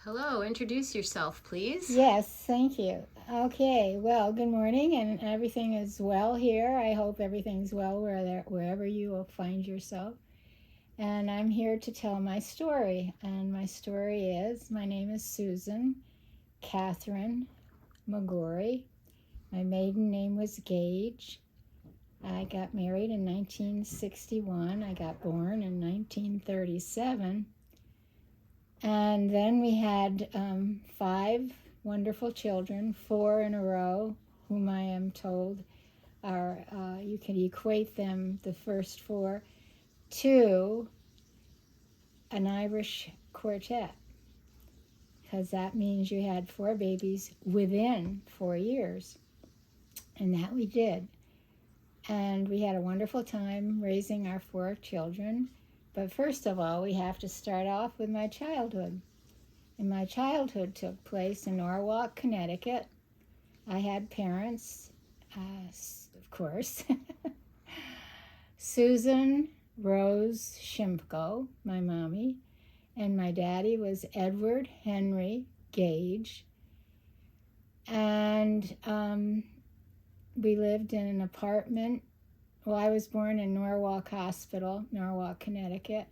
Hello, introduce yourself, please. Yes, thank you. Okay, well, good morning, and everything is well here. I hope everything's well wherever you will find yourself. And I'm here to tell my story. And my story is my name is Susan Catherine McGorry. My maiden name was Gage. I got married in 1961. I got born in 1937. And then we had five wonderful children, four in a row, whom I am told are, you can equate them, the first four, to an Irish quartet, because that means you had four babies within 4 years. And that we did. And we had a wonderful time raising our four children. But first of all, we have to start off with my childhood. And my childhood took place in Norwalk, Connecticut. I had parents, of course, Susan Rose Shimko, my mommy, and my daddy was Edward Henry Gage. And we lived in an apartment. Well, I was born in Norwalk Hospital, Norwalk, Connecticut,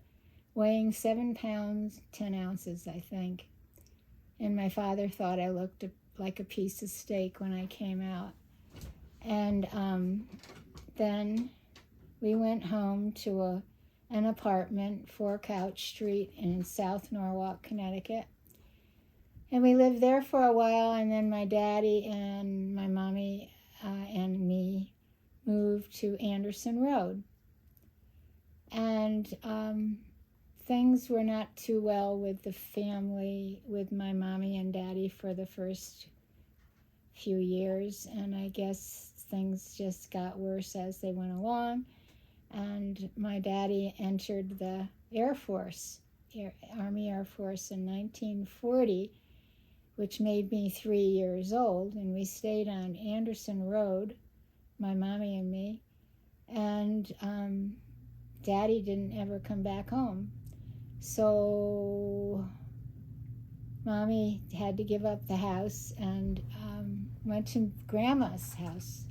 weighing 7 pounds, 10 ounces, I think. And my father thought I looked like a piece of steak when I came out. And then we went home to an apartment, 4 Couch Street in South Norwalk, Connecticut. And we lived there for a while, and then my daddy and my mommy and me moved to Anderson Road. And things were not too well with the family, with my mommy and daddy for the first few years. And I guess things just got worse as they went along. And my daddy entered the Air Force, Army Air Force in 1940, which made me 3 years old. And we stayed on Anderson Road, my mommy and me, and daddy didn't ever come back home. So mommy had to give up the house and went to grandma's house.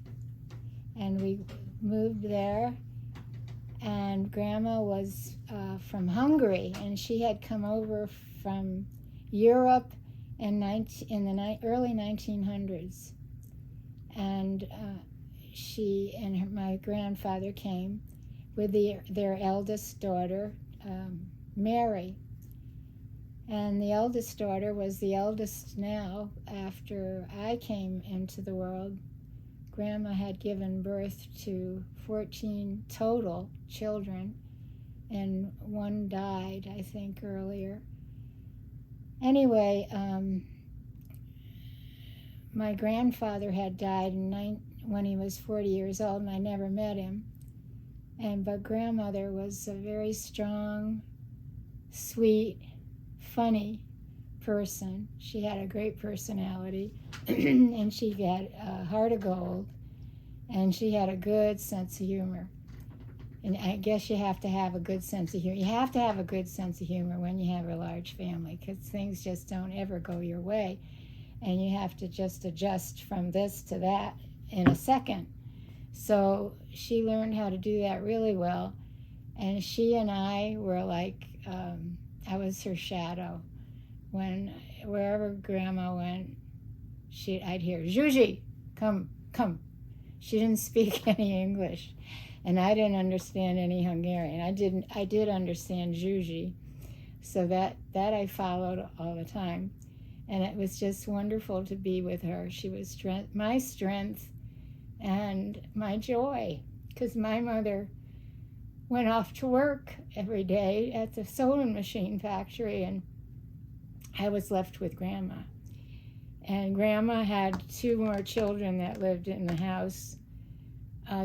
And we moved there, and grandma was from Hungary, and she had come over from Europe in the early 1900s. And she and my grandfather came with their eldest daughter, Mary. And the eldest daughter was the eldest now after I came into the world. Grandma had given birth to 14 total children, and one died, I think, earlier. Anyway, my grandfather had died when he was 40 years old, and I never met him. But grandmother was a very strong, sweet, funny person. She had a great personality, and she had a heart of gold, and she had a good sense of humor. And I guess you have to have a good sense of humor. You have to have a good sense of humor when you have a large family, because things just don't ever go your way. And you have to just adjust from this to that in a second. So she learned how to do that really well. And she and I were like, I was her shadow. Wherever grandma went, I'd hear, Juji, come. She didn't speak any English, and I didn't understand any Hungarian. I did understand Juji, so that I followed all the time. And it was just wonderful to be with her. She was my strength and my joy, because my mother went off to work every day at the sewing machine factory, and I was left with grandma. And grandma had 2 more children that lived in the house.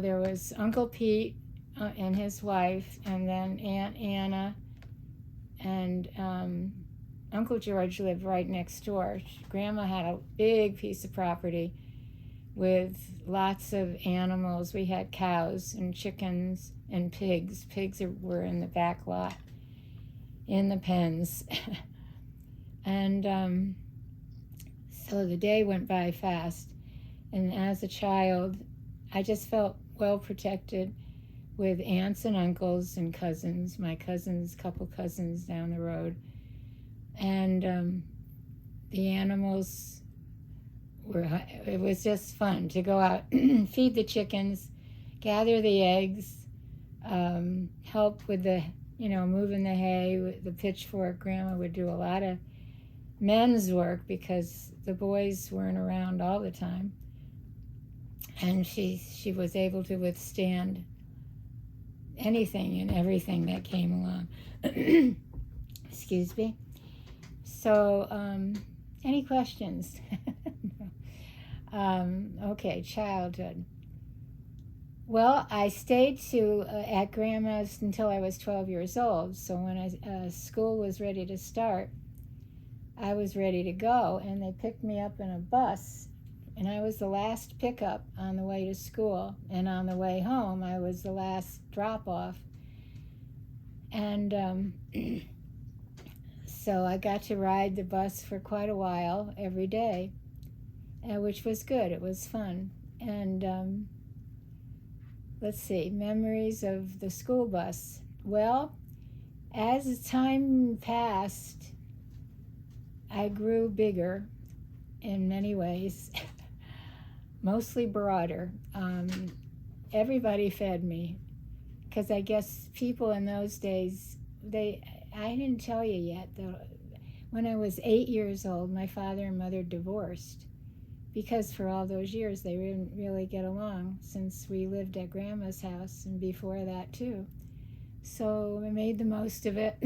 There was Uncle Pete and his wife, and then Aunt Anna, and Uncle George lived right next door. Grandma had a big piece of property with lots of animals. We had cows and chickens and pigs. Pigs were in the back lot, in the pens. And so the day went by fast. And as a child, I just felt well protected with aunts and uncles and cousins, my cousins, couple cousins down the road. And the animals it was just fun to go out, feed the chickens, gather the eggs, help with the, moving the hay with the pitchfork. Grandma would do a lot of men's work because the boys weren't around all the time. And she was able to withstand anything and everything that came along. Excuse me. So, any questions? Okay, childhood. Well, I stayed at Grandma's until I was 12 years old. So when school was ready to start, I was ready to go, and they picked me up in a bus. And I was the last pickup on the way to school. And on the way home, I was the last drop-off. And so I got to ride the bus for quite a while every day, which was good. It was fun. And let's see, memories of the school bus. Well, as time passed, I grew bigger in many ways, mostly broader. Everybody fed me, because I guess people in those days, I didn't tell you yet, though, when I was 8 years old, my father and mother divorced, because for all those years they didn't really get along, since we lived at Grandma's house and before that too. So I made the most of it.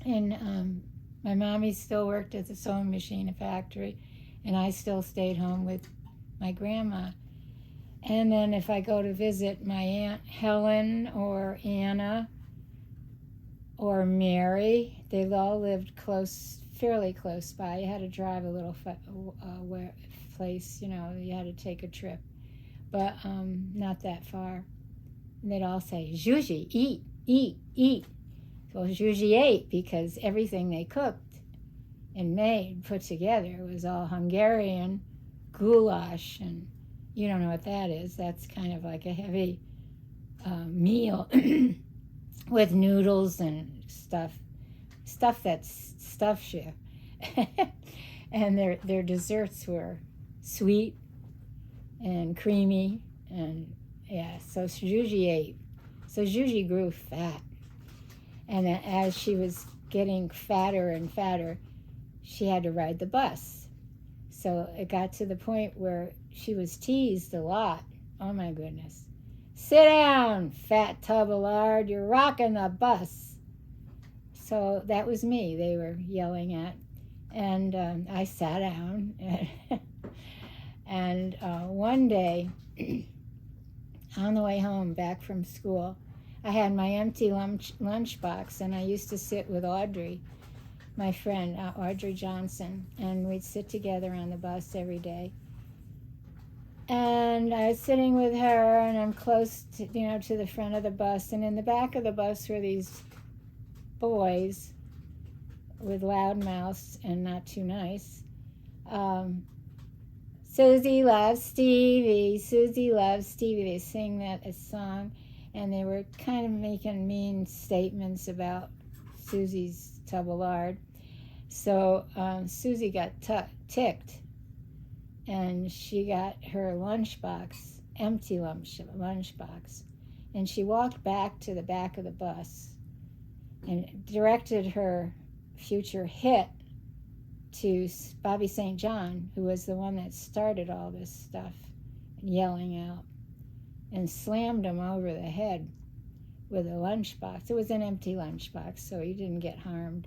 And my mommy still worked at the sewing machine factory, and I still stayed home with my grandma. And then if I go to visit my Aunt Helen or Anna or Mary, they all lived fairly close by. You had to drive a little place, you had to take a trip, but not that far. And they'd all say, "Juji, eat, eat, eat." Well, Juji ate, because everything they cooked and made, put together, was all Hungarian goulash, and you don't know what that is. That's kind of like a heavy meal with noodles and stuff that stuffs you. And their desserts were sweet and creamy, and yeah, so Juji ate. So Juji grew fat. And as she was getting fatter and fatter, she had to ride the bus. So it got to the point where she was teased a lot. Oh my goodness. "Sit down, fat tub of lard, you're rocking the bus." So that was me they were yelling at. And I sat down. And one day, on the way home back from school, I had my empty lunchbox, and I used to sit with Audrey, my friend, Audrey Johnson, and we'd sit together on the bus every day. And I was sitting with her, and I'm close to the front of the bus, and in the back of the bus were these boys with loud mouths and not too nice. Susie loves Stevie, Susie loves Stevie. They sing that a song, and they were kind of making mean statements about Susie's tub of lard. So Susie got ticked, and she got her lunchbox, empty lunchbox, and she walked back to the back of the bus and directed her future hit to Bobby St. John, who was the one that started all this stuff, yelling out, and slammed him over the head with a lunchbox. It was an empty lunchbox, so he didn't get harmed.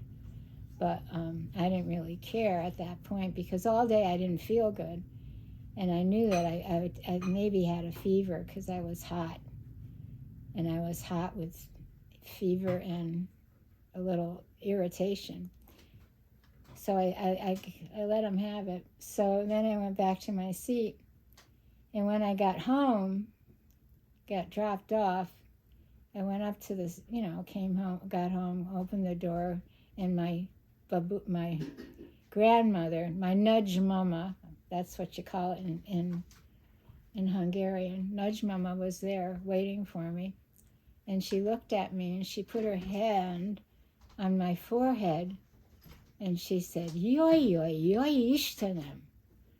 But I didn't really care at that point, because all day I didn't feel good. And I knew that I maybe had a fever, because I was hot. And I was hot with fever and a little irritation. So I let him have it. So then I went back to my seat. And when I got home, got dropped off, I went up to this, came home, got home, opened the door, and my my grandmother, my nudge mama, that's what you call it in Hungarian. Nudge mama was there waiting for me. And she looked at me and she put her hand on my forehead and she said, "Yoy, yoy, yoy, Istenem.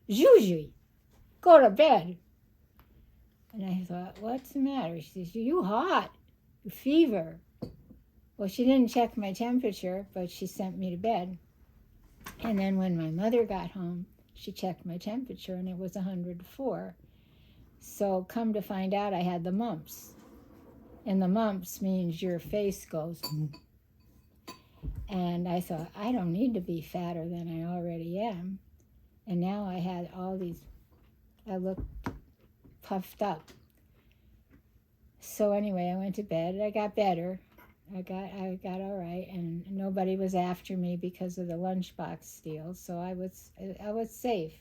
Zsuzsi, go to bed." And I thought, what's the matter? She says, "You hot, fever." Well, she didn't check my temperature, but she sent me to bed. And then when my mother got home, she checked my temperature and it was 104. So come to find out, I had the mumps. And the mumps means your face goes. And I thought, I don't need to be fatter than I already am. And now I had all these, I looked puffed up. So anyway, I went to bed. I got better. I got all right, and nobody was after me because of the lunchbox steal. So I was safe,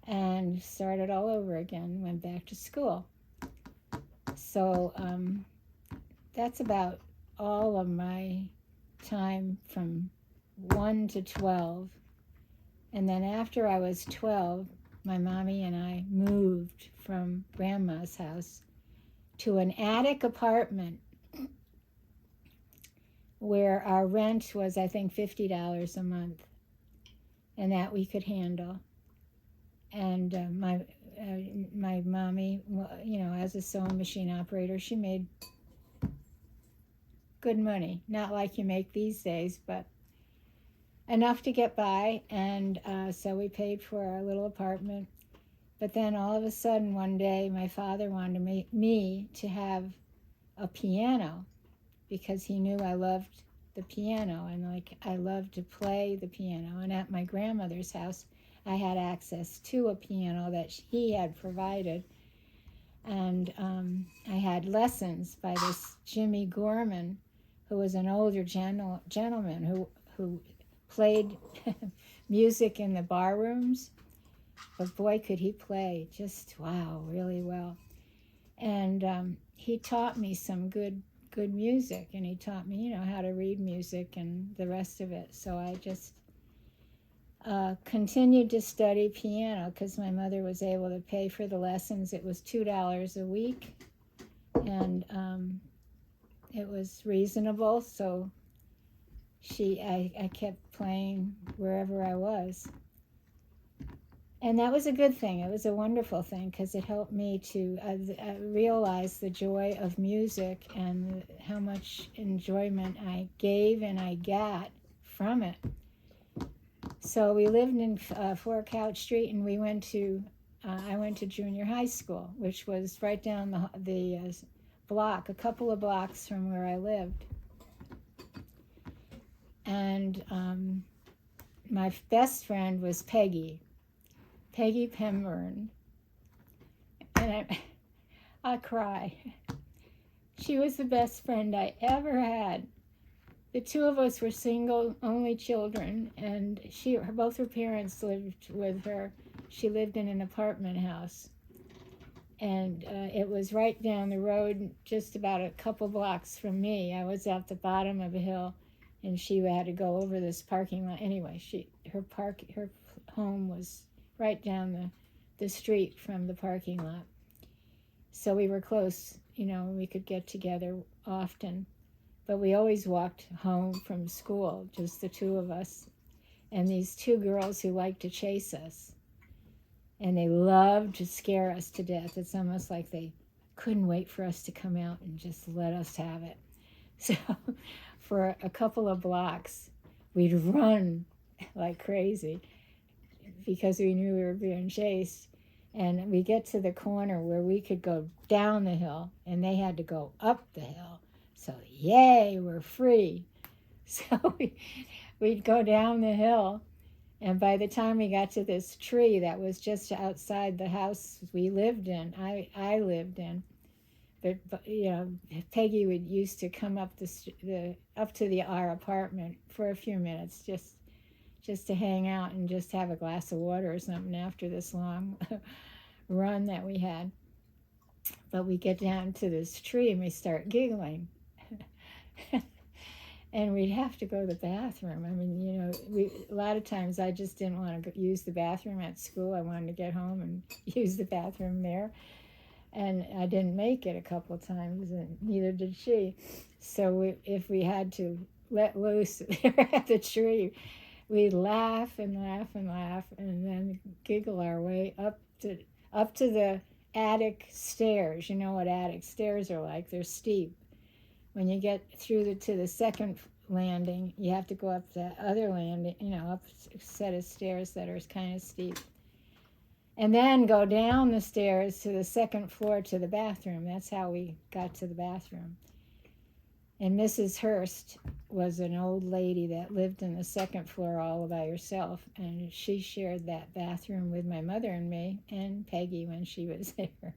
and started all over again. Went back to school. So that's about all of my time from 1 to 12. And then after I was 12, my mommy and I moved from Grandma's house to an attic apartment where our rent was, I think, $50 a month, and that we could handle. And my mommy, as a sewing machine operator, she made good money. Not like you make these days, but enough to get by. And so we paid for our little apartment. But then all of a sudden one day, my father wanted me to have a piano because he knew I loved the piano and I loved to play the piano. And at my grandmother's house, I had access to a piano that he had provided. And I had lessons by this Jimmy Gorman, who was an older gentleman who played music in the bar rooms. But boy, could he play, just wow, really well. And he taught me some good music, and he taught me, how to read music and the rest of it. So I just continued to study piano because my mother was able to pay for the lessons. It was $2 a week, and it was reasonable. So I kept playing wherever I was. And that was a good thing. It was a wonderful thing because it helped me to realize the joy of music and how much enjoyment I gave and I got from it. So we lived in Four Couch Street, and I went to junior high school, which was right down the block, a couple of blocks from where I lived. And my best friend was Peggy Pemburn, and I cry. She was the best friend I ever had. The two of us were single, only children, and both her parents lived with her. She lived in an apartment house, and it was right down the road, just about a couple blocks from me. I was at the bottom of a hill, and she had to go over this parking lot. Anyway, her home was right down the street from the parking lot. So we were close, we could get together often. But we always walked home from school, just the two of us. And these two girls who liked to chase us. And they loved to scare us to death. It's almost like they couldn't wait for us to come out and just let us have it. So for a couple of blocks, we'd run like crazy, because we knew we were being chased. And we get to the corner where we could go down the hill, and they had to go up the hill. So yay, we're free. So we'd go down the hill, and by the time we got to this tree that was just outside the house we lived in, I lived in, but Peggy used to come up to our apartment for a few minutes, just to hang out and just have a glass of water or something after this long run that we had. But we get down to this tree and we start giggling. and we'd have to go to the bathroom. I mean, you know, a lot of times I just didn't want to use the bathroom at school. I wanted to get home and use the bathroom there. And I didn't make it a couple of times, and neither did she. So if we had to let loose there at the tree, we'd laugh and laugh and laugh, and then giggle our way up to the attic stairs. You know what attic stairs are like? They're steep. When you get through to the second landing, you have to go up the other landing, you know, up a set of stairs that are kind of steep. And then go down the stairs to the second floor to the bathroom. That's how we got to the bathroom. And Mrs. Hurst was an old lady that lived in the second floor all by herself. And she shared that bathroom with my mother and me and Peggy when she was there.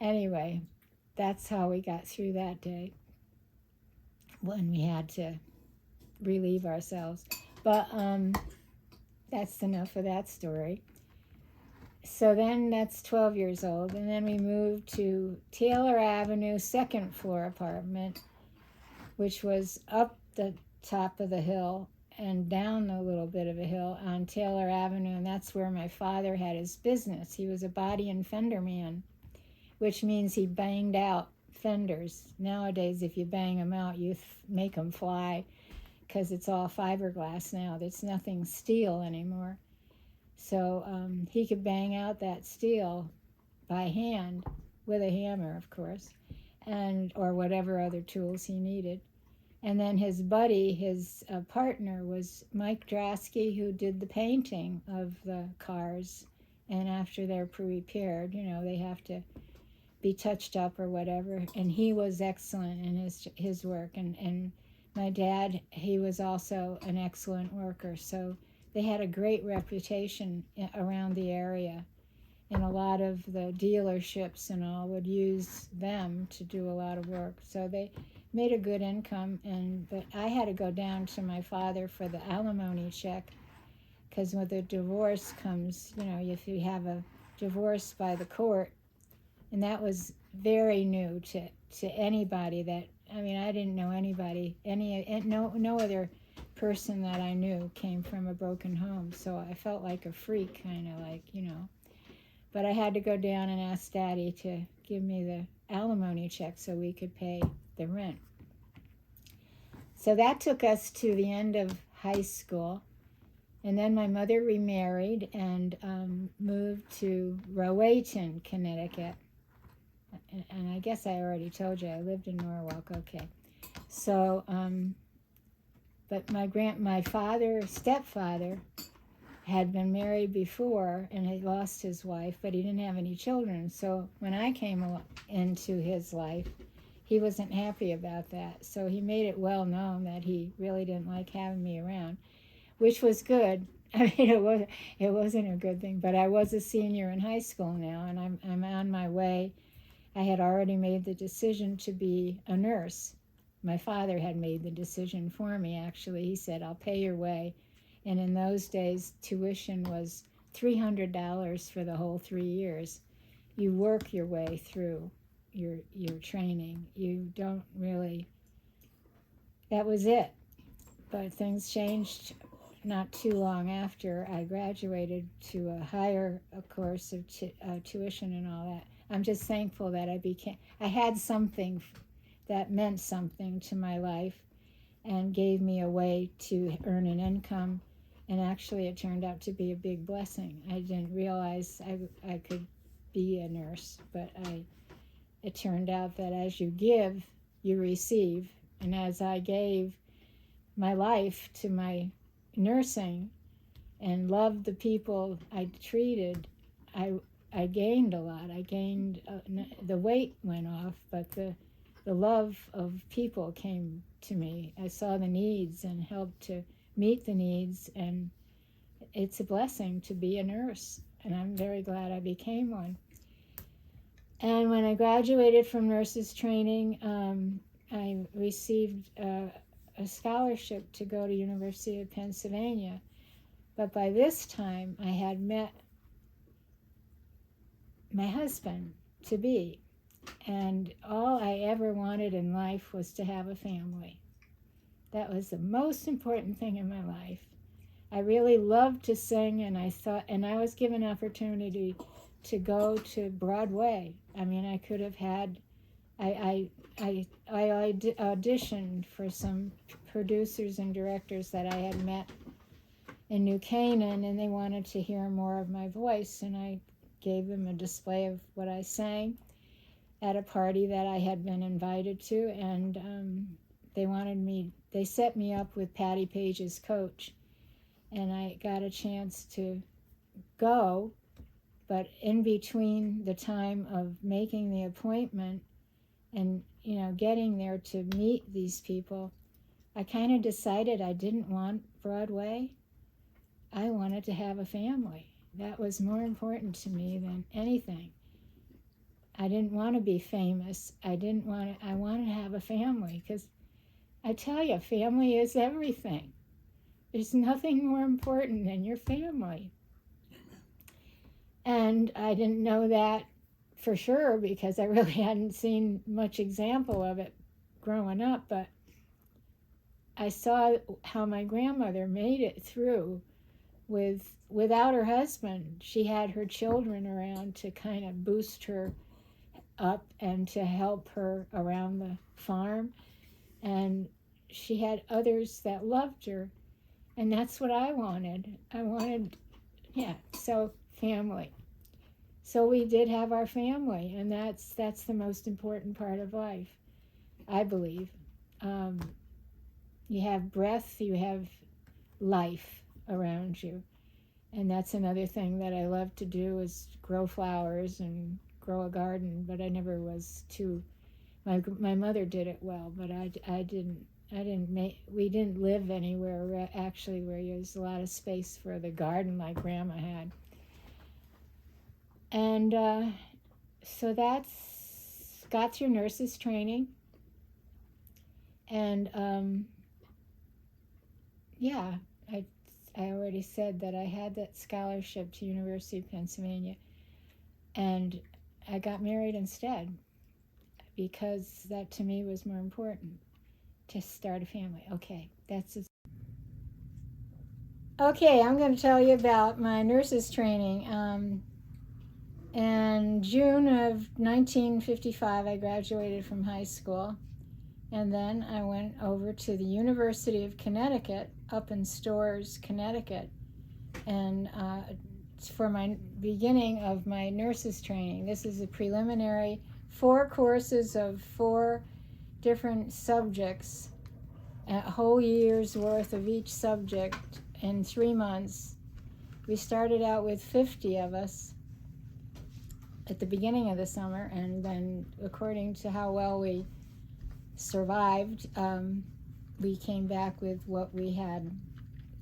Anyway, that's how we got through that day when we had to relieve ourselves. But that's enough of that story. So then that's 12 years old, and then we moved to Taylor Avenue, second floor apartment, which was up the top of the hill and down a little bit of a hill on Taylor Avenue, and that's where my father had his business. He was a body and fender man, which means he banged out fenders. Nowadays, if you bang them out, you make them fly because it's all fiberglass now. There's nothing steel anymore. So he could bang out that steel by hand with a hammer, of course, and or whatever other tools he needed. And then his buddy, his partner, was Mike Drasky, who did the painting of the cars. And after they're repaired, you know, they have to be touched up or whatever. And he was excellent in his work. And my dad, he was also an excellent worker. So they had a great reputation around the area, and a lot of the dealerships and all would use them to do a lot of work. So they made a good income, but I had to go down to my father for the alimony check, because when the divorce comes, you know, if you have a divorce by the court, and that was very new to anybody that, I mean, I didn't know anybody, no other person that I knew came from a broken home, so I felt like a freak, kind of like, you know. But I had to go down and ask Daddy to give me the alimony check so we could pay the rent. So that took us to the end of high school, and then my mother remarried and moved to Rowayton, Connecticut. And I guess I already told you I lived in Norwalk. Okay, so but my stepfather had been married before and had lost his wife, but he didn't have any children. So when I came into his life, he wasn't happy about that. So he made it well known that he really didn't like having me around, which was good. I mean, it wasn't a good thing, but I was a senior in high school now, and I'm on my way. I had already made the decision to be a nurse. My father had made the decision for me, actually. He said, I'll pay your way. And in those days, tuition was $300 for the whole 3 years. You work your way through your training. You don't really, that was it. But things changed not too long after I graduated to a higher course of tuition and all that. I'm just thankful that I had something that meant something to my life and gave me a way to earn an income. And actually, it turned out to be a big blessing. I didn't realize I could be a nurse, but it turned out that as you give, you receive. And as I gave my life to my nursing and loved the people I treated, I gained a lot. I gained, the weight went off, but the love of people came to me. I saw the needs and helped to meet the needs, and it's a blessing to be a nurse, and I'm very glad I became one. And when I graduated from nurses training, I received a scholarship to go to University of Pennsylvania. But by this time, I had met my husband to be, and all I ever wanted in life was to have a family. That was the most important thing in my life. I really loved to sing, and I was given opportunity to go to Broadway. I mean, I could have had, I auditioned for some producers and directors that I had met in New Canaan, and they wanted to hear more of my voice, and I gave them a display of what I sang at a party that I had been invited to, and they set me up with Patty Page's coach, and I got a chance to go, but in between the time of making the appointment and getting there to meet these people, I kind of decided I didn't want Broadway. I wanted to have a family. That was more important to me than anything. I didn't want to be famous. I wanted to have a family, because I tell you, family is everything. There's nothing more important than your family. And I didn't know that for sure, because I really hadn't seen much example of it growing up, but I saw how my grandmother made it through without her husband. She had her children around to kind of boost her up and to help her around the farm, and she had others that loved her, and that's what I wanted. So family. So we did have our family, and that's the most important part of life, I believe. You have breath, you have life around you, and that's another thing that I love to do, is grow flowers and grow a garden. But I never was too. My mother did it well, but I didn't. We didn't live anywhere actually where there was a lot of space for the garden like Grandma had. And so that's got through nurses training, and I already said that I had that scholarship to University of Pennsylvania, and I got married instead, because that to me was more important, to start a family. Okay, Okay, I'm going to tell you about my nurses training. In June of 1955, I graduated from high school, and then I went over to the University of Connecticut, up in Storrs, Connecticut, and for my beginning of my nurses training. This is a preliminary 4 courses of 4 different subjects, a whole year's worth of each subject in 3 months. We started out with 50 of us at the beginning of the summer, and then according to how well we survived, we came back with what we had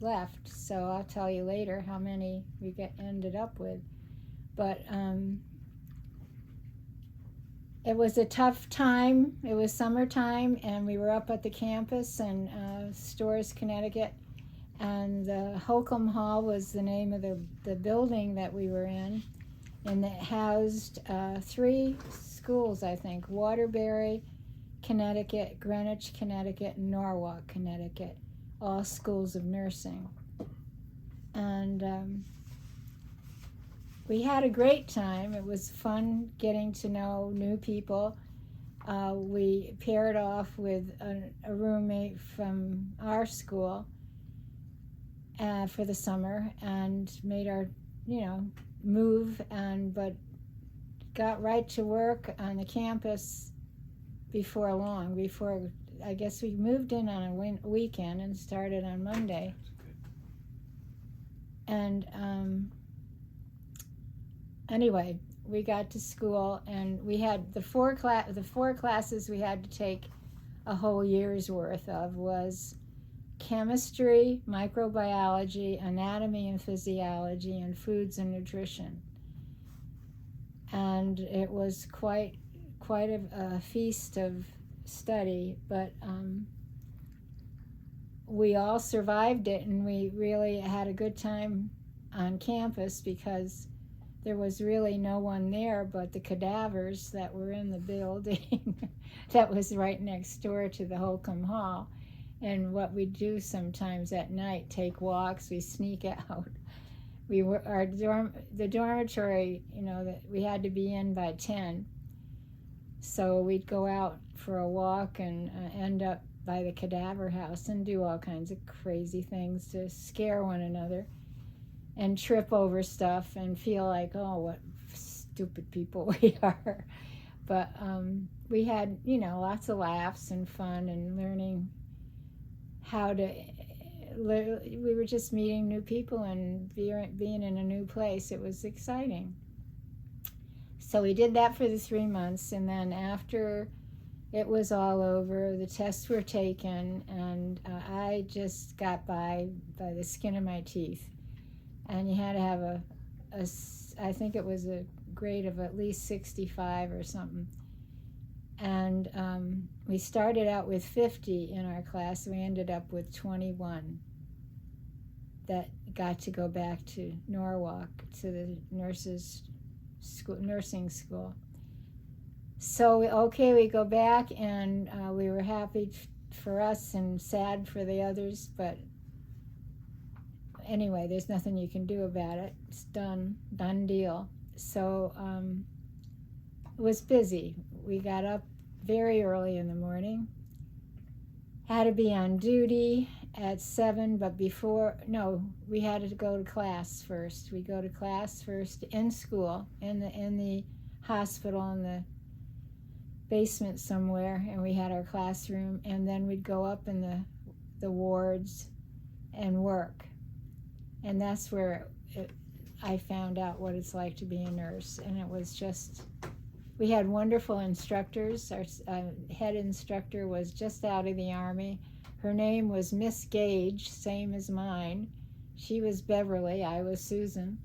left. So I'll tell you later how many we ended up with. But it was a tough time. It was summertime, and we were up at the campus in Storrs, Connecticut, and the Holcomb Hall was the name of the building that we were in. And it housed 3 schools, I think: Waterbury, Connecticut, Greenwich, Connecticut, and Norwalk, Connecticut, all schools of nursing. And we had a great time. It was fun getting to know new people. We paired off with a roommate from our school for the summer, and made our, move, but got right to work on the campus before long. I guess we moved in on a weekend and started on Monday. And anyway, we got to school, and we had the four classes we had to take a whole year's worth of was chemistry, microbiology, anatomy and physiology, and foods and nutrition. And it was quite a feast of study, but we all survived it, and we really had a good time on campus, because there was really no one there but the cadavers that were in the building that was right next door to the Holcomb Hall. And what we do sometimes at night, take walks, we sneak out. We were the dormitory, that we had to be in by 10. So we'd go out for a walk and end up by the cadaver house and do all kinds of crazy things to scare one another and trip over stuff and feel like, oh, what stupid people we are. But we had, lots of laughs and fun and learning how to, we were just meeting new people and being in a new place. It was exciting. So we did that for the 3 months, and then after it was all over, the tests were taken, and I just got by the skin of my teeth. And you had to have I think it was a grade of at least 65 or something. And we started out with 50 in our class, and we ended up with 21 that got to go back to Norwalk, to the nursing school. So, we go back, and we were happy for us and sad for the others, but anyway, there's nothing you can do about it. It's done deal. So it was busy. We got up very early in the morning, had to be on duty at 7, but we had to go to class first. We go to class first in school, in the hospital, in the basement somewhere, and we had our classroom, and then we'd go up in the wards and work. And that's where I found out what it's like to be a nurse. And it was just, we had wonderful instructors. Our head instructor was just out of the Army. Her name was Miss Gage, same as mine. She was Beverly, I was Susan.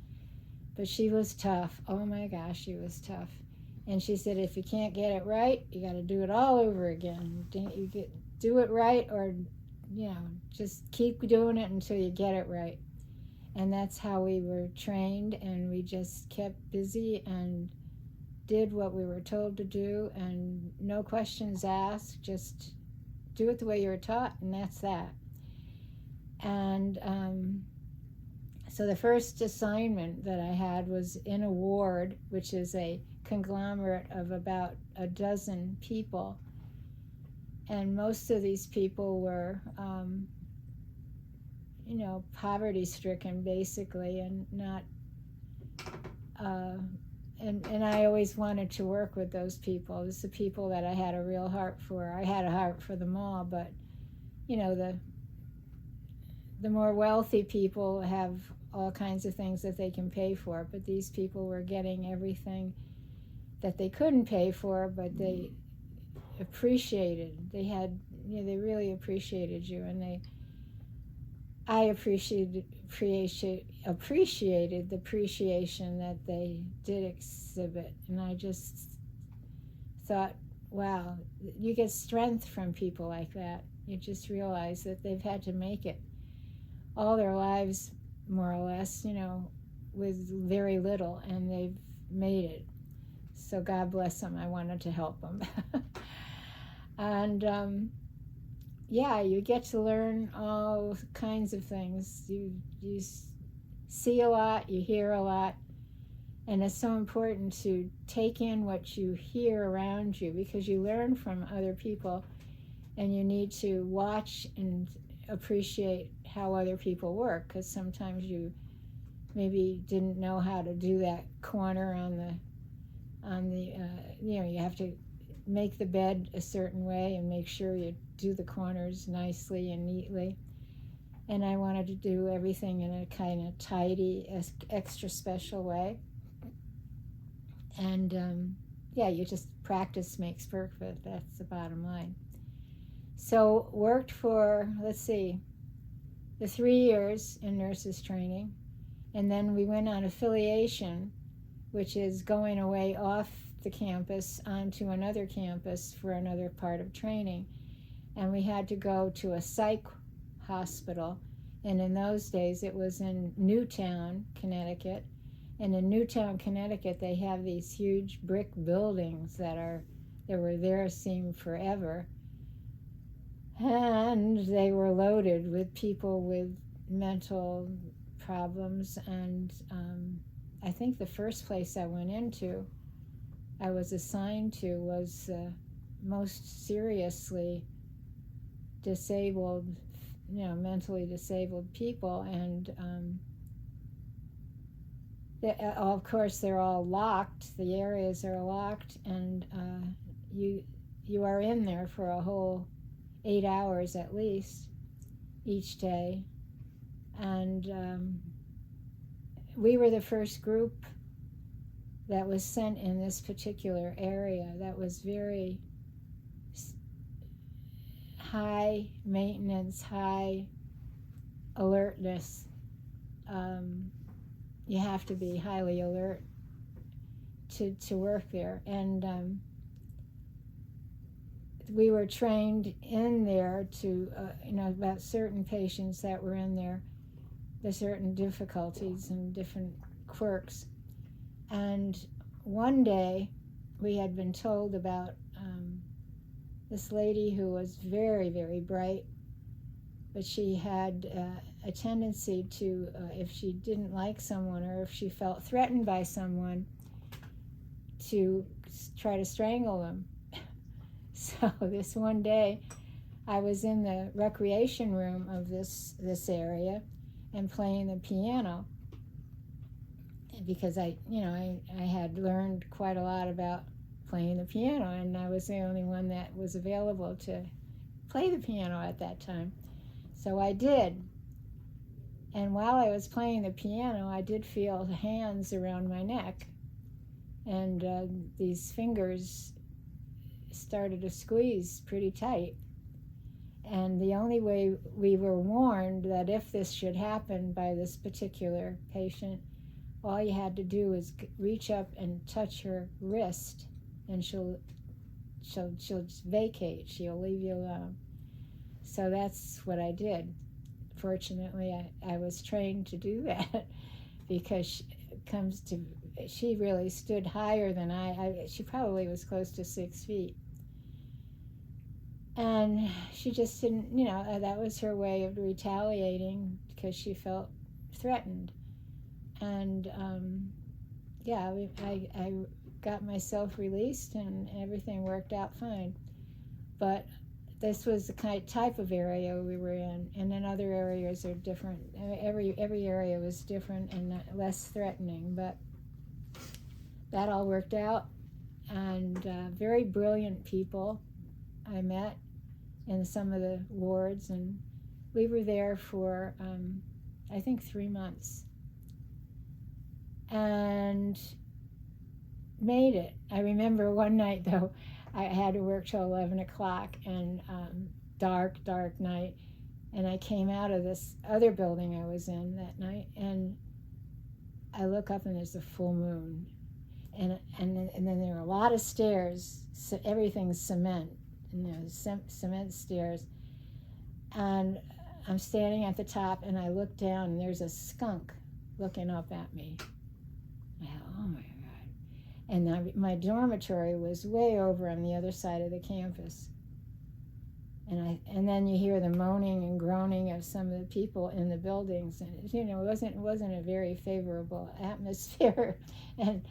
But she was tough. Oh my gosh, she was tough. And she said, if you can't get it right, you got to do it all over again. Do it right, or, just keep doing it until you get it right. And that's how we were trained, and we just kept busy and did what we were told to do, and no questions asked, just do it the way you were taught, and that's that. And so the first assignment that I had was in a ward, which is a conglomerate of about a dozen people, and most of these people were poverty-stricken, basically, and not, and I always wanted to work with those people. It was the people that I had a real heart for. I had a heart for them all, but, the more wealthy people have all kinds of things that they can pay for, but these people were getting everything that they couldn't pay for, but they appreciated. They really appreciated you, and I appreciated the appreciation that they did exhibit. And I just thought, wow, you get strength from people like that. You just realize that they've had to make it all their lives, more or less, with very little, and they've made it. So God bless them. I wanted to help them. And you get to learn all kinds of things. You see a lot, you hear a lot, and it's so important to take in what you hear around you, because you learn from other people, and you need to watch and appreciate how other people work, because sometimes you maybe didn't know how to do that corner on the you have to make the bed a certain way and make sure you do the corners nicely and neatly. And I wanted to do everything in a kind of tidy, extra special way. And you just practice makes perfect. That's the bottom line. So worked for, the 3 years in nurses training. And then we went on affiliation, which is going away off the campus onto another campus for another part of training. And we had to go to a psych hospital. And in those days, it was in Newtown, Connecticut. And in Newtown, Connecticut, they have these huge brick buildings that were there seemed forever. And they were loaded with people with mental problems. And I think the first place I went into, I was assigned to, was most seriously disabled, mentally disabled people. And of course, they're all locked. The areas are locked, and you are in there for a whole 8 hours at least each day. And we were the first group that was sent in this particular area that was very high maintenance, high alertness. You have to be highly alert to work there. And we were trained in there to, about certain patients that were in there, the certain difficulties and different quirks. And one day we had been told about this lady who was very, very bright, but she had a tendency to, if she didn't like someone or if she felt threatened by someone, to try to strangle them. So this one day I was in the recreation room of this area and playing the piano, because I had learned quite a lot about playing the piano, and I was the only one that was available to play the piano at that time. So I did. And while I was playing the piano, I did feel hands around my neck, and these fingers started to squeeze pretty tight. And the only way we were warned that if this should happen by this particular patient, all you had to do was reach up and touch her wrist, and she'll just vacate. She'll leave you alone. So that's what I did. Fortunately, I was trained to do that, because she really stood higher than she probably was close to 6 feet. And she just didn't, that was her way of retaliating, because she felt threatened. And I got myself released, and everything worked out fine. But this was the type of area we were in, and then other areas are different. Every area was different and less threatening, but that all worked out. And very brilliant people I met in some of the wards, and we were there for I think 3 months, and made it. I remember one night, though, I had to work till 11 o'clock, and dark night, and I came out of this other building I was in that night, and I look up and there's a full moon, and then there are a lot of stairs, so everything's cement, cement stairs, and I'm standing at the top, and I look down, and there's a skunk looking up at me. I thought, oh my God. And my dormitory was way over on the other side of the campus. And then you hear the moaning and groaning of some of the people in the buildings, and it wasn't a very favorable atmosphere. And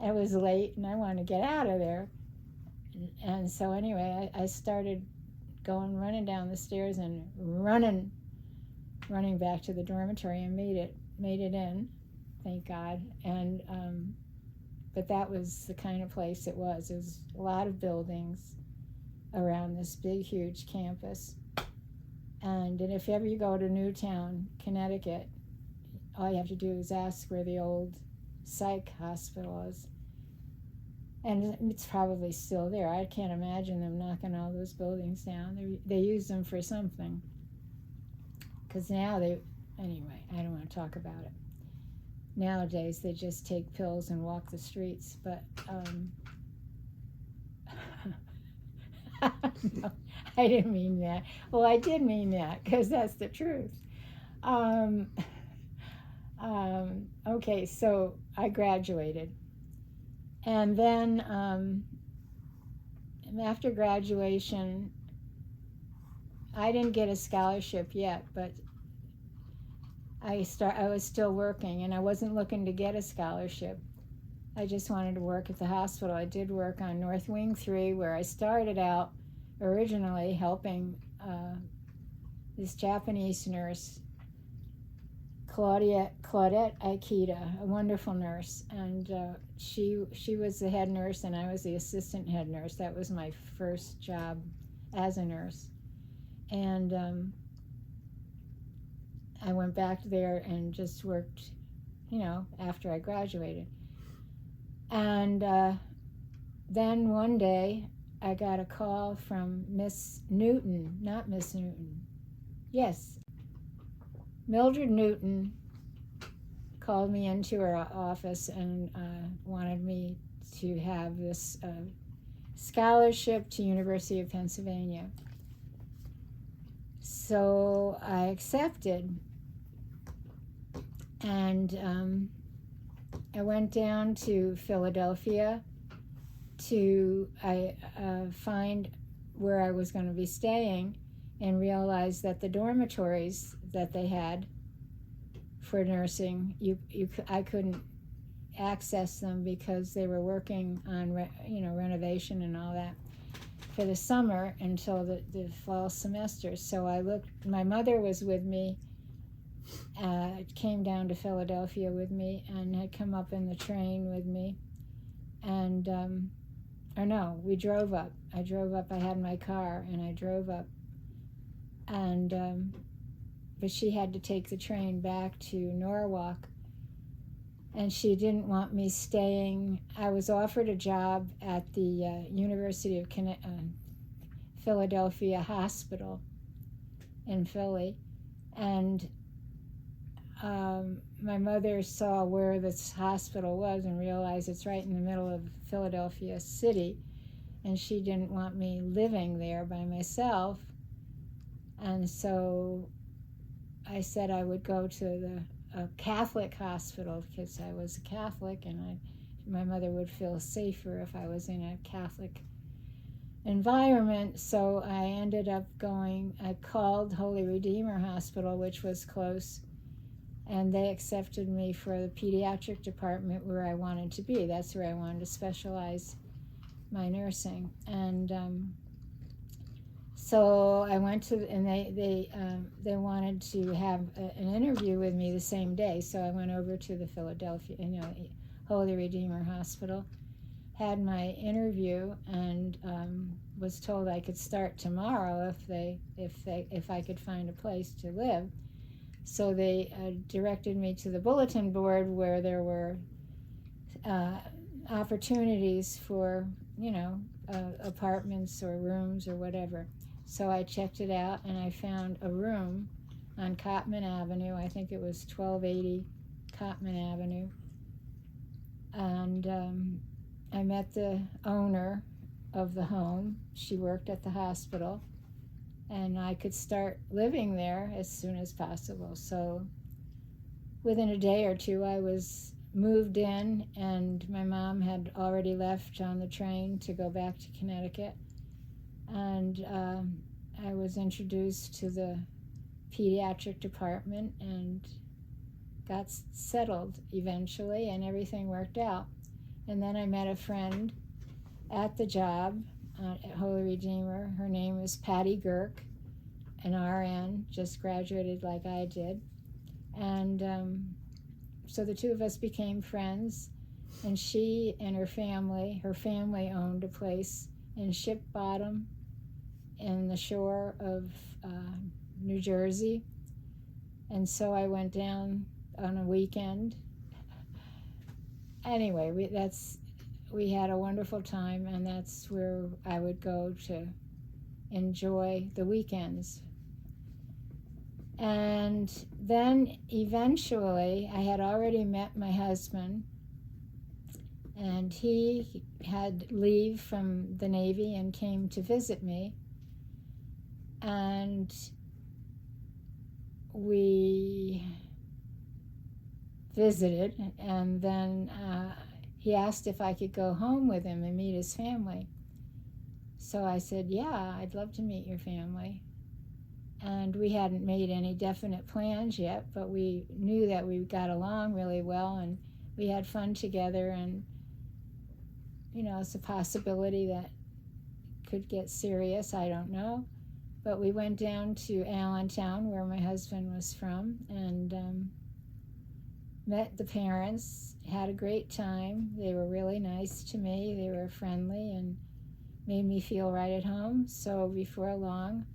it was late, and I wanted to get out of there. And so anyway, I started running down the stairs and running back to the dormitory, and made it in, thank God. And but that was the kind of place it was. It was a lot of buildings around this big, huge campus. And if ever you go to Newtown, Connecticut, all you have to do is ask where the old psych hospital is. And it's probably still there. I can't imagine them knocking all those buildings down. They use them for something. Because now anyway, I don't want to talk about it. Nowadays, they just take pills and walk the streets. But no, I didn't mean that. Well, I did mean that, because that's the truth. Okay, so I graduated. And then after graduation, I didn't get a scholarship yet, but I was still working, and I wasn't looking to get a scholarship. I just wanted to work at the hospital. I did work on North Wing 3, where I started out originally helping this Japanese nurse, Claudette Aikida, a wonderful nurse, and she was the head nurse, and I was the assistant head nurse. That was my first job as a nurse, and I went back there and just worked, after I graduated. And then one day I got a call from Miss Newton, not Miss Newton. Yes, Mildred Newton called me into her office and wanted me to have this scholarship to University of Pennsylvania. So I accepted, and I went down to Philadelphia to find where I was going to be staying, and realized that the dormitories that they had for nursing, I couldn't access them because they were working on renovation and all that for the summer until the fall semester. So I looked. My mother was with me. Came down to Philadelphia with me and had come up in the train with me, and we drove up. I drove up. I had my car and I drove up, and but she had to take the train back to Norwalk, and she didn't want me staying. I was offered a job at the University of Philadelphia Hospital in Philly, and my mother saw where this hospital was and realized it's right in the middle of Philadelphia city, and she didn't want me living there by myself. And so I said I would go to a Catholic hospital because I was a Catholic, and my mother would feel safer if I was in a Catholic environment. So I ended up going. I called Holy Redeemer Hospital, which was close, and they accepted me for the pediatric department where I wanted to be. That's where I wanted to specialize my nursing. And so I went to, and they wanted to have an interview with me the same day. So I went over to the Philadelphia, Holy Redeemer Hospital, had my interview, and was told I could start tomorrow if I could find a place to live. So they directed me to the bulletin board where there were opportunities for, apartments or rooms or whatever. So I checked it out, and I found a room on Cottman Avenue. I think it was 1280 Cottman Avenue. And I met the owner of the home. She worked at the hospital, and I could start living there as soon as possible. So within a day or two, I was moved in, and my mom had already left on the train to go back to Connecticut. And I was introduced to the pediatric department and got settled eventually, and everything worked out. And then I met a friend at the job at Holy Redeemer. Her name was Patty Girk, an RN, just graduated like I did. And so the two of us became friends, and she and her family owned a place in Ship Bottom in the shore of New Jersey. And so I went down on a weekend. Anyway, we had a wonderful time, and that's where I would go to enjoy the weekends. And then eventually I had already met my husband, and he had leave from the Navy and came to visit me, and we visited, and then he asked if I could go home with him and meet his family. So I said, yeah, I'd love to meet your family. And we hadn't made any definite plans yet, but we knew that we got along really well, and we had fun together. And it's a possibility that could get serious, I don't know. But we went down to Allentown, where my husband was from, and met the parents, had a great time. They were really nice to me. They were friendly and made me feel right at home. So before long,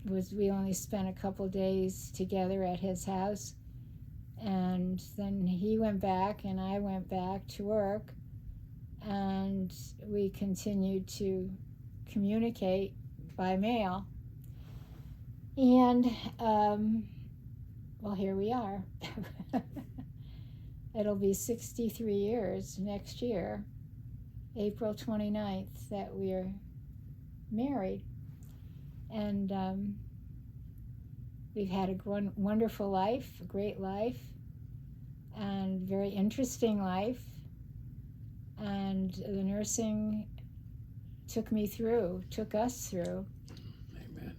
we only spent a couple days together at his house, and then he went back and I went back to work, and we continued to communicate by mail. And well, here we are. It'll be 63 years next year, April 29th, that we're married. And we've had a wonderful life, a great life, and very interesting life. And the nursing took us through. Amen.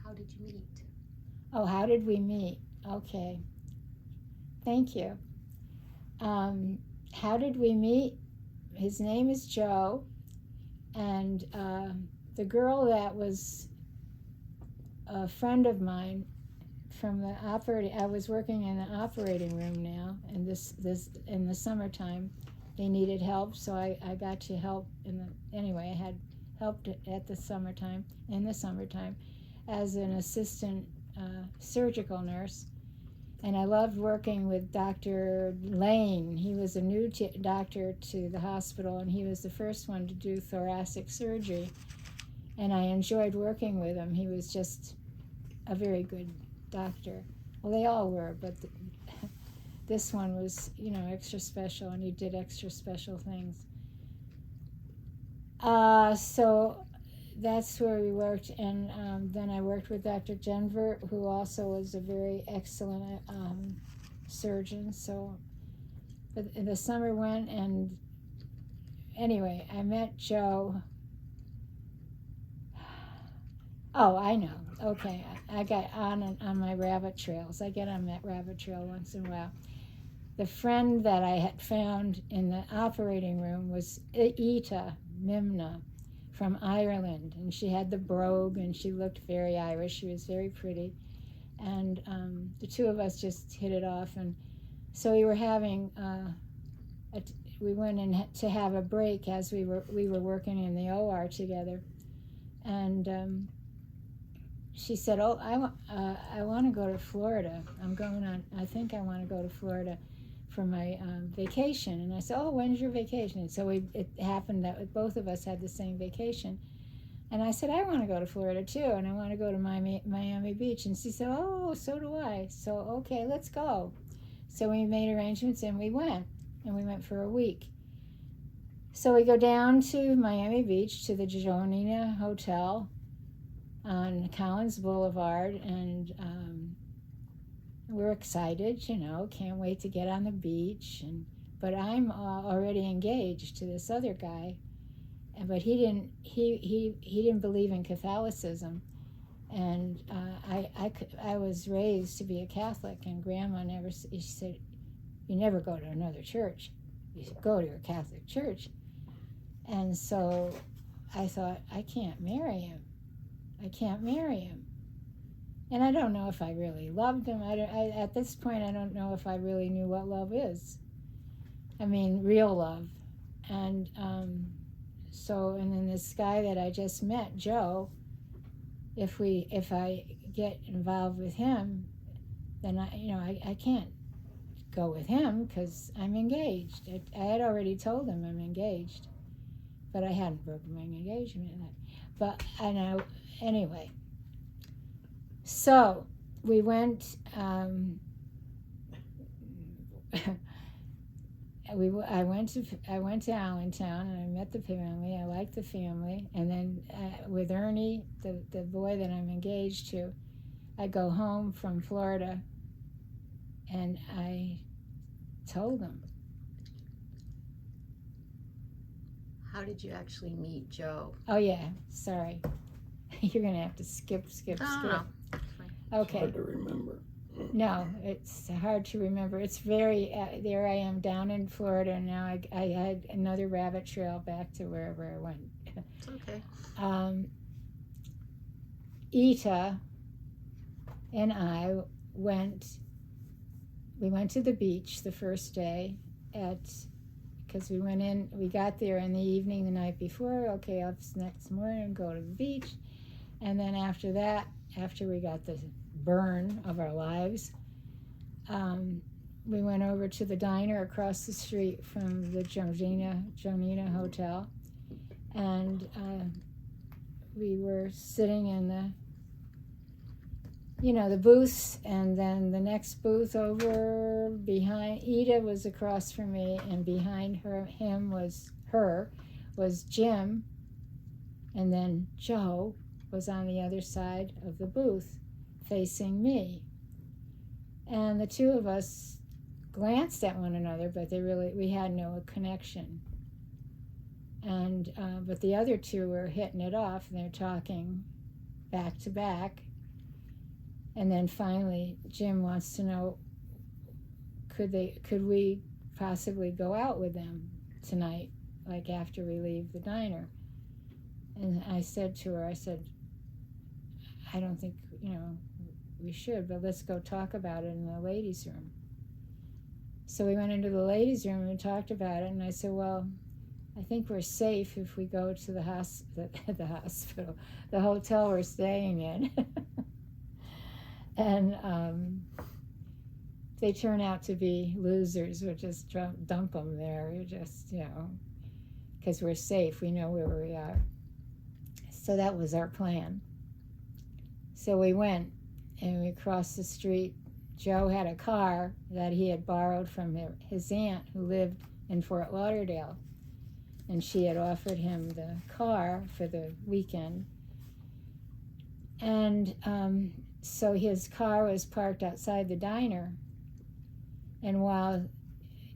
How did you meet? Oh, how did we meet? Okay. Thank you. How did we meet? His name is Joe. And the girl that was a friend of mine from the I was working in the operating room now, and this in the summertime, they needed help, so I got to help anyway, I had helped in the summertime, as an assistant surgical nurse. And I loved working with Dr. Lane. He was a new doctor to the hospital, and he was the first one to do thoracic surgery. And I enjoyed working with him. He was just a very good doctor. Well, they all were, but this one was, extra special, and he did extra special things. So that's where we worked, and then I worked with Dr. Jenvert, who also was a very excellent surgeon. So the summer went, and anyway, I met Joe. Oh, I know. Okay, I got on my rabbit trails. I get on that rabbit trail once in a while. The friend that I had found in the operating room was Ita Mimna from Ireland, and she had the brogue, and she looked very Irish. She was very pretty, and the two of us just hit it off. And so we were having we went in to have a break as we were working in the OR together, and she said, "Oh, I want to go to Florida. I think I want to go to Florida for my vacation." And I said, "Oh, when's your vacation?" And so it happened that both of us had the same vacation. And I said, "I want to go to Florida too, and I want to go to Miami Beach." And she said, "Oh, so do I. So, okay, let's go." So we made arrangements, and we went for a week. So we go down to Miami Beach to the Jonina Hotel on Collins Boulevard, and we're excited, can't wait to get on the beach. But I'm already engaged to this other guy, but he didn't believe in Catholicism, and I was raised to be a Catholic, and Grandma she said, "You never go to another church. You go to your Catholic church." And so I thought, I can't marry him. And I don't know if I really loved him. At this point, I don't know if I really knew what love is. I mean, real love. And and then this guy that I just met, Joe, if I get involved with him, then I can't go with him because I'm engaged. I had already told him I'm engaged, but I hadn't broken my engagement yet. But I know. Anyway, so we went. I went to Allentown, and I met the family. I liked the family, and then with Ernie, the boy that I'm engaged to, I go home from Florida, and I told him. How did you actually meet Joe? Oh yeah, sorry. You're gonna have to skip. No. Okay. Hard to remember. No, it's hard to remember. It's very, there I am down in Florida, and now I had another rabbit trail back to wherever I went. It's okay. Ita and I we went to the beach the first day because we got there in the evening the night before. Okay, up next morning, go to the beach. And then after that, after we got the burn of our lives, we went over to the diner across the street from the Jonina Hotel, and we were sitting in the booths, and then the next booth over behind Ida was across from me, and behind him was Jim, and then Joe was on the other side of the booth facing me. And the two of us glanced at one another, but we had no connection. And but the other two were hitting it off, and they're talking back to back. And then finally, Jim wants to know, could we possibly go out with them tonight, like after we leave the diner? And I said to her, I don't think, we should, but let's go talk about it in the ladies' room. So we went into the ladies' room and we talked about it, and I said, well, I think we're safe if we go to the hospital, the hotel we're staying in. And they turn out to be losers. We'll just dump them there. We're just, because we're safe. We know where we are. So that was our plan. So we went and we crossed the street. Joe had a car that he had borrowed from his aunt who lived in Fort Lauderdale. And she had offered him the car for the weekend. And so his car was parked outside the diner. And while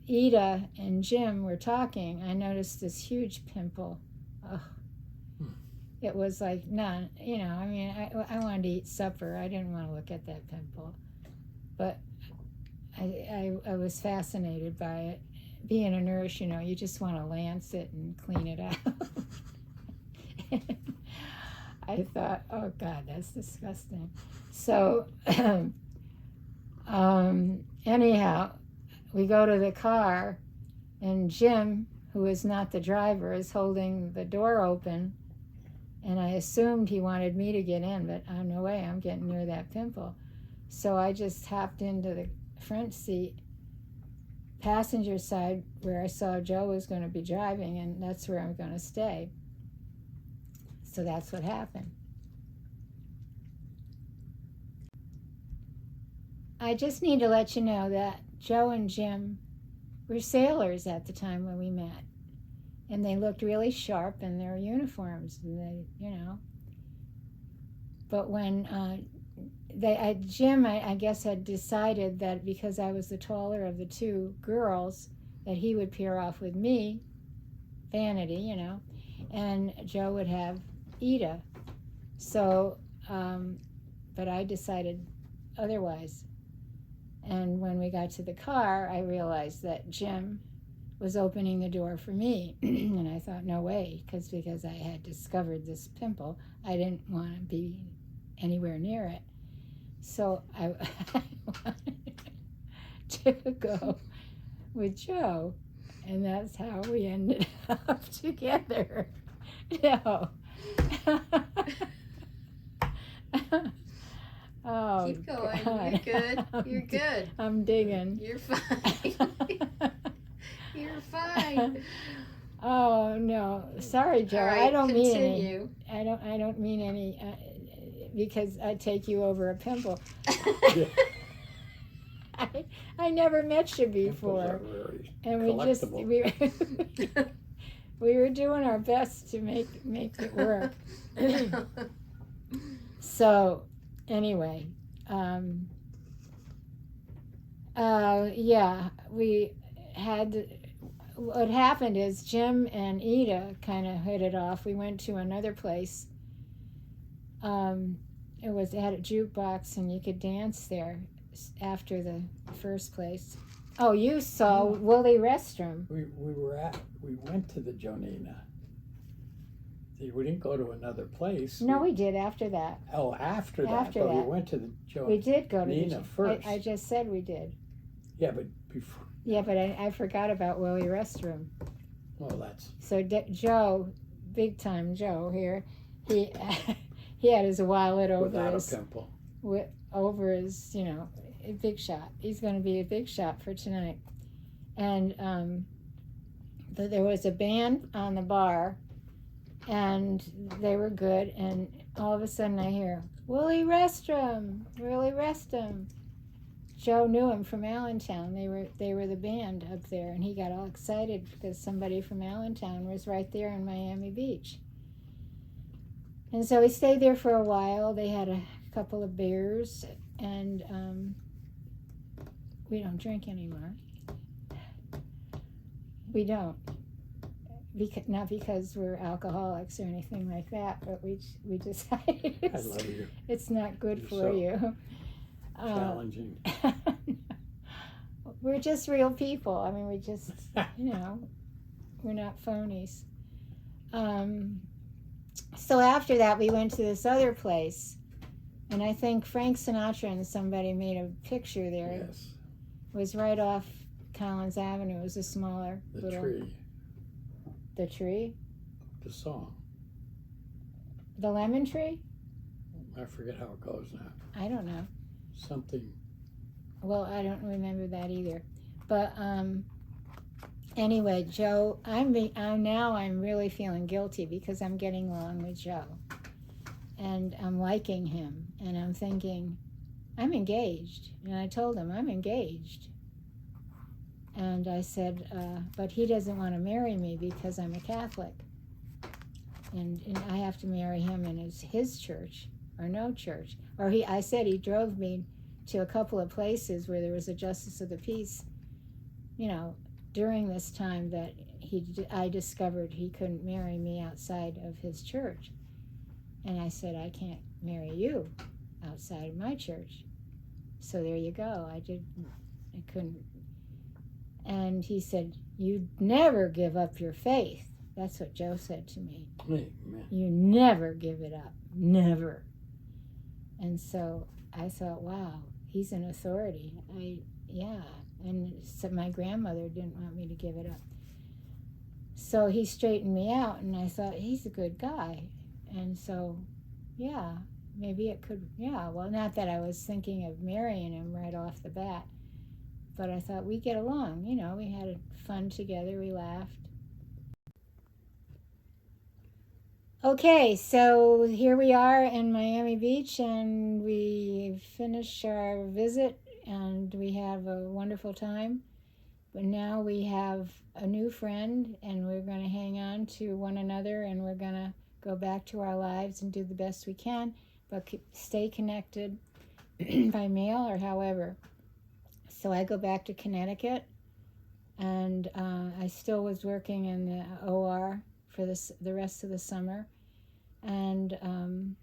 Ida and Jim were talking, I noticed this huge pimple. Oh, it was like none, I wanted to eat supper. I didn't want to look at that pimple. But I was fascinated by it. Being a nurse, you just want to lance it and clean it out. I thought, oh God, that's disgusting. So anyhow, we go to the car, and Jim, who is not the driver, is holding the door open, and I assumed he wanted me to get in, but no way, I'm getting near that pimple. So I just hopped into the front seat, passenger side, where I saw Joe was going to be driving, and that's where I'm going to stay. So that's what happened. I just need to let you know that Joe and Jim were sailors at the time when we met. And they looked really sharp in their uniforms. And But when Jim, I guess, had decided that because I was the taller of the two girls, that he would pair off with me, vanity, and Joe would have Ida. So, but I decided otherwise. And when we got to the car, I realized that Jim was opening the door for me. And I thought, no way, because I had discovered this pimple, I didn't want to be anywhere near it. So I wanted to go with Joe, and that's how we ended up together. No. Oh, keep going. God. You're good. You're good. I'm digging. You're fine. You're fine. Oh no, sorry, Joe. Right, I don't continue. mean any. I don't mean any because I take you over a pimple. I never met you before, and we were doing our best to make it work. So anyway, yeah, we had what happened is Jim and Ida kind of hit it off. We went to another place. It had a jukebox, and you could dance there after the first place. Oh, you saw Woolly Restroom. We went to the Jonina. See, we didn't go to another place. No, we did after that. Oh, after that. After but that. we went to the Jonina. We did go to Nina first. I just said we did. Yeah, but before. Yeah, but I forgot about Woolly Restroom. Well, that's. So Joe, big time Joe here, he he had his wallet Without a pimple. over his, a big shot. He's going to be a big shot for tonight. And there was a band on the bar, and they were good. And all of a sudden I hear, Willie Restroom, Willie Restroom. Joe knew him from Allentown. They were the band up there, and he got all excited because somebody from Allentown was right there in Miami Beach. And so we stayed there for a while. They had a couple of beers, and we don't drink anymore. We don't. Not because we're alcoholics or anything like that, but we decided I love you. it's not good You're for so you. Challenging. We're just real people. I mean, we just, we're not phonies. So after that, we went to this other place, and I think Frank Sinatra and somebody made a picture there. Yes. It was right off Collins Avenue. It was a smaller The little... tree. The tree? The song. The lemon tree? I forget how it goes now. I don't know. Something. Well, I don't remember that either. But anyway, Joe, I'm really feeling guilty because I'm getting along with Joe, and I'm liking him, and I'm thinking, I'm engaged, and I told him I'm engaged, and I said, but he doesn't want to marry me because I'm a Catholic, and I have to marry him in his church or no church. Or I said he drove me to a couple of places where there was a justice of the peace, during this time that I discovered he couldn't marry me outside of his church. And I said, I can't marry you outside of my church. So there you go. I couldn't. And he said, you never give up your faith. That's what Joe said to me. Amen. You never give it up. Never. And so I thought, wow, he's an authority. And so my grandmother didn't want me to give it up. So he straightened me out, and I thought, he's a good guy. And so, maybe it could, well, not that I was thinking of marrying him right off the bat, but I thought we get along, we had fun together, we laughed. Okay, so here we are in Miami Beach, and we finished our visit, and we have a wonderful time. But now we have a new friend, and we're going to hang on to one another, and we're going to go back to our lives and do the best we can, but stay connected by mail or however. So I go back to Connecticut, and I still was working in the OR for the rest of the summer, and I'm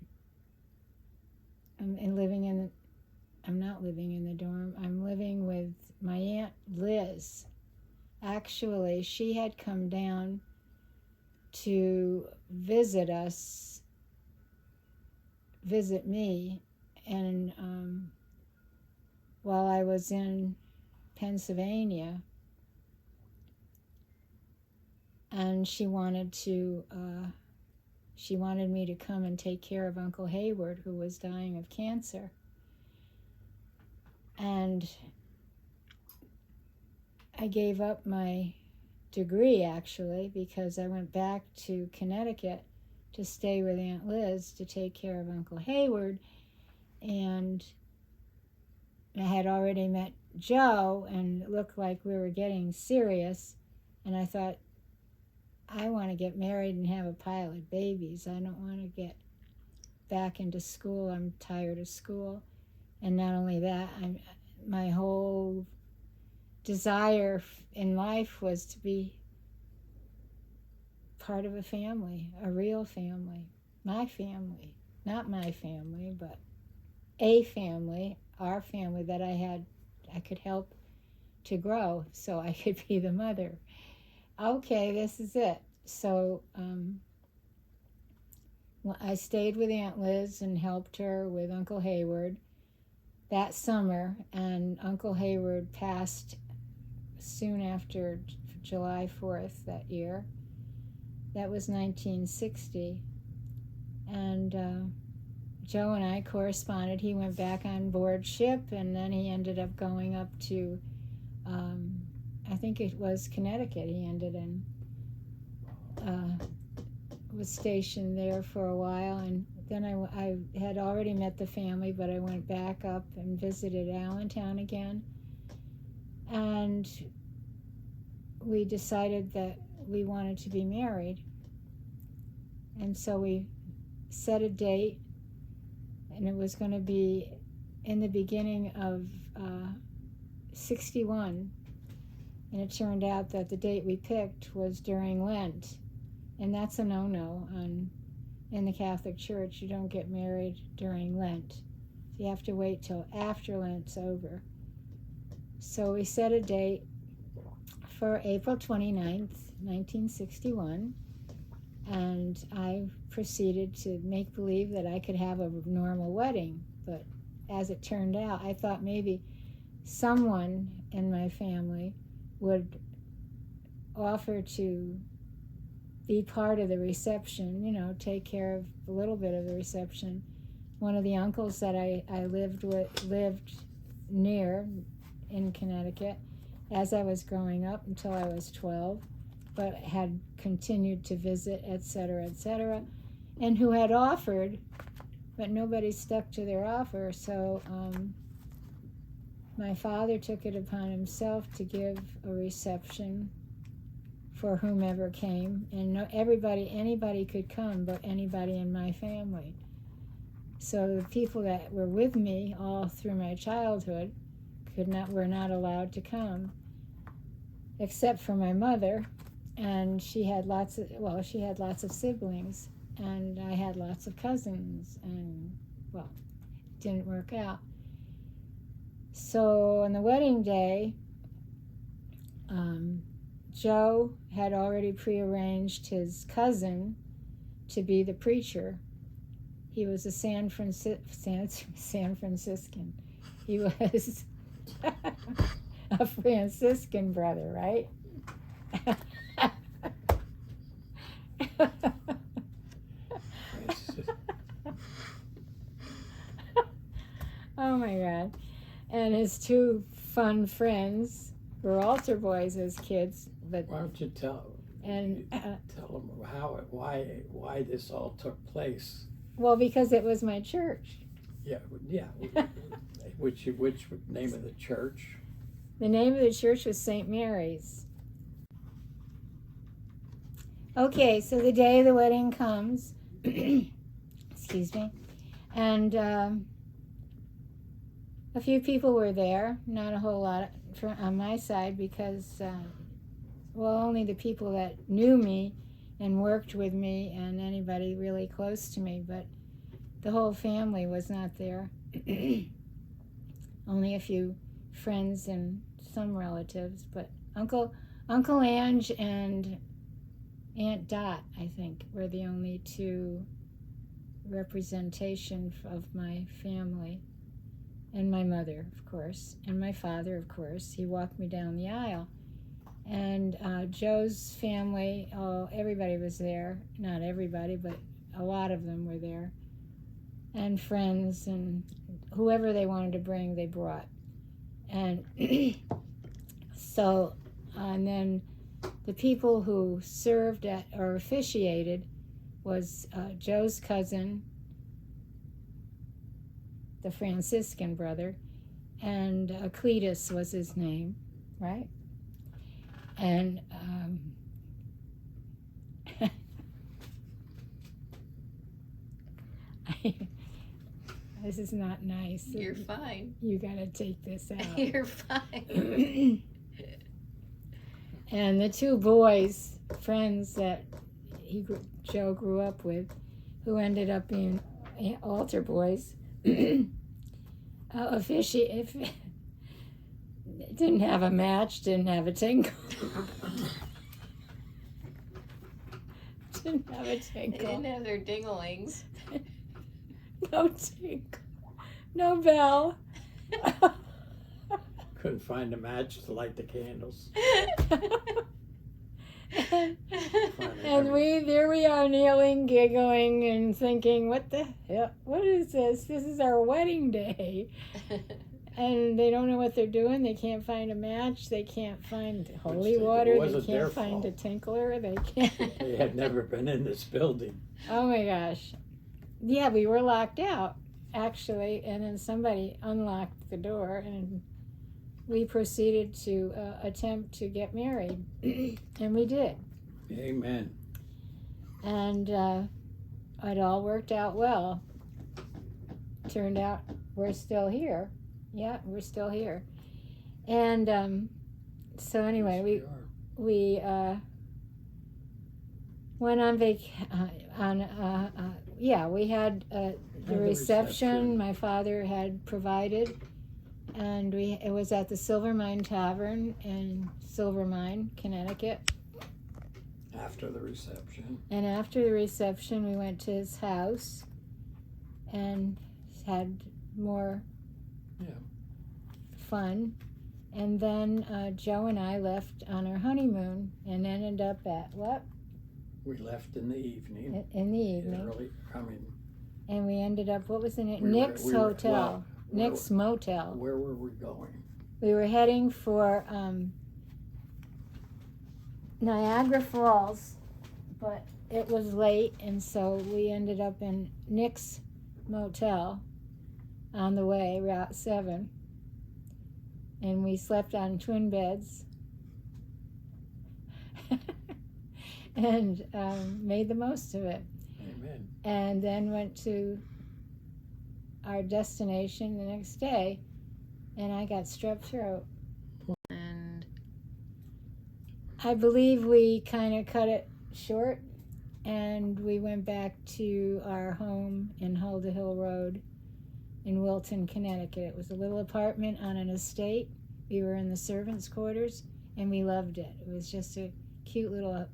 not living in the dorm. I'm living with my Aunt Liz. Actually, she had come down to visit me, and while I was in Pennsylvania, and she wanted me to come and take care of Uncle Hayward, who was dying of cancer. And I gave up my degree, actually, because I went back to Connecticut to stay with Aunt Liz to take care of Uncle Hayward. And I had already met Joe, and it looked like we were getting serious. And I thought, I want to get married and have a pile of babies. I don't want to get back into school. I'm tired of school. And not only that, my whole desire in life was to be part of a family, a real family, my family, not my family, but a family, our family that I could help to grow so I could be the mother. Okay, this is it. So I stayed with Aunt Liz and helped her with Uncle Hayward that summer, and Uncle Hayward passed soon after July 4th that year. That was 1960. And Joe and I corresponded. He went back on board ship, and then he ended up going up to, I think it was Connecticut. He ended in, was stationed there for a while, and then I had already met the family, but I went back up and visited Allentown again. And we decided that we wanted to be married. And so we set a date, and it was going to be in the beginning of 61. And it turned out that the date we picked was during Lent. And that's a no-no in the Catholic Church. You don't get married during Lent. You have to wait till after Lent's over. So we set a date for April 29th, 1961, and I proceeded to make believe that I could have a normal wedding. But as it turned out, I thought maybe someone in my family would offer to be part of the reception, take care of a little bit of the reception. One of the uncles that I lived near in Connecticut as I was growing up until I was 12, but had continued to visit, etc., and who had offered, but nobody stuck to their offer. So my father took it upon himself to give a reception for whomever came, and anybody could come, but anybody in my family. So the people that were with me all through my childhood were not allowed to come, except for my mother, and she had lots of siblings, and I had lots of cousins, and it didn't work out. So on the wedding day, Joe had already prearranged his cousin to be the preacher. He was a San Franciscan. He was a Franciscan brother, right? Oh my God. And his two fun friends were altar boys as kids. But why don't you tell them why this all took place? Well, because it was my church. Yeah. Which name of the church? The name of the church was St. Mary's. Okay, so the day of the wedding comes. Excuse me. And a few people were there, not a whole lot on my side, because only the people that knew me and worked with me and anybody really close to me, but the whole family was not there. Only a few friends and some relatives, but Uncle Ange and Aunt Dot, I think, were the only two representation of my family. And my mother, of course, and my father, of course. He walked me down the aisle. And Joe's family, everybody was there. Not everybody, but a lot of them were there. And friends, and whoever they wanted to bring, they brought. And so, and then the people who served at or officiated was Joe's cousin, the Franciscan brother, and Cletus was his name, right? And this is not nice. You're fine. You gotta take this out. You're fine. And the two boys, friends that Joe grew up with, who ended up being altar boys. If didn't have a match, didn't have a tinkle. Didn't have a They tinkle. didn't have their dinglings. No tinkle. No bell. Couldn't find a match to light the candles. And there we are kneeling, giggling, and thinking, what the hell, what is this? This is our wedding day. And they don't know what they're doing. They can't find a match. They can't find holy water. They can't find a tinkler. They can't. They had never been in this building. Oh my gosh. Yeah, we were locked out, actually, and then somebody unlocked the door, and we proceeded to attempt to get married, and we did. Amen. And it all worked out well. Turned out we're still here. Yeah, we're still here. And so anyway, we went on we had the reception my father had provided, and it was at the Silver Mine Tavern in Silver Mine, Connecticut. After the reception. And after the reception, we went to his house and had more fun. And then Joe and I left on our honeymoon and ended up at what? We left in the evening. In the evening. Early, and we ended up, what was the name? Nick's Hotel. Nick's Motel. Where were we going? We were heading for Niagara Falls, but it was late, and so we ended up in Nick's Motel on the way, Route 7. And we slept on twin beds and made the most of it. Amen. And then went to our destination the next day, and I got strep throat. And I believe we kind of cut it short, and we went back to our home in Hulda Hill Road in Wilton, Connecticut. It was a little apartment on an estate. We were in the servants' quarters, and we loved it. It was just a cute little,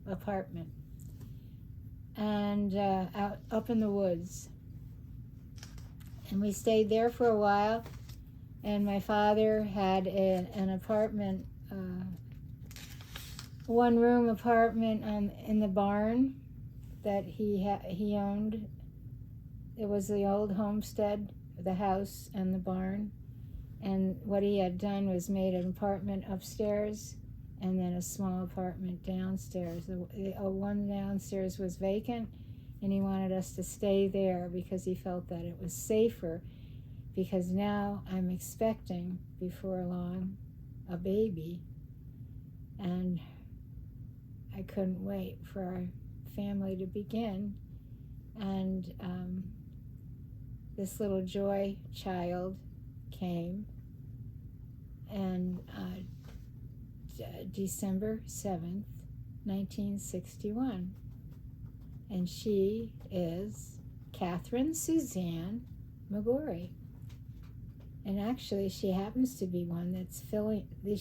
apartment. And up in the woods. And we stayed there for a while, and my father had an apartment, one-room apartment in the barn that he owned. It was the old homestead, the house and the barn. And what he had done was made an apartment upstairs and then a small apartment downstairs. The one downstairs was vacant, and he wanted us to stay there because he felt that it was safer, because now I'm expecting, before long, a baby, and I couldn't wait for our family to begin. And this little Joy child came, and December 7th, 1961. And she is Catherine Suzanne McGorry. And actually, she happens to be one that's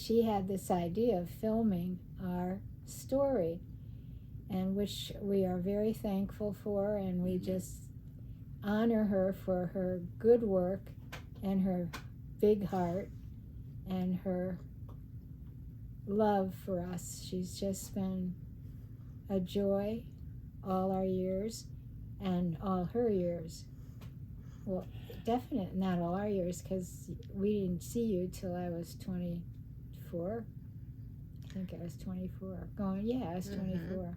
she had this idea of filming our story, and which we are very thankful for, and we just honor her for her good work and her big heart and her love for us. She's just been a joy all our years and all her years. Well, definitely not all our years, because we didn't see you till I was 24. I think I was 24. I was 24.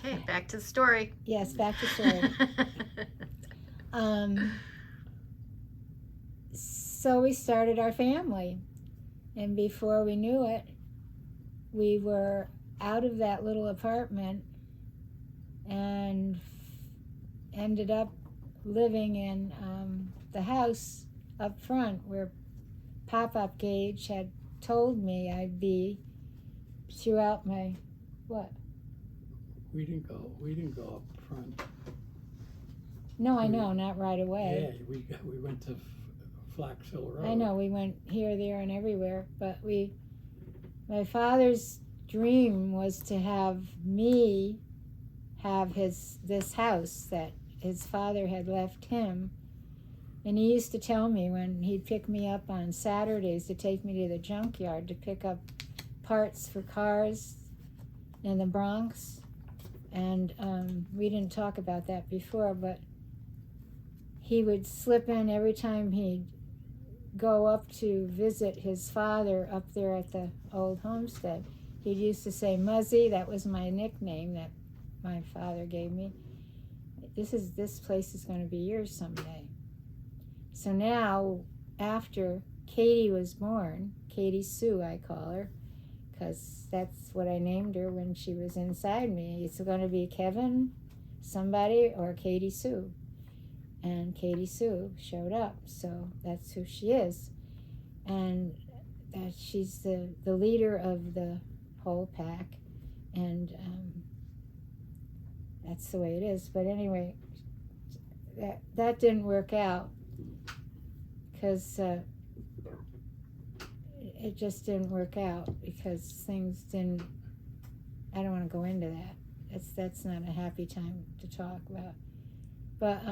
okay, back to the story. Yes, back to story. So we started our family, and before we knew it, we were out of that little apartment and ended up living in the house up front where Pop-Up Gage had told me I'd be throughout my What? We didn't go up front. No, I know, not right away. Yeah, we went to Flax Hill Road. I know, we went here, there, and everywhere, but my father's dream was to have me have this house that his father had left him. And he used to tell me when he'd pick me up on Saturdays to take me to the junkyard to pick up parts for cars in the Bronx. And we didn't talk about that before, but he would slip in every time he'd go up to visit his father up there at the old homestead. He used to say Muzzy. That was my nickname that my father gave me. This place is going to be yours someday. So now, after Katie was born, Katie Sue I call her, because that's what I named her when she was inside me. It's going to be Kevin, somebody, or Katie Sue. And Katie Sue showed up, so that's who she is. And that she's the leader of the whole pack, and that's the way it is. But anyway, that didn't work out, because it just didn't work out, because things didn't. I don't want to go into that. That's not a happy time to talk about. But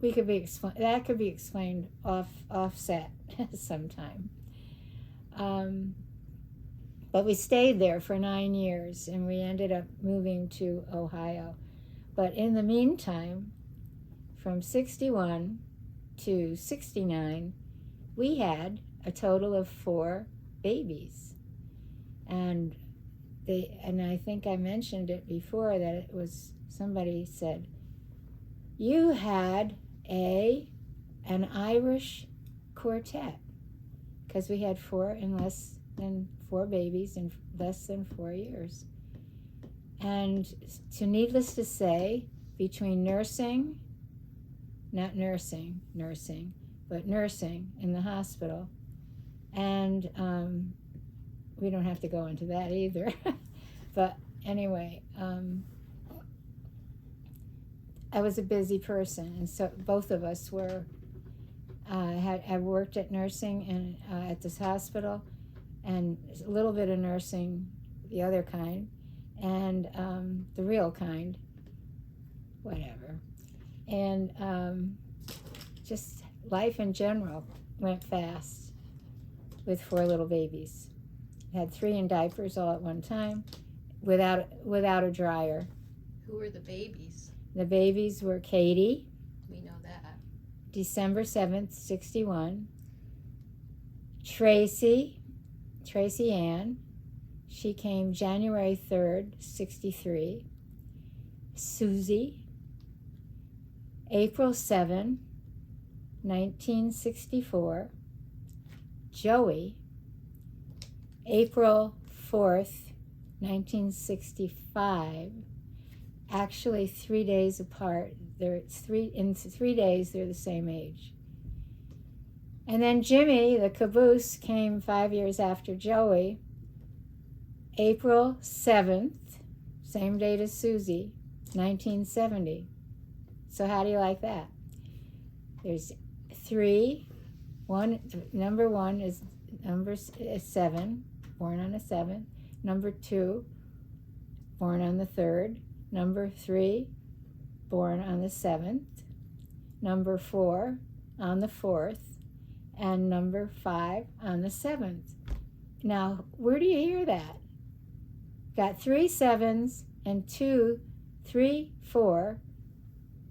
that could be explained offset sometime. But we stayed there for 9 years, and we ended up moving to Ohio. But in the meantime, from 61 to 69, we had a total of 4 babies. And I think I mentioned it before, that it was, somebody said, you had an Irish quartet, because we had 4 babies in less than 4 years. And needless to say, between nursing, not nursing, but nursing in the hospital, and we don't have to go into that either. But anyway, I was a busy person, and so both of us were. I worked at nursing and at this hospital, and a little bit of nursing, the other kind, and the real kind, whatever. And just life in general went fast with 4 little babies. Had 3 in diapers all at one time, without a dryer. Who were the babies? The babies were Katie, We know that. December 7th, 61. Tracy Ann, she came January 3rd, 63. Susie, April 7, 1964. Joey, April 4th, 1965. Actually 3 days apart. In 3 days they're the same age. And then Jimmy, the caboose, came 5 years after Joey, April 7th, same date as Susie, 1970. So how do you like that? There's 3. Number 1 is number 7, born on the 7th. Number 2, born on the 3rd. Number 3, born on the 7th. Number 4, on the 4th. And number 5, on the 7th. Now, where do you hear that? Got 3 7s and 3, 4.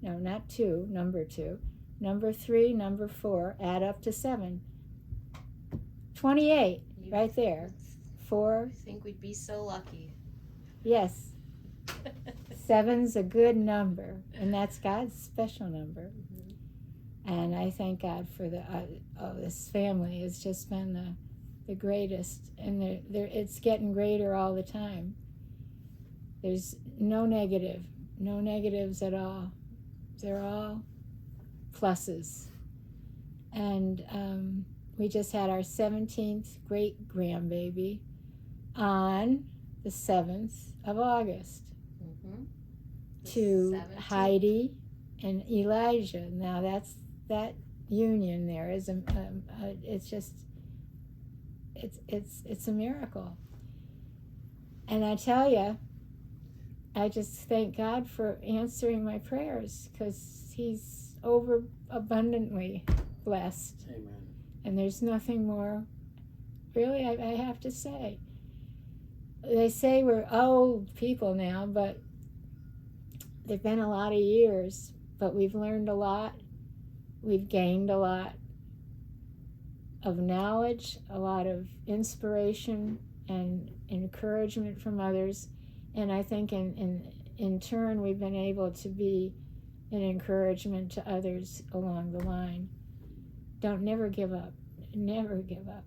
No, not 2, number 2. Number 3, number 4, add up to 7. 28, right there. 4. I think we'd be so lucky. Yes. 7's a good number, and that's God's special number. Mm-hmm. And I thank God for this family. It's just been the greatest, and it's getting greater all the time. There's no negatives at all. They're all pluses. And we just had our 17th great grandbaby on the 7th of August, Mm-hmm. to Heidi and Elijah. Now that union there is it's just it's a miracle. And I tell you, I just thank God for answering my prayers, because He's over abundantly blessed. Amen. And there's nothing more, really, I have to say. They say we're old people now, but they've been a lot of years, but we've learned a lot. We've gained a lot of knowledge, a lot of inspiration and encouragement from others. And I think in turn, we've been able to be an encouragement to others along the line. Don't never give up. Never give up.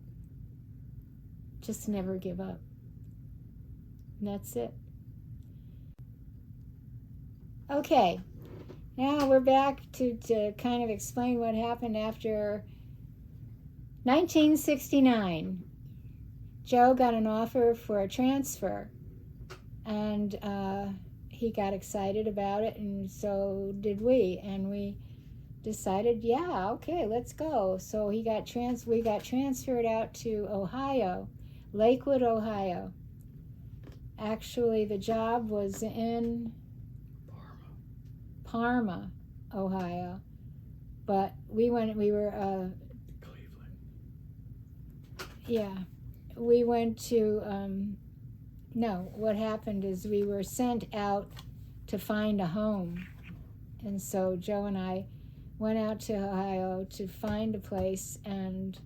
Just never give up. And that's it. Okay, now we're back to kind of explain what happened after 1969. Joe got an offer for a transfer, and he got excited about it, and so did we. And we decided, yeah, okay, let's go. So we got transferred out to Ohio, Lakewood, Ohio. Actually, the job was in Parma, Ohio, but we were Cleveland. Yeah, we went to no, what happened is we were sent out to find a home, and so Joe and I went out to Ohio to find a place. And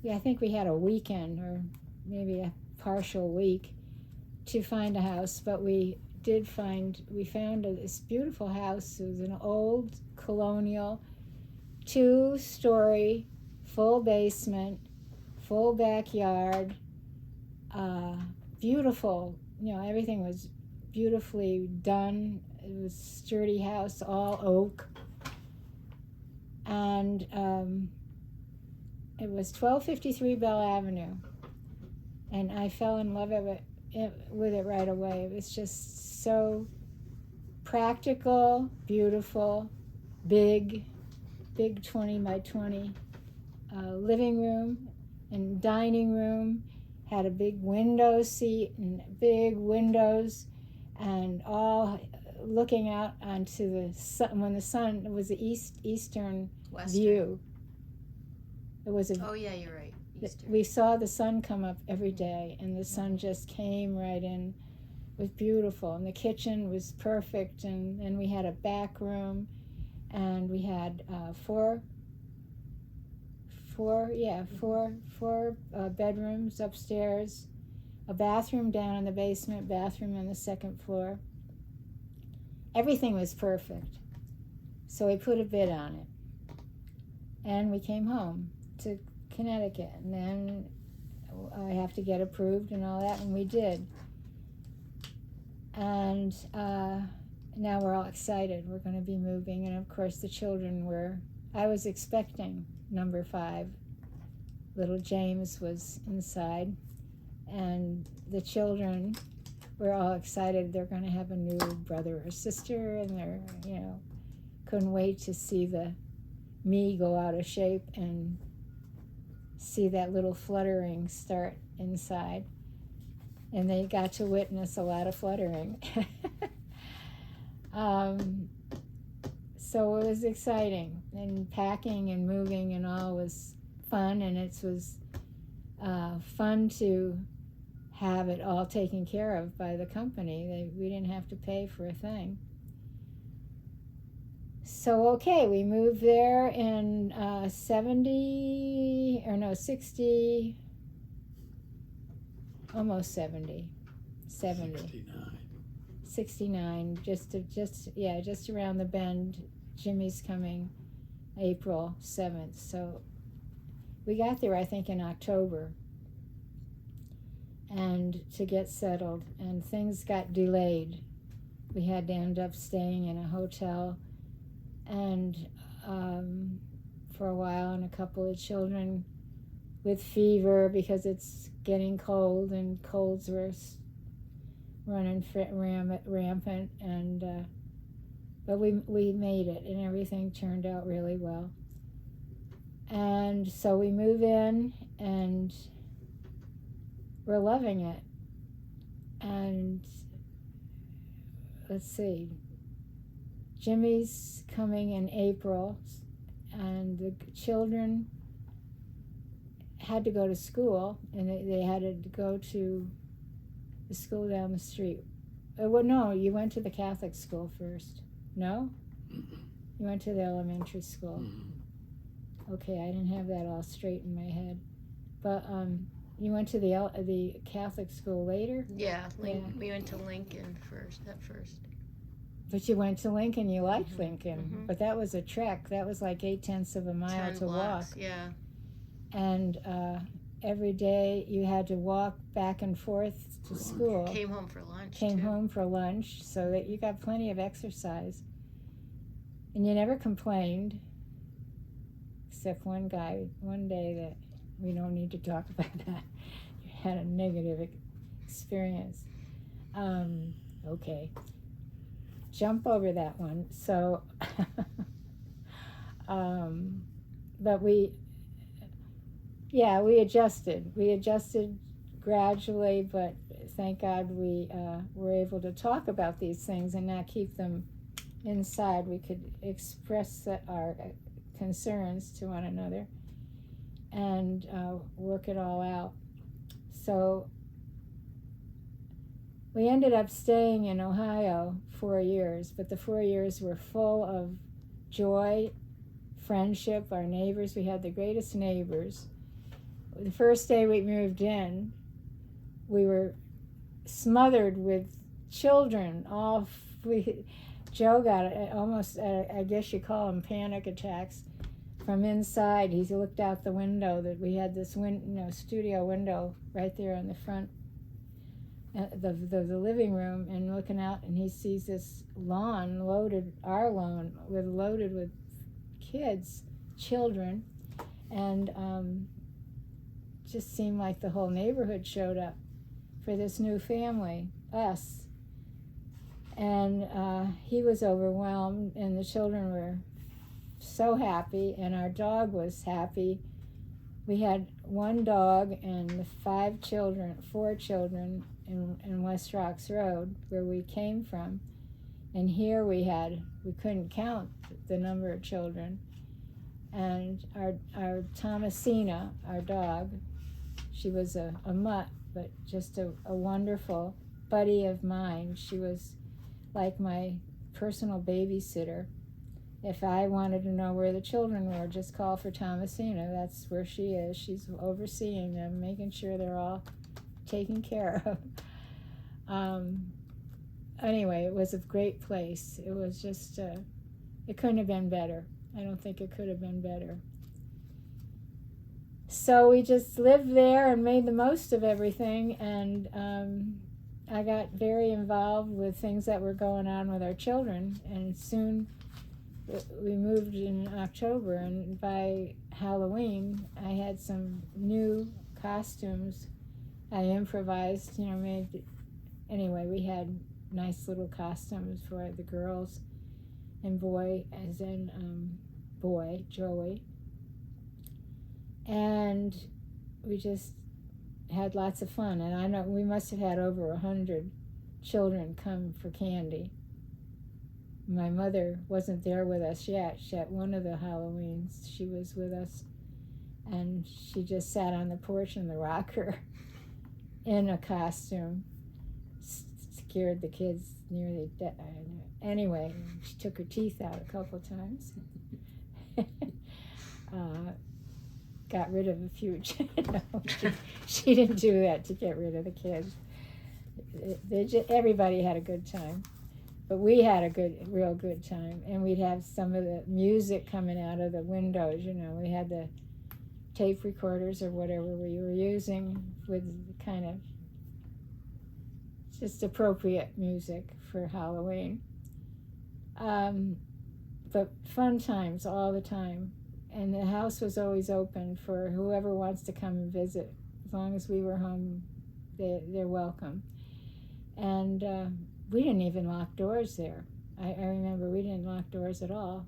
yeah, I think we had a weekend or maybe a partial week to find a house, but we found this beautiful house. It was an old colonial 2-story, full basement, full backyard, beautiful, everything was beautifully done. It was a sturdy house, all oak, and it was 1253 Bell Avenue, and I fell in love with it right away. It was just so practical, beautiful, big 20 by 20 living room and dining room. Had a big window seat and big windows, and all looking out onto the sun. When the sun, it was the eastern Western. view. It was Oh yeah, you're right. Eastern. we saw the sun come up every day, and the sun just came right in. It was beautiful, and the kitchen was perfect, and then we had a back room, and we had four bedrooms upstairs, a bathroom down in the basement, bathroom on the second floor. Everything was perfect. So we put a bid on it, and we came home to Connecticut, and then I have to get approved and all that, and we did. And now we're all excited. We're going to be moving, and of course the children I was expecting number 5. Little James was inside, and the children were all excited. They're going to have a new brother or sister, and they're, couldn't wait to see me go out of shape and see that little fluttering start inside. And they got to witness a lot of fluttering. So it was exciting, and packing and moving and all was fun, and it was fun to have it all taken care of by the company. We didn't have to pay for a thing. So okay, we moved there in 60, almost 70, 69, just around the bend. Jimmy's coming April 7th, so we got there, I think, in October, and to get settled, and things got delayed. We had to end up staying in a hotel, and for a while, and a couple of children with fever because it's getting cold, and colds were running rampant, and but we made it, and everything turned out really well. And so we move in, and we're loving it. And let's see, Jimmy's coming in April, and the children had to go to school, and they had to go to the school down the street. Well, no, you went to the Catholic school first. No? You went to the elementary school. Okay, I didn't have that all straight in my head. But you went to the Catholic school later? Yeah, Yeah. We went to Lincoln at first. But you went to Lincoln, you liked Mhm, Lincoln. mhm. But that was a trek. That was like 8/10 of a mile 10 to blocks, walk. yeah. And every day you had to walk back and forth to school. Came home for lunch, Came too. home for lunch, so that you got plenty of exercise. And you never complained, except one day that we don't need to talk about that. You had a negative experience. Okay. Jump over that one. So, but we adjusted. We adjusted gradually, but thank God we were able to talk about these things and not keep them inside. We could express our concerns to one another and work it all out. So we ended up staying in Ohio 4 years, but the 4 years were full of joy, friendship, our neighbors. We had the greatest neighbors. The first day we moved in, we were smothered with children. Joe got almost, I guess you call them panic attacks from inside. He looked out the window that we had this studio window right there in the front, the living room, and looking out, and he sees this lawn loaded with kids, children, and just seemed like the whole neighborhood showed up for this new family, us. And he was overwhelmed, and the children were so happy, and our dog was happy. We had one dog and 4 children in West Rocks Road, where we came from. And here we couldn't count the number of children. And our Thomasina, our dog, she was a mutt, but just a wonderful buddy of mine. She was like my personal babysitter. If I wanted to know where the children were, just call for Thomasina. That's where she is. She's overseeing them, making sure they're all taken care of. Anyway, it was a great place. It was just, it couldn't have been better. I don't think it could have been better. So we just lived there and made the most of everything, and I got very involved with things that were going on with our children, and soon we moved in October, and by Halloween I had some new costumes I improvised, anyway, we had nice little costumes for the girls and boy, as in boy, Joey. And we just had lots of fun, and I know we must have had over 100 children come for candy. My mother wasn't there with us yet. At one of the Halloweens, she was with us, and she just sat on the porch in the rocker in a costume. Scared the kids nearly dead. Anyway, she took her teeth out a couple times. Got rid of a few. She didn't do that to get rid of the kids. Everybody had a good time, but we had a real good time, and we'd have some of the music coming out of the windows. We had the tape recorders or whatever we were using with kind of just appropriate music for Halloween. But fun times all the time. And the house was always open for whoever wants to come and visit. As long as we were home, they're welcome. And we didn't even lock doors there. I remember we didn't lock doors at all.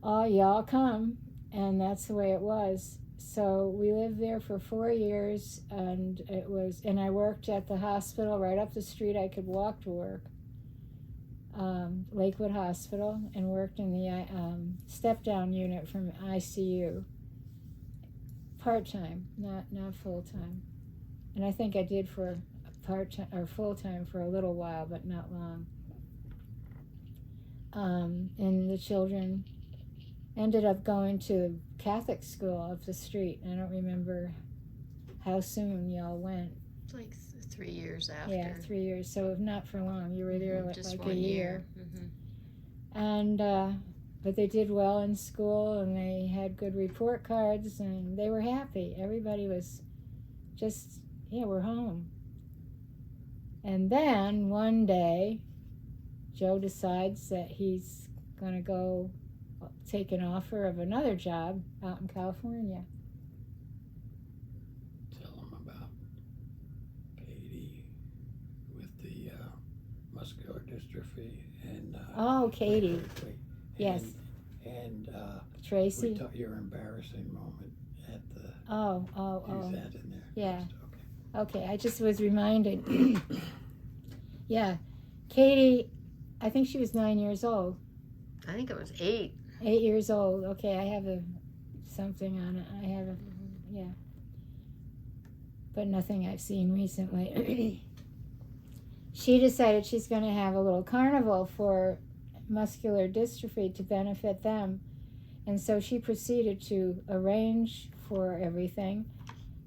Oh, y'all come, and that's the way it was. So we lived there for 4 years, and I worked at the hospital right up the street. I could walk to work, Lakewood Hospital, and worked in the step-down unit from ICU, part-time, not full-time. And I think I did for part-time or full-time for a little while, but not long. And the children ended up going to Catholic school up the street. I don't remember how soon y'all went. It's like 3 years after. Yeah, 3 years. So not for long. You were there Just like 1 a year. Mm-hmm. And but they did well in school, and they had good report cards, and they were happy. Everybody was just, yeah, we're home. And then one day, Joe decides that he's going to go take an offer of another job out in California. Tell them about Katie with the muscular dystrophy and Oh, Katie. wait, Yes. And Tracy. your embarrassing moment at the Oh. use that in there. Yeah. First. Okay, I just was reminded. Yeah, Katie, I think she was 9 years old. I think it was 8. 8 years old. Okay, I have something on it. I have yeah. But nothing I've seen recently. She decided she's going to have a little carnival for muscular dystrophy to benefit them. And so she proceeded to arrange for everything.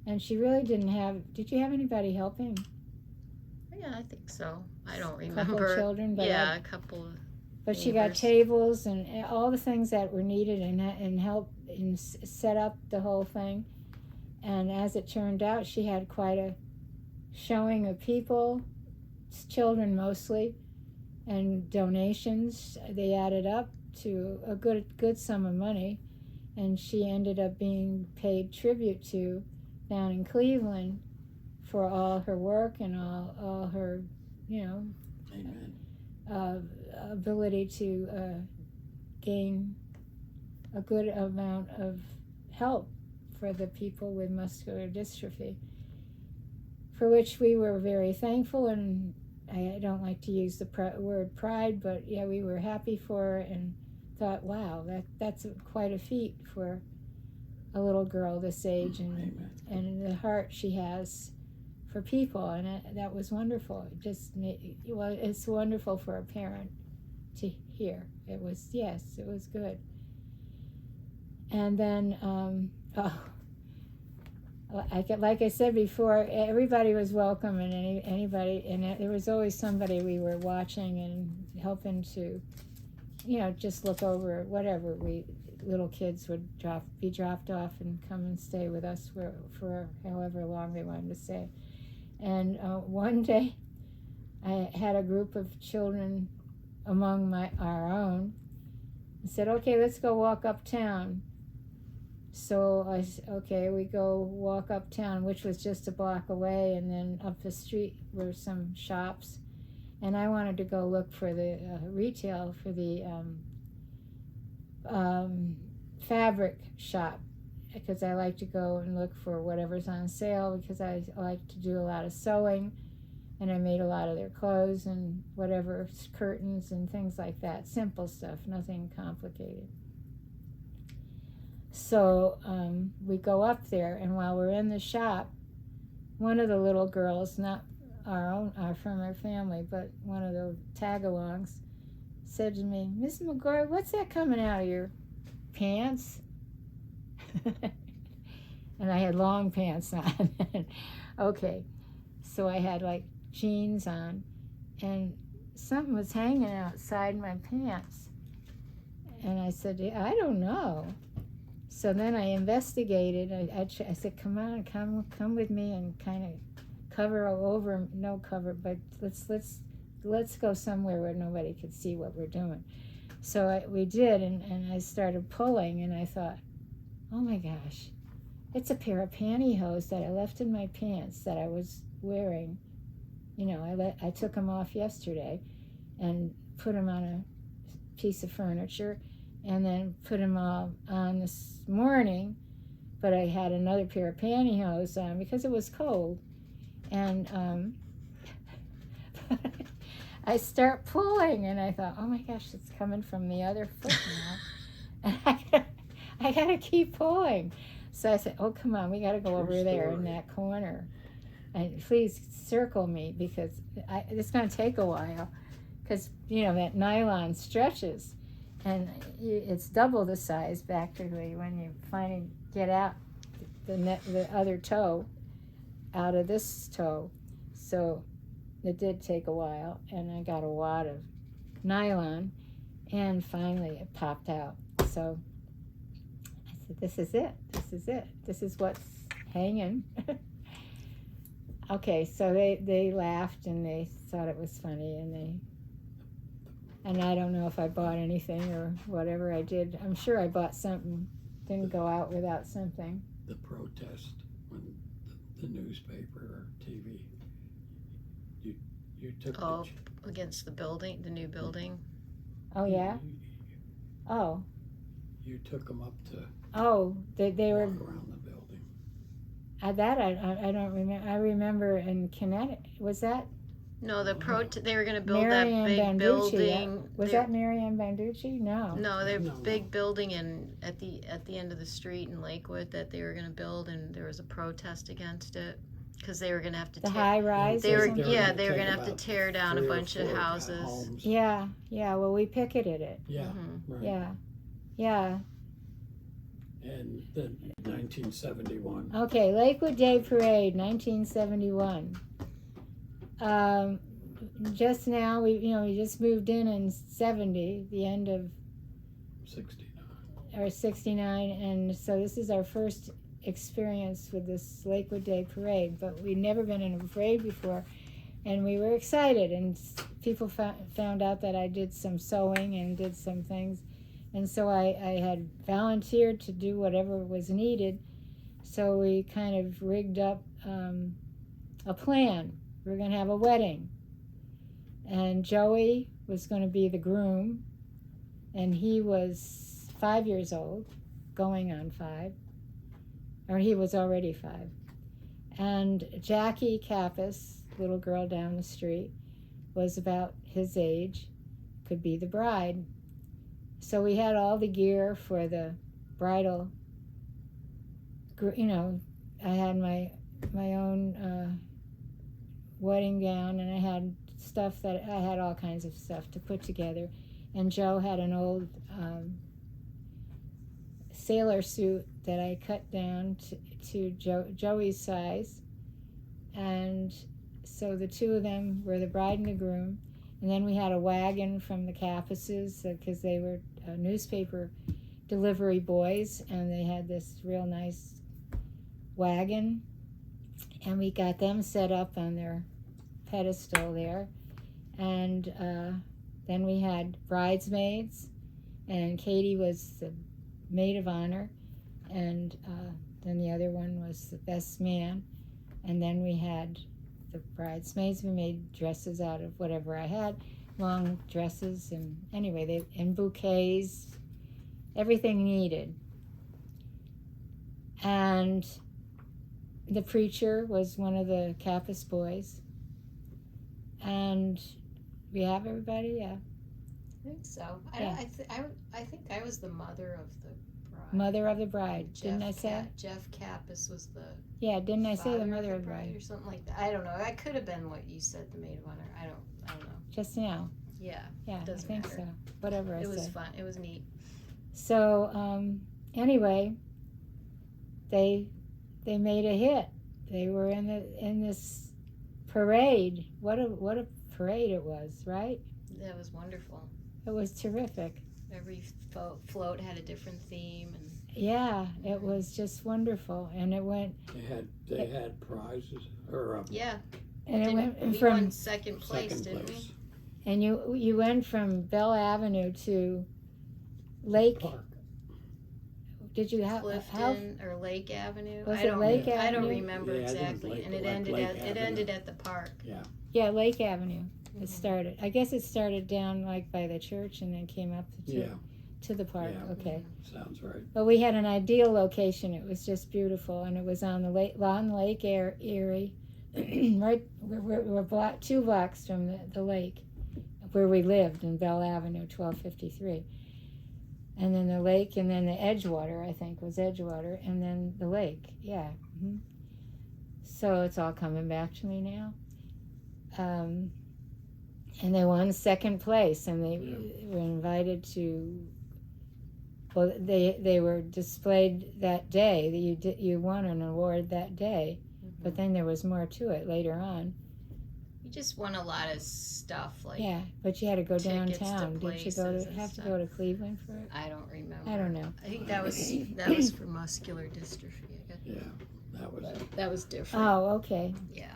And she really didn't have, did you have anybody helping? Yeah, I think so. I don't A remember. couple of children, but yeah, a couple of but she got neighbors. tables and all the things that were needed and help and set up the whole thing. And as it turned out, she had quite a showing of people, children mostly, and donations. They added up to a good sum of money, and she ended up being paid tribute to down in Cleveland for all her work and all her, Amen. ability to gain a good amount of help for the people with muscular dystrophy, for which we were very thankful. And I don't like to use the word pride, but yeah, we were happy for her and thought, wow, that's quite a feat for a little girl this age, and the heart she has for people, and that was wonderful. It just it's wonderful for a parent to hear. It was good. And then like I said before, everybody was welcome, and anybody, and there was always somebody we were watching and helping to, just look over whatever little kids would be dropped off and come and stay with us for however long they wanted to stay. And one day, I had a group of children among our own and said, okay, let's go walk uptown. So I said, okay, we go walk uptown, which was just a block away, and then up the street were some shops. And I wanted to go look for the retail for the fabric shop, because I like to go and look for whatever's on sale, because I like to do a lot of sewing, and I made a lot of their clothes and whatever, curtains and things like that, simple stuff, nothing complicated. So we go up there, and while we're in the shop, one of the little girls, not from our family, but one of the tag-alongs, said to me, Miss McGorry, what's that coming out of your pants? And I had long pants on. Okay, so I had like jeans on, and something was hanging outside my pants. And I said, I don't know. So then I investigated. I said, come with me and kind of but let's go somewhere where nobody could see what we're doing. So we did, and I started pulling, and I thought, oh my gosh, it's a pair of pantyhose that I left in my pants that I was wearing I took them off yesterday and put them on a piece of furniture and then put them all on this morning, but I had another pair of pantyhose on because it was cold. And I start pulling, and I thought, oh my gosh, it's coming from the other foot now. And I gotta keep pulling. So I said, oh, come on, we gotta go over there in that corner. And please circle me because it's gonna take a while. Because, that nylon stretches. And it's double the size practically when you finally get out the other toe out of this toe. So it did take a while, and I got a wad of nylon, and finally it popped out. So I said, this is it. This is what's hanging. Okay, so they laughed, and they thought it was funny, and I don't know if I bought anything or whatever I did. I'm sure I bought something. Didn't go out without something. The protest when the newspaper or TV. You took against the building, the new building. Oh yeah. Oh. You took them up to. Oh, they were around the building. I don't remember. I remember in Connecticut. Was that? No, they were going to build Marianne that big Banducci, building. Was that Marianne Banducci? No. No, there's No, a big building at the end of the street in Lakewood that they were going to build, and there was a protest against it because they were going to have to. The high rise. They were or something? they were going to have to tear down a bunch of houses. Homes. Yeah. Well, we picketed it. Yeah. Mm-hmm. Right. Yeah. And then 1971. Okay, Lakewood Day Parade, 1971. Just now, we just moved in 70, the end of 69. or 69, and so this is our first experience with this Lakewood Day Parade, but we'd never been in a parade before, and we were excited, and people found out that I did some sewing and did some things, and so I had volunteered to do whatever was needed, so we kind of rigged up a plan. We were going to have a wedding, and Joey was going to be the groom, and he was 5 years old, going on 5, or he was already 5, and Jackie Kappas, little girl down the street, was about his age, could be the bride. So we had all the gear for the bridal, I had my own wedding gown, and I had all kinds of stuff to put together, and Joe had an old sailor suit that I cut down to Joey's size, and so the two of them were the bride and the groom, and then we had a wagon from the Kappases because they were newspaper delivery boys, and they had this real nice wagon, and we got them set up on their pedestal there, and then we had bridesmaids, and Katie was the maid of honor, and then the other one was the best man, and then we had the bridesmaids. We made dresses out of whatever I had, long dresses, and anyway, and bouquets, everything needed. And the preacher was one of the Kappas boys. And we have everybody, yeah. I think so. Yeah. I think I was the mother of the bride. Mother of the bride, didn't I say? Jeff Kappas was the. Yeah, didn't I say the father mother of the bride? or something like that? I don't know. I could have been what you said, the maid of honor. I don't know. Just now. Yeah. Yeah, Doesn't I think matter. so. Whatever I It was said. fun. It was neat. So anyway, they made a hit. They were in this parade. What a parade it was, right? That was wonderful. It was terrific. Every float had a different theme, and Yeah, it was just wonderful, and it went. They had prizes or yeah. And it went we from won second place, didn't we? And you went from Bell Avenue to Lake Park. did you how Clifton or Lake Avenue. Was I it don't. Lake I don't Avenue? remember Yeah, I think it was exactly. Lake- And it like ended Lake at it Avenue. ended at the park. Yeah, Lake Avenue. Mhm. It started. I guess it started down like by the church and then came up Yeah, to the park. Yeah. Okay. sounds right. But we had an ideal location. It was just beautiful, and it was on the Lake Erie, right. We're 2 blocks from the lake, where we lived in Bell Avenue, 1253. And then the lake, and then the Edgewater, I think was Edgewater, and then the lake. Yeah. Mm-hmm. So it's all coming back to me now. And they won second place, and they were invited to. Well, they were displayed that day. You won an award that day, but then there was more to it later on. You just won a lot of stuff like. Yeah, but you had to go tickets to downtown. Did you places and have stuff. to go to Cleveland for it? I don't remember. I don't know. I think that was for muscular dystrophy. I guess. Yeah, that was it. That was different. Oh, okay. Yeah.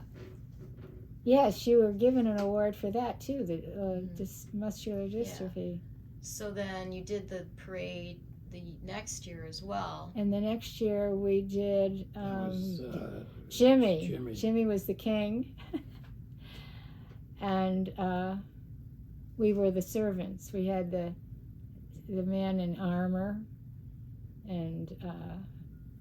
Yes, you were given an award for that too. The muscular dystrophy. So then you did the parade the next year as well. And the next year we did That was, Jimmy. Jimmy. Jimmy was the king. And we were the servants. We had the man in armor and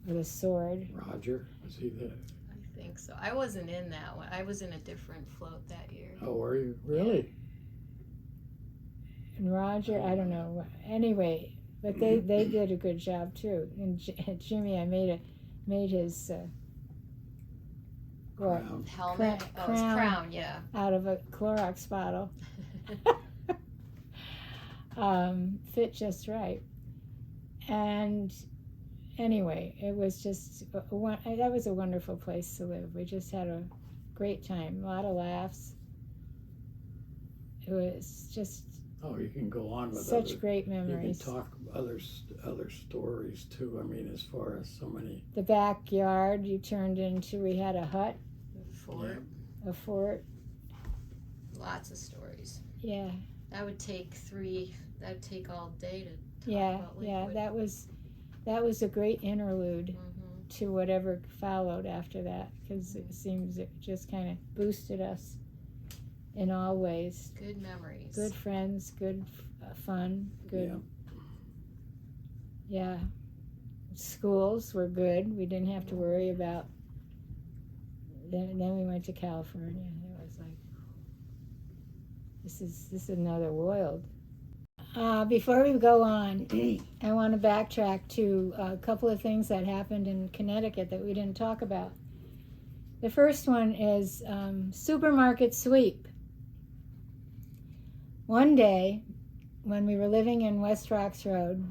with a sword. Roger, was he there? I think so. I wasn't in that one. I was in a different float that year. Oh, were you? Really? And Roger, I don't know. Anyway, but they did a good job too. And Jimmy, I made his what? Crown. Helmet? Oh, his crown, yeah. Out of a Clorox bottle. Fit just right. And anyway, it was just that was a wonderful place to live. We just had a great time, a lot of laughs. It was just Oh, you can go on with such other, great You can memories. talk other stories too. I mean, as far as so many. The backyard you turned into, we had a hut, Fort. a fort. Lots of stories. Yeah, That would take all day to talk yeah, about yeah. Lakewood. That was a great interlude Mhm. to whatever followed after that, because it seems it just kind of boosted us in all ways. Good memories. Good friends, good fun, good. Yeah. Schools were good. We didn't have to worry about. Then we went to California. It was like, this is another world. Before we go on, I want to backtrack to a couple of things that happened in Connecticut that we didn't talk about. The first one is supermarket sweep. One day, when we were living in West Rocks Road,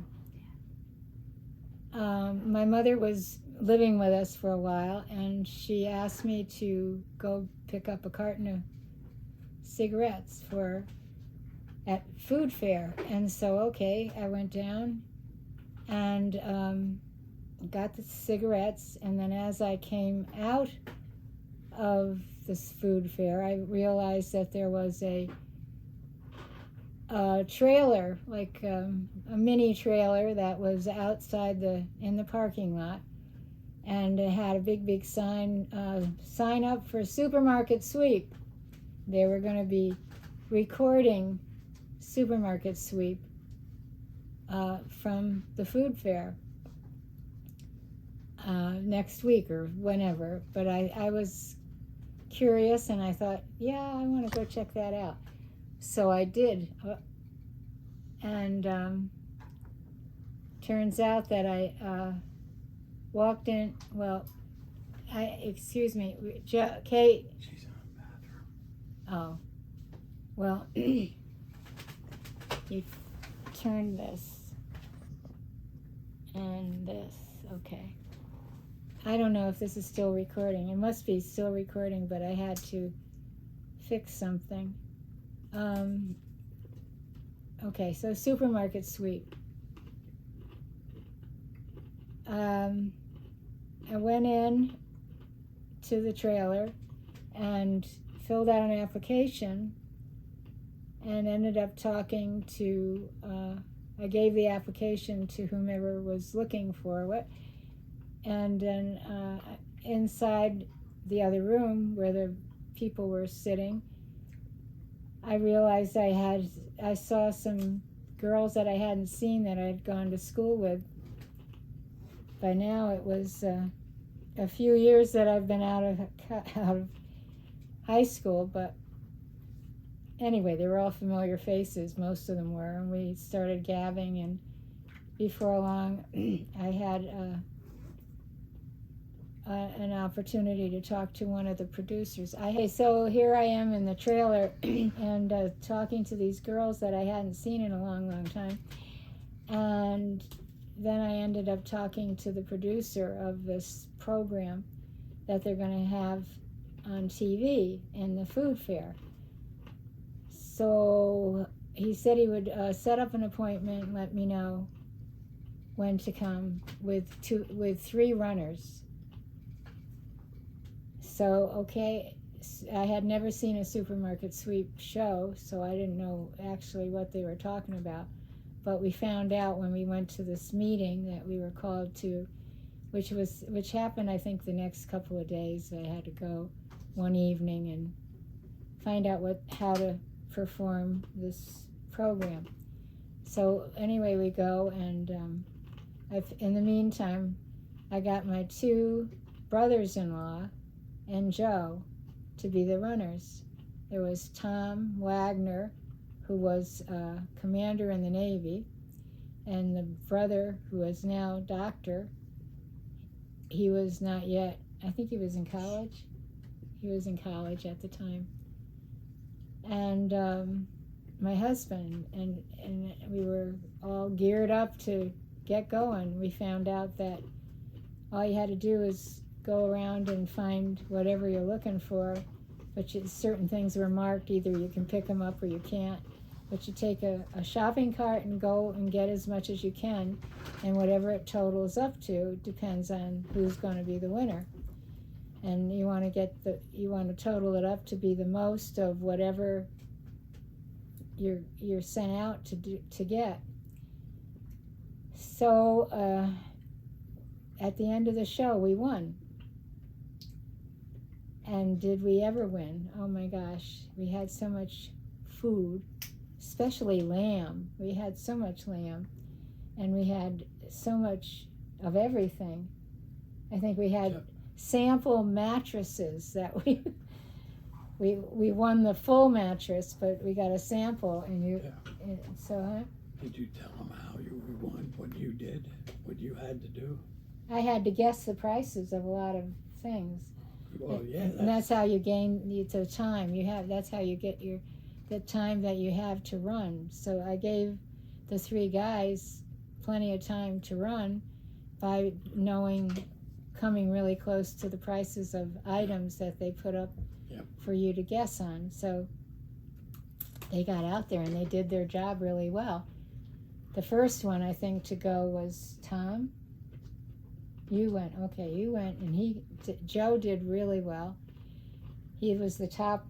my mother was living with us for a while, and she asked me to go pick up a carton of cigarettes at food fair. And so, okay, I went down and got the cigarettes, and then as I came out of this food fair, I realized that there was a trailer, like a mini trailer that was outside in the parking lot, and it had a big sign up for supermarket sweep. They were going to be recording supermarket sweep from the food fair next week or whenever. But I was curious, and I thought, yeah, I want to go check that out. So I did, and turns out that I walked in. Well, excuse me, Kate. She's in the bathroom. Oh, well, you turn this and this. Okay. I don't know if this is still recording. It must be still recording, but I had to fix something. Okay, so supermarket sweep. I went in to the trailer and filled out an application and ended up talking to I gave the application to whomever was looking for it, and then inside the other room where the people were sitting, I realized I saw some girls that I hadn't seen that I'd gone to school with. By now it was a few years that I've been out of high school, but anyway, they were all familiar faces, most of them were, and we started gabbing, and before long I had an opportunity to talk to one of the producers. So here I am in the trailer and talking to these girls that I hadn't seen in a long, long time, and then I ended up talking to the producer of this program that they're going to have on TV in the food fair. So he said he would set up an appointment and let me know when to come with 3 runners. So, okay, I had never seen a supermarket sweep show, so I didn't know actually what they were talking about. But we found out when we went to this meeting that we were called to, which happened, I think, the next couple of days. I had to go one evening and find out how to perform this program. So anyway, we go, and in the meantime, I got my 2 brothers-in-law and Joe to be the runners. There was Tom Wagner, who was commander in the Navy, and the brother who is now doctor. He was not yet, I think he was in college. He was in college at the time. And my husband, and we were all geared up to get going. We found out that all you had to do is go around and find whatever you're looking for, but certain things were marked, either you can pick them up or you can't. But you take a shopping cart and go and get as much as you can, and whatever it totals up to depends on who's going to be the winner. And you want to total it up to be the most of whatever you're sent out to get. So at the end of the show, we won. And did we ever win? Oh my gosh, we had so much food, especially lamb. We had so much lamb, and we had so much of everything. I think we had sample mattresses that we won the full mattress, but we got a sample, and so Did you tell them how you won, what you did, what you had to do? I had to guess the prices of a lot of things. Well, yeah, and that's how you gain the time you have. That's how you get the time that you have to run. So I gave the 3 guys plenty of time to run by coming really close to the prices of items that they put up for you to guess on. So they got out there and they did their job really well. The first one, I think, to go was Tom. You went, and Joe did really well. He was the top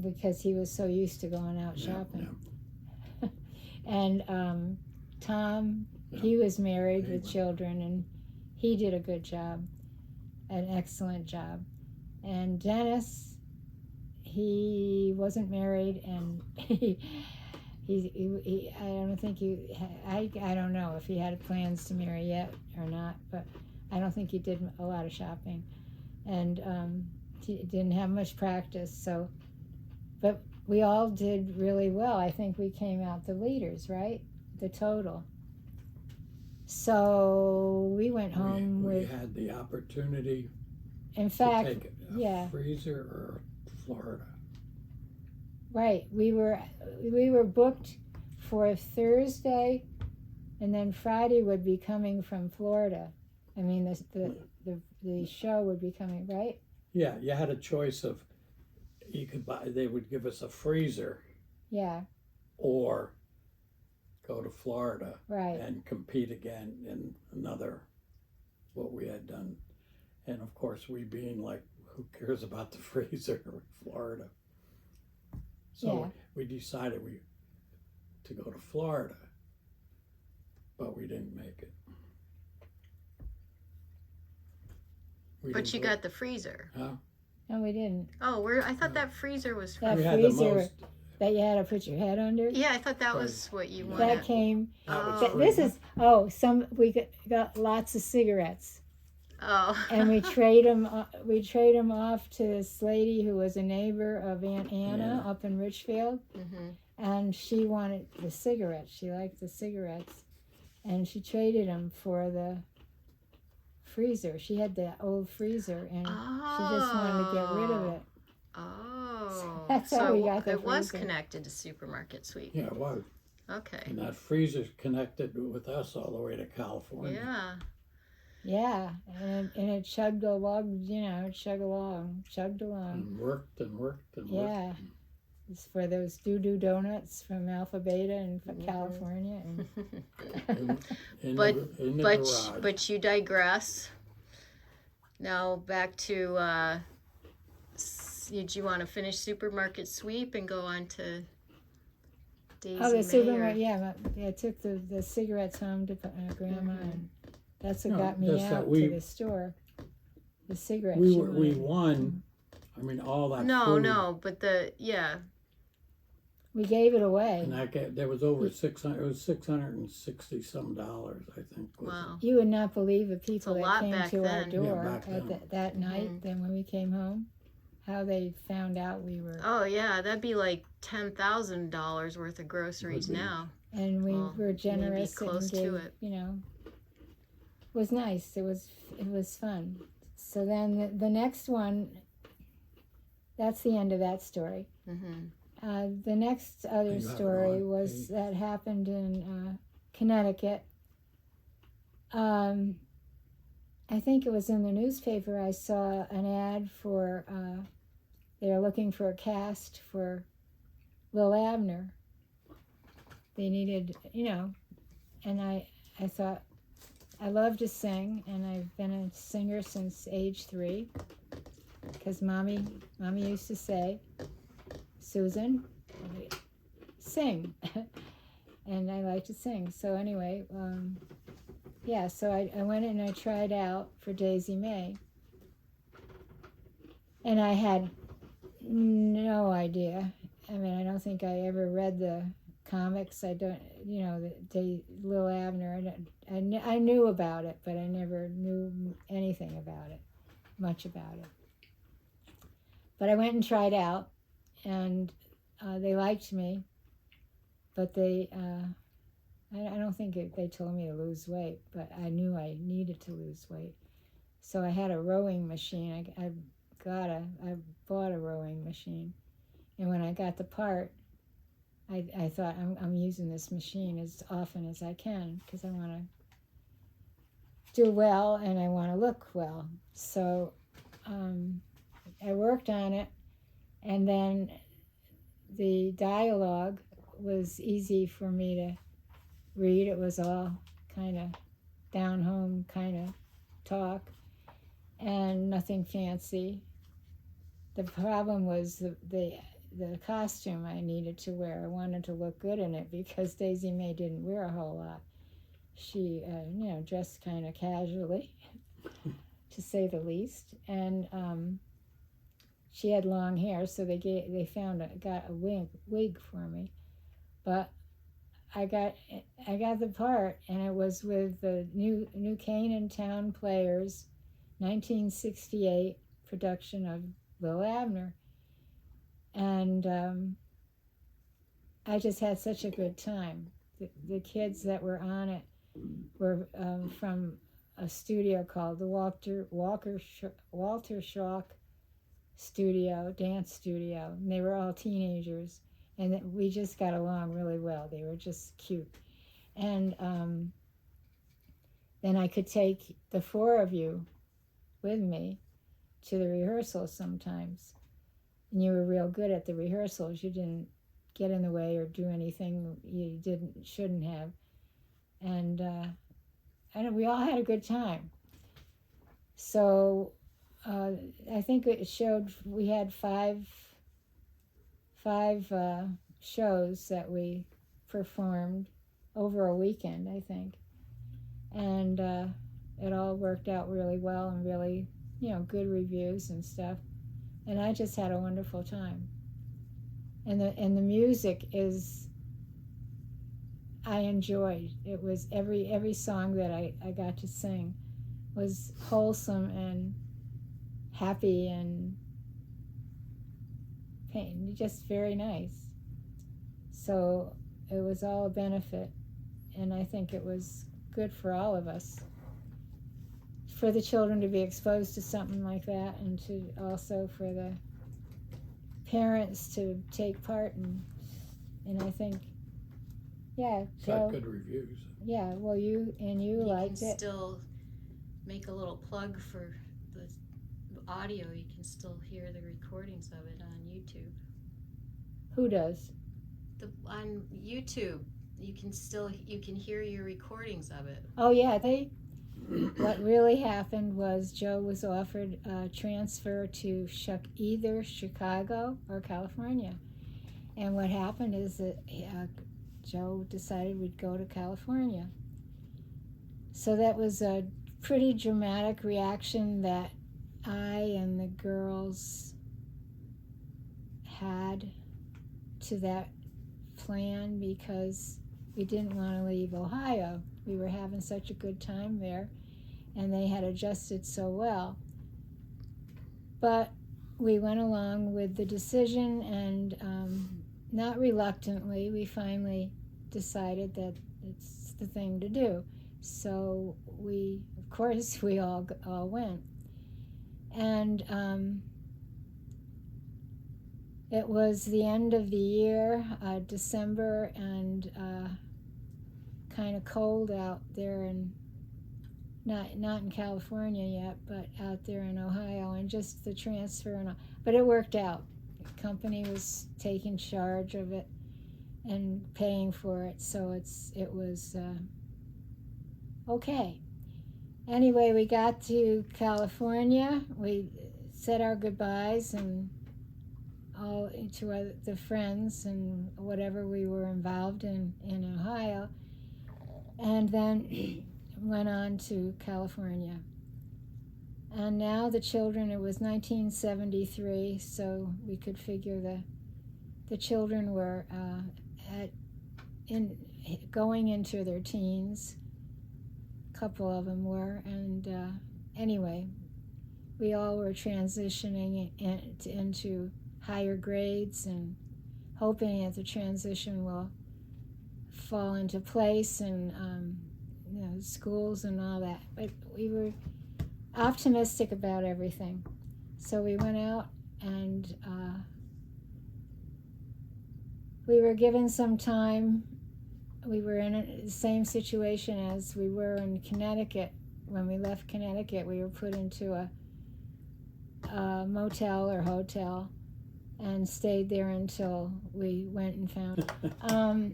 because he was so used to going out shopping. Yeah. And Tom, he was married with children, and he did a good job, an excellent job. And Dennis, he wasn't married, and I don't know if he had plans to marry yet or not, but I don't think he did a lot of shopping, and he didn't have much practice. So, but we all did really well. I think we came out the leaders, right? The total. So we went home we had the opportunity. In fact, to take a freezer or Florida. Right, we were booked for Thursday, and then Friday would be coming from Florida. I mean, the show would be coming, right? Yeah, you had a choice of you could buy. They would give us a freezer. Yeah. Or go to Florida. Right. And compete again in another what we had done, and of course we being like, who cares about the freezer in Florida? So we decided to go to Florida, but we didn't make it. We But didn't you put- got the freezer. Huh? No, we didn't. Oh, I thought that freezer was That We had the freezer most. that you had to put your head under. Yeah, I thought that Right. was what you No. wanted. That came. That was Oh. free. This is we got lots of cigarettes, Oh. and we trade them. We trade them off to this lady who was a neighbor of Aunt Anna up in Richfield, hmm and she wanted the cigarettes. She liked the cigarettes, and she traded them for the freezer. She had the old freezer, and she just wanted to get rid of it. Oh. That's how so we got the it was freezer. connected to Supermarket Sweep. Yeah, it was. Okay. And that freezer's connected with us all the way to California. Yeah. Yeah, and it chugged along. Chugged along. And worked and worked and worked. Yeah. It's for those doo-doo donuts from Alpha Beta and from California. And In But- the but garage. but you digress. Now back to did you want to finish Supermarket Sweep and go on to Daisy the May, supermarket, or- yeah, I took the cigarettes home to put my grandma, Mhm. and that's what No, got me just that out we- to the store. The cigarettes. we she we wanted. won. I mean, all that No, food. no, but We gave it away. And there was over 600. It was $660 some, I think. was it? wow. You would not believe the people a that lot came back to our then. Yeah, door back at then. that night. Mhm. Then when we came home, how they found out we were, Oh yeah, that'd be like $10,000 worth of groceries Would be. now. and we well, were generous close and to gave, it. It was nice. It was fun. So then the next one, that's the end of that story. hmm The next other You have it story on was page. that happened in Connecticut. I think it was in the newspaper. I saw an ad for they were looking for a cast for Lil Abner. They needed, and I thought, I love to sing, and I've been a singer since age 3, because mommy used to say, Susan, sing. And I like to sing. So anyway, so I went and I tried out for Daisy May. And I had no idea. I mean, I don't think I ever read the comics. I don't, Lil Abner, I knew about it, but I never knew anything about it, much about it. But I went and tried out, and they liked me, but I don't think they told me to lose weight, but I knew I needed to lose weight. So I had a rowing machine. I bought a rowing machine, and when I got the part, I thought I'm using this machine as often as I can, because I want to do well and I want to look well. So I worked on it, and then the dialogue was easy for me to read. It was all kind of down home kind of talk and nothing fancy. The problem was the costume I needed to wear. I wanted to look good in it, because Daisy May didn't wear a whole lot. She dressed kind of casually, to say the least, and she had long hair, so they got a wig for me. But I got the part, and it was with the New Canaan Town Players, 1968 production of Lil Abner, and I just had such a good time. The kids that were on it were from a studio called the Walter Schrock Studio, dance studio, and they were all teenagers, and we just got along really well. They were just cute, and then I could take the 4 of you with me to the rehearsals sometimes, and you were real good at the rehearsals. You didn't get in the way or do anything you shouldn't have, and we all had a good time. So I think it showed we had five shows that we performed over a weekend, I think. and it all worked out really well and really, good reviews and stuff. And I just had a wonderful time. And the music is, I enjoyed. It was every song that I got to sing was wholesome and happy and just very nice. So it was all a benefit, and I think it was good for all of us, for the children to be exposed to something like that, and to also for the parents to take part and I think, yeah, It's got good reviews. yeah, well, you liked can it. Still make a little plug for the audio. You can still hear the recordings of it on YouTube. Who does? On YouTube, you can hear your recordings of it. Oh yeah, what really happened was Joe was offered a transfer to either Chicago or California, and what happened is that Joe decided we'd go to California. So that was a pretty dramatic reaction that I and the girls had to that plan, because we didn't want to leave Ohio. We were having such a good time there, and they had adjusted so well. But we went along with the decision, and not reluctantly, we finally decided that it's the thing to do. So we all went. And it was the end of the year, December, and kind of cold out there, and not in California yet, but out there in Ohio, and just the transfer and all. But it worked out. The company was taking charge of it and paying for it, so it was okay. Anyway, we got to California. We said our goodbyes and all to the friends and whatever we were involved in Ohio, and then went on to California. And now the children, it was 1973, so we could figure the children were going into their teens. A couple of them were, and anyway, we all were transitioning into higher grades and hoping that the transition will fall into place, and schools and all that. But we were optimistic about everything. So we went out, and we were given some time. We were in the same situation as we were in Connecticut. When we left Connecticut, we were put into a motel or hotel and stayed there until we went and found.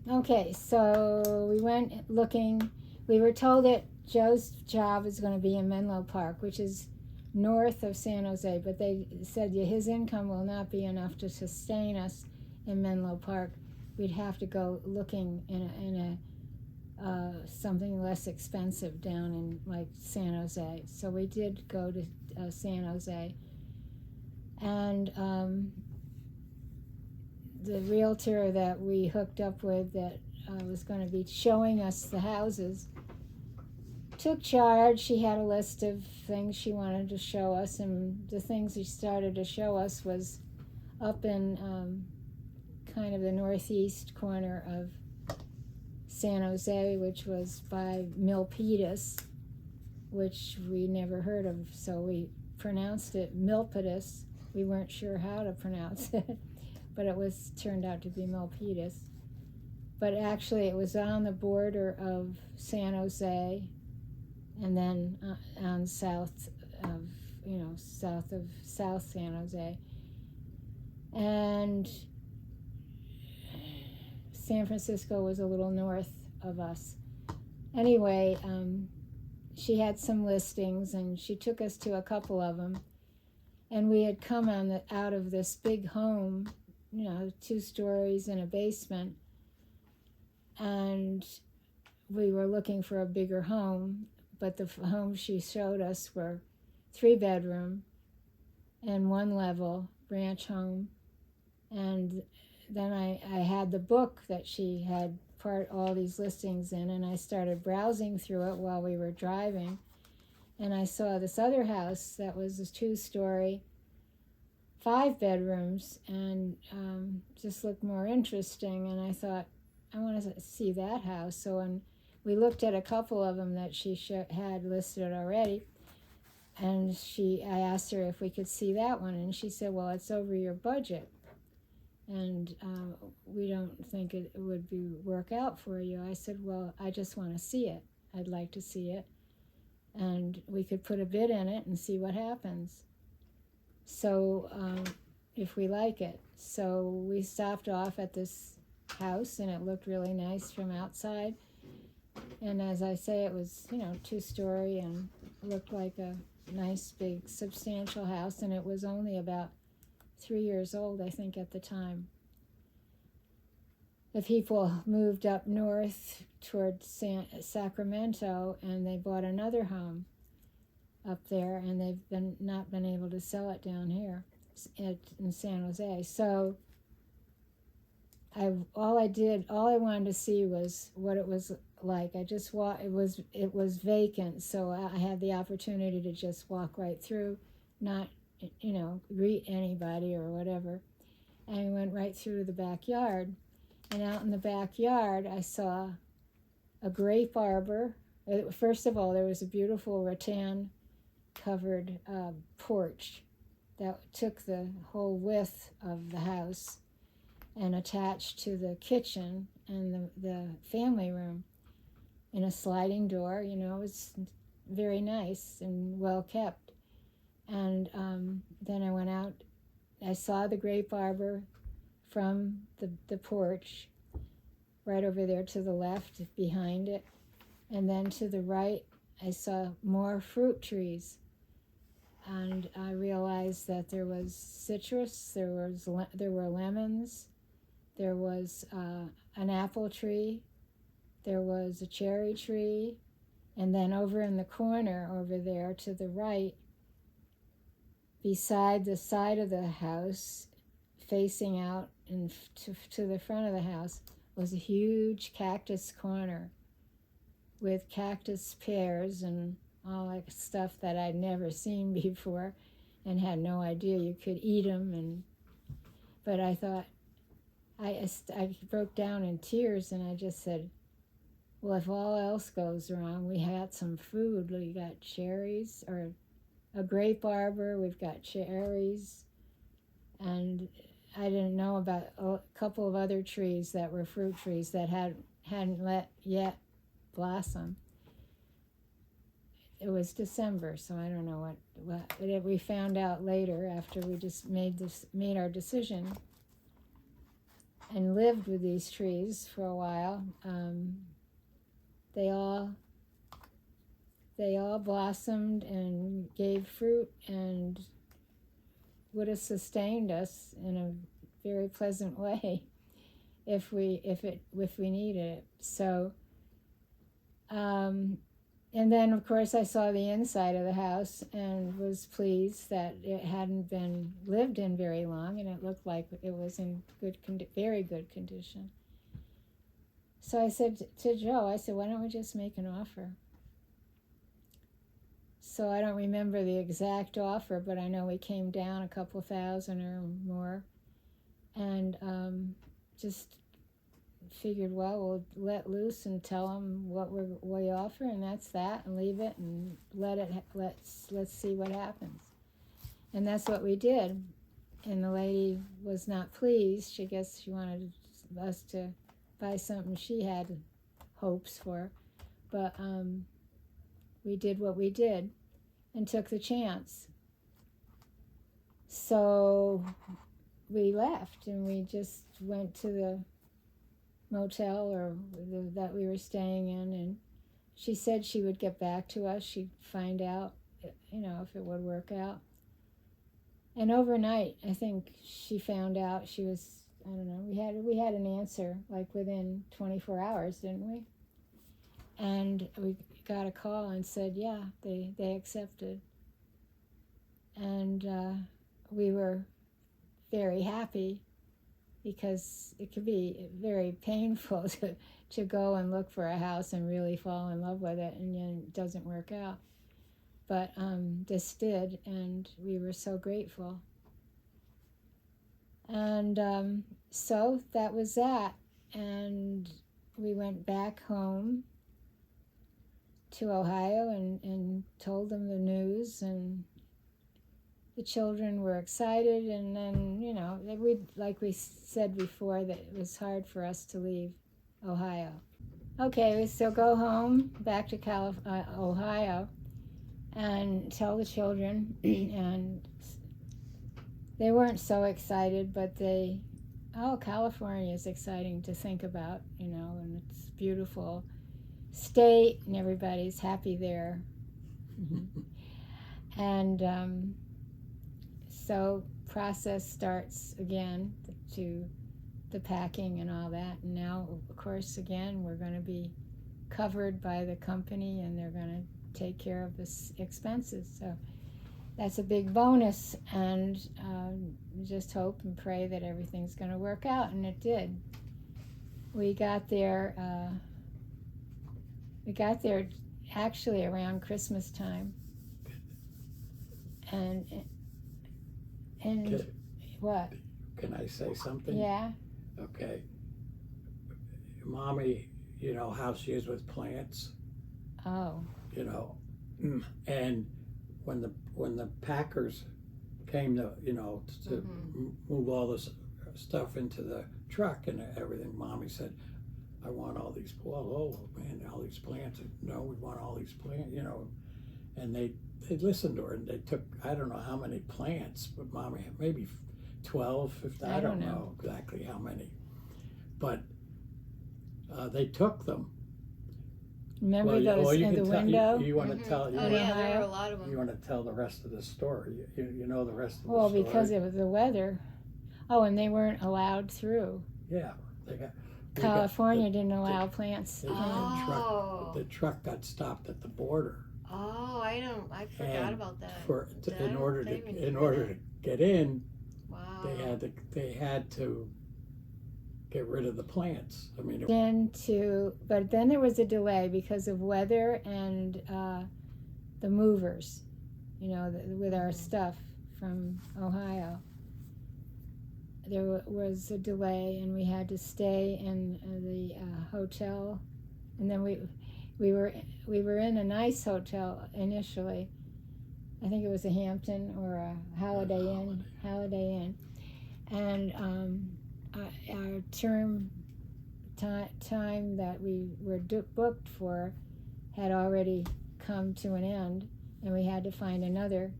Okay, so we went looking. We were told that Joe's job is going to be in Menlo Park, which is north of San Jose, but they said his income will not be enough to sustain us in Menlo Park. We'd have to go looking in a something less expensive down in like San Jose. So we did go to San Jose, and the realtor that we hooked up with that was going to be showing us the houses took charge. She had a list of things she wanted to show us, and the things she started to show us was up in kind of the northeast corner of San Jose, which was by Milpitas, which we never heard of, so we pronounced it Milpitas. We weren't sure how to pronounce it, but it turned out to be Milpitas. But actually it was on the border of San Jose, and then on south of South San Jose. And San Francisco was a little north of us. Anyway, she had some listings, and she took us to a couple of them. And we had come out of this big home, 2 stories and a basement. And we were looking for a bigger home, but the homes she showed us were 3-bedroom and 1-level ranch home. And then I had the book that she had all these listings in, and I started browsing through it while we were driving, and I saw this other house that was a 2-story, 5 bedrooms, and just looked more interesting. And I thought, I want to see that house. So when we looked at a couple of them that she had listed already, and I asked her if we could see that one, and she said, well, it's over your budget, and we don't think it would work out for you. I said, well, I just want to see it. I'd like to see it, and we could put a bid in it and see what happens. So if we like it. So we stopped off at this house, and it looked really nice from outside. And as I say, it was 2-story and looked like a nice, big, substantial house, and it was only about 3 years old, I think, at the time. The people moved up north toward Sacramento, and they bought another home up there, and they've not been able to sell it down here in San Jose. So all I wanted to see was what it was like. I just it was vacant, so I had the opportunity to just walk right through, not greet anybody or whatever. And we went right through the backyard, and out in the backyard I saw a grape arbor. First of all, there was a beautiful rattan covered porch that took the whole width of the house and attached to the kitchen and the family room in a sliding door. It was very nice and well kept. And then I went out. I saw the grape arbor from the porch right over there to the left behind it. And then to the right, I saw more fruit trees. And I realized that there was citrus, there were lemons, there was an apple tree, there was a cherry tree, and then over in the corner over there to the right, beside the side of the house, facing out to the front of the house, was a huge cactus corner with cactus pears and all that stuff that I'd never seen before and had no idea you could eat them. But I thought, I broke down in tears, and I just said, well, if all else goes wrong, we got some food. We got cherries, or a grape arbor, we've got cherries, and I didn't know about a couple of other trees that were fruit trees that hadn't yet blossom. It was December, so I don't know what we found out later after we just made our decision and lived with these trees for a while. They all blossomed and gave fruit and would have sustained us in a very pleasant way if we needed it. So, and then of course I saw the inside of the house and was pleased that it hadn't been lived in very long, and it looked like it was in very good condition. So I said to Joe, why don't we just make an offer? So I don't remember the exact offer, but I know we came down a couple thousand or more, and just figured, well, we'll let loose and tell them what we offer, and that's that, and leave it and let's see what happens. And that's what we did. And the lady was not pleased. I guess she wanted us to buy something she had hopes for, but we did what we did and took the chance. So we left, and we just went to the motel that we were staying in, and she said she would get back to us. She'd find out, if it would work out. And overnight, I think she found out. She was, I don't know, we had an answer like within 24 hours, didn't we? And we got a call and said, yeah, they accepted. And we were very happy, because it could be very painful to go and look for a house and really fall in love with it, and then it doesn't work out. But this did, and we were so grateful. And so that was that. And we went back home to Ohio and told them the news, and the children were excited. And then, you know, like we said before, that it was hard for us to leave Ohio. Okay, we still go home back to Ohio and tell the children, and they weren't so excited, but California is exciting to think about, you know, and it's beautiful state, and everybody's happy there. And so process starts again to the packing and all that. And now, of course, again, we're going to be covered by the company, and they're going to take care of the expenses. So that's a big bonus, and just hope and pray that everything's going to work out, and it did. We got there actually around Christmas time, and what? Can I say something? Yeah. Okay. Mommy, you know how she is with plants, Oh. you know, and when the packers came to, you know, to move all this stuff into the truck and everything, Mommy said, I want all these, oh man, all these plants. No, we want all these plants, you know. And they listened to her, and they took, I don't know how many plants, but Mommy, maybe 12, 15, I don't know exactly how many. But they took them. Remember those in the window? You want to tell? Oh yeah, there were a lot of them. You want to tell the rest of the story? You know the rest of the story. Well, because it was the weather. Oh, and they weren't allowed through. Yeah, California didn't allow plants. The truck got stopped at the border. Oh, I forgot about that. In order to get in, wow. they had to get rid of the plants. I mean, but then there was a delay because of weather and the movers, you know, with our stuff from Ohio. There was a delay, and we had to stay in the hotel, and then we were in a nice hotel initially. I think it was a Hampton or a Holiday Inn, and our term time that we were booked for had already come to an end, and we had to find another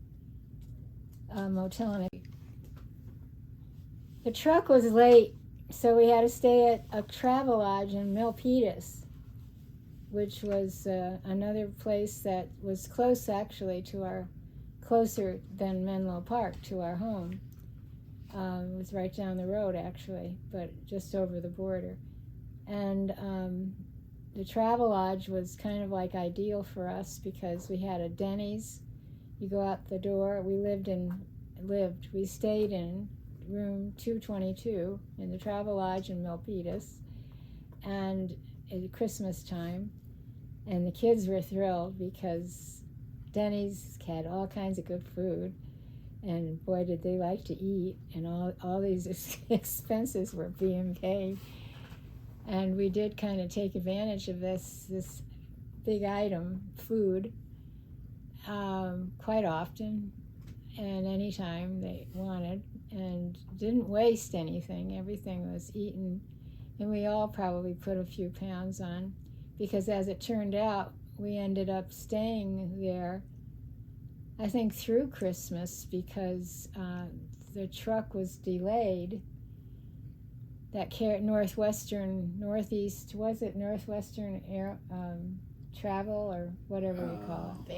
motel. The truck was late, so we had to stay at a Travelodge in Milpitas, which was another place that was close, actually, closer than Menlo Park to our home. It was right down the road, actually, but just over the border. And the Travelodge was kind of like ideal for us because we had a Denny's. You go out the door. We stayed in room 222 in the Travelodge in Milpitas, and at Christmas time, and the kids were thrilled because Denny's had all kinds of good food, and boy did they like to eat, and all these expenses were being paid, and we did kind of take advantage of this big item, food, quite often, and anytime they wanted, and didn't waste anything. Everything was eaten, and we all probably put a few pounds on, because as it turned out, we ended up staying there, I think, through Christmas, because the truck was delayed. That Northwestern Air Travel, or whatever we call it.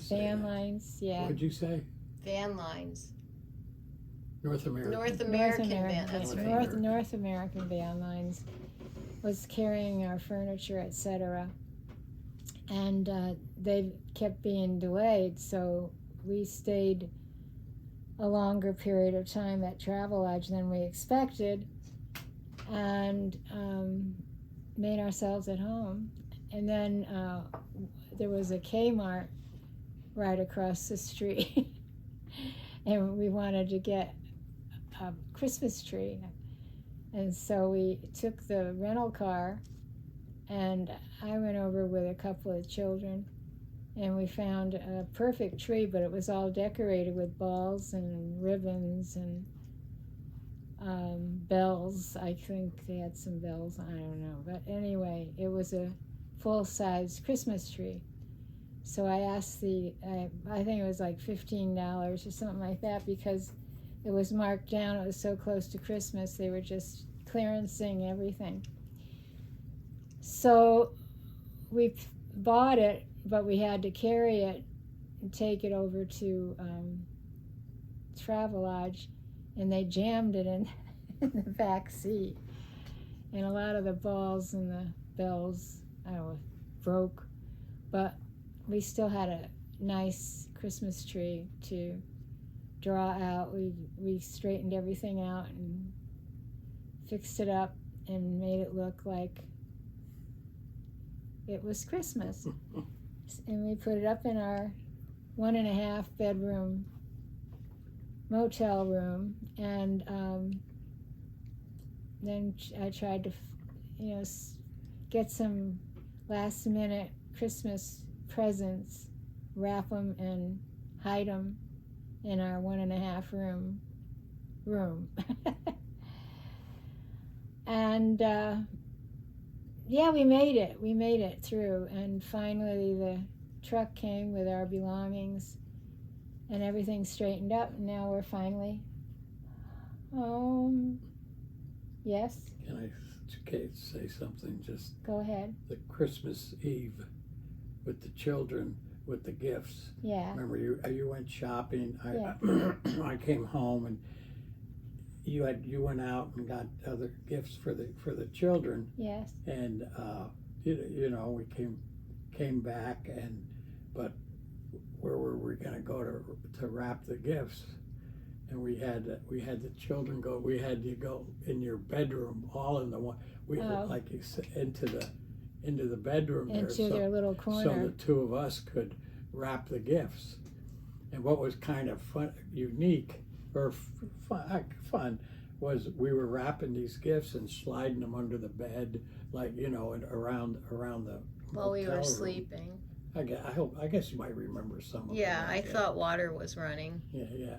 Van Lines, yeah. What'd you say? Van Lines. North American Van. That's right. North American Van Lines was carrying our furniture, etc. and they kept being delayed, so we stayed a longer period of time at Travelodge than we expected, and made ourselves at home. And then there was a Kmart right across the street, and we wanted to get a Christmas tree. And so we took the rental car, and I went over with a couple of children, and we found a perfect tree, but it was all decorated with balls and ribbons and bells. I think they had some bells, I don't know. But anyway, it was a full-size Christmas tree. So I asked I think it was like $15 or something like that, because it was marked down. It was so close to Christmas, they were just clearancing everything. So we bought it, but we had to carry it and take it over to Travelodge, and they jammed it in the back seat. And a lot of the balls and the bells, broke, but we still had a nice Christmas tree to draw out. We straightened everything out and fixed it up and made it look like it was Christmas. And we put it up in our 1.5 bedroom motel room, and then I tried to, get some last minute Christmas presents, wrap them and hide them in our 1.5 room. And we made it through, and finally the truck came with our belongings and everything straightened up, and now we're finally home. Yes? Can I say something? Just go ahead. The Christmas Eve with the children, with the gifts. Yeah. Remember, you went shopping. Yeah. I came home, and you went out and got other gifts for the children. Yes. And we came back, but where were we going to go to wrap the gifts? And we had the children go. We had you go in your bedroom, all in the one. Like you said, into the bedroom into there, their little corner, so the two of us could wrap the gifts. And what was kind of unique or fun was we were wrapping these gifts and sliding them under the bed, like and around the while we were room. sleeping. I guess you might remember some of Yeah, them. I thought water was running. Yeah.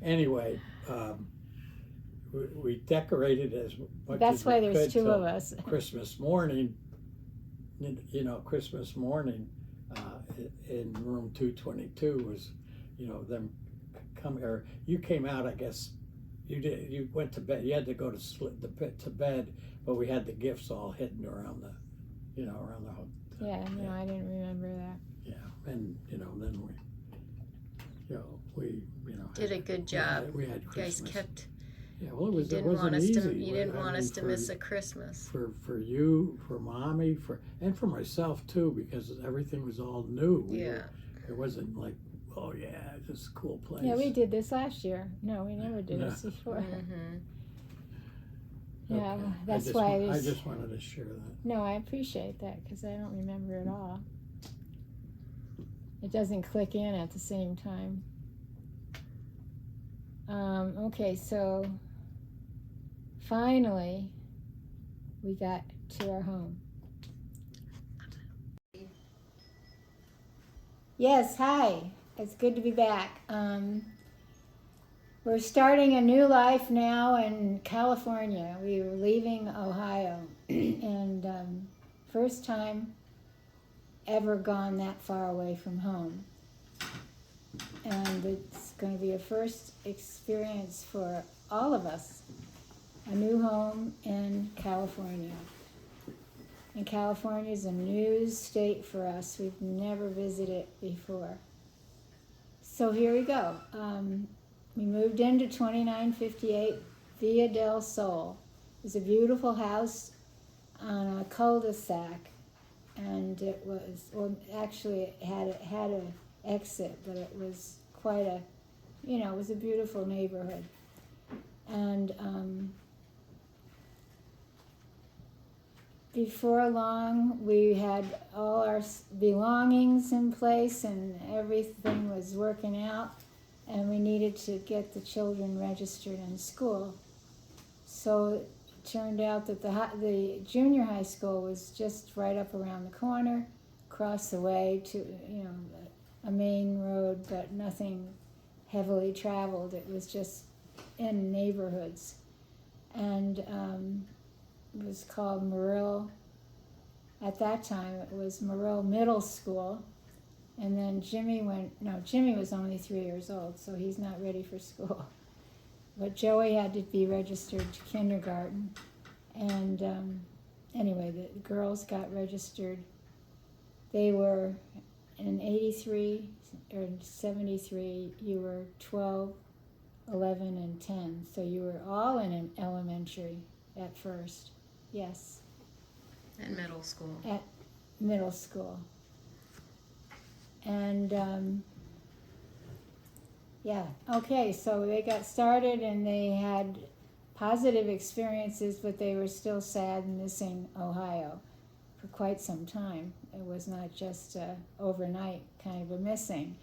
Anyway, we decorated as much That's as why we there's could two till of us. Christmas morning. Christmas morning in room 222 was, them come, or you came out, I guess. You went to bed. You had to go to bed, but we had the gifts all hidden around the, around the hotel. Yeah, no, I didn't remember that. Yeah, and then we did a good job. We had You Christmas. guys kept. Yeah, well, it You wasn't easy. You didn't want us to miss a Christmas. For you, for Mommy, and for myself too, because everything was all new. It wasn't like, oh yeah, this is a cool place. Yeah, we did this last year. No, we never did this before. Mm-hmm. Yeah, Okay. that's why I just wanted to share that. No, I appreciate that, because I don't remember it all. It doesn't click in at the same time. Okay, so finally we got to our home. Yes, hi. It's good to be back. We're starting a new life now in California. We were leaving Ohio, and first time ever gone that far away from home. And it's going to be a first experience for all of us, a new home in California. And California is a new state for us. We've never visited before. So here we go. We moved into 2958 Via del Sol. It was a beautiful house on a cul-de-sac, and it was, well, actually it had a exit, but it was quite a, it was a beautiful neighborhood. And before long, we had all our belongings in place and everything was working out, and we needed to get the children registered in school. So it turned out that the junior high school was just right up around the corner, across the way to, a main road, but nothing heavily traveled. It was just in neighborhoods. And it was called Murrill. At that time, it was Murrill Middle School. And then Jimmy was only 3 years old, so he's not ready for school. But Joey had to be registered to kindergarten. And anyway, the girls got registered. They were in 83 or 73, you were 12, 11, and 10. So you were all in an elementary at first. Yes. And middle school. At middle school. And yeah, okay, so they got started and they had positive experiences, but they were still sad and missing Ohio for quite some time. It was not just overnight kind of a missing,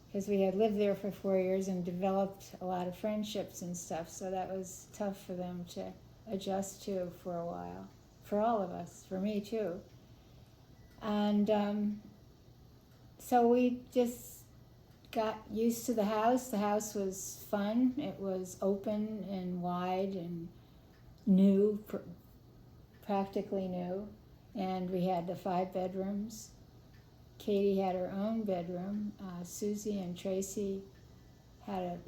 because we had lived there for 4 years and developed a lot of friendships and stuff, so that was tough for them to adjust to for a while. For all of us, for me too. And so we just got used to the house. The house was fun. It was open and wide and new, practically new. And we had the 5 bedrooms. Katie had her own bedroom. Susie and Tracy had a,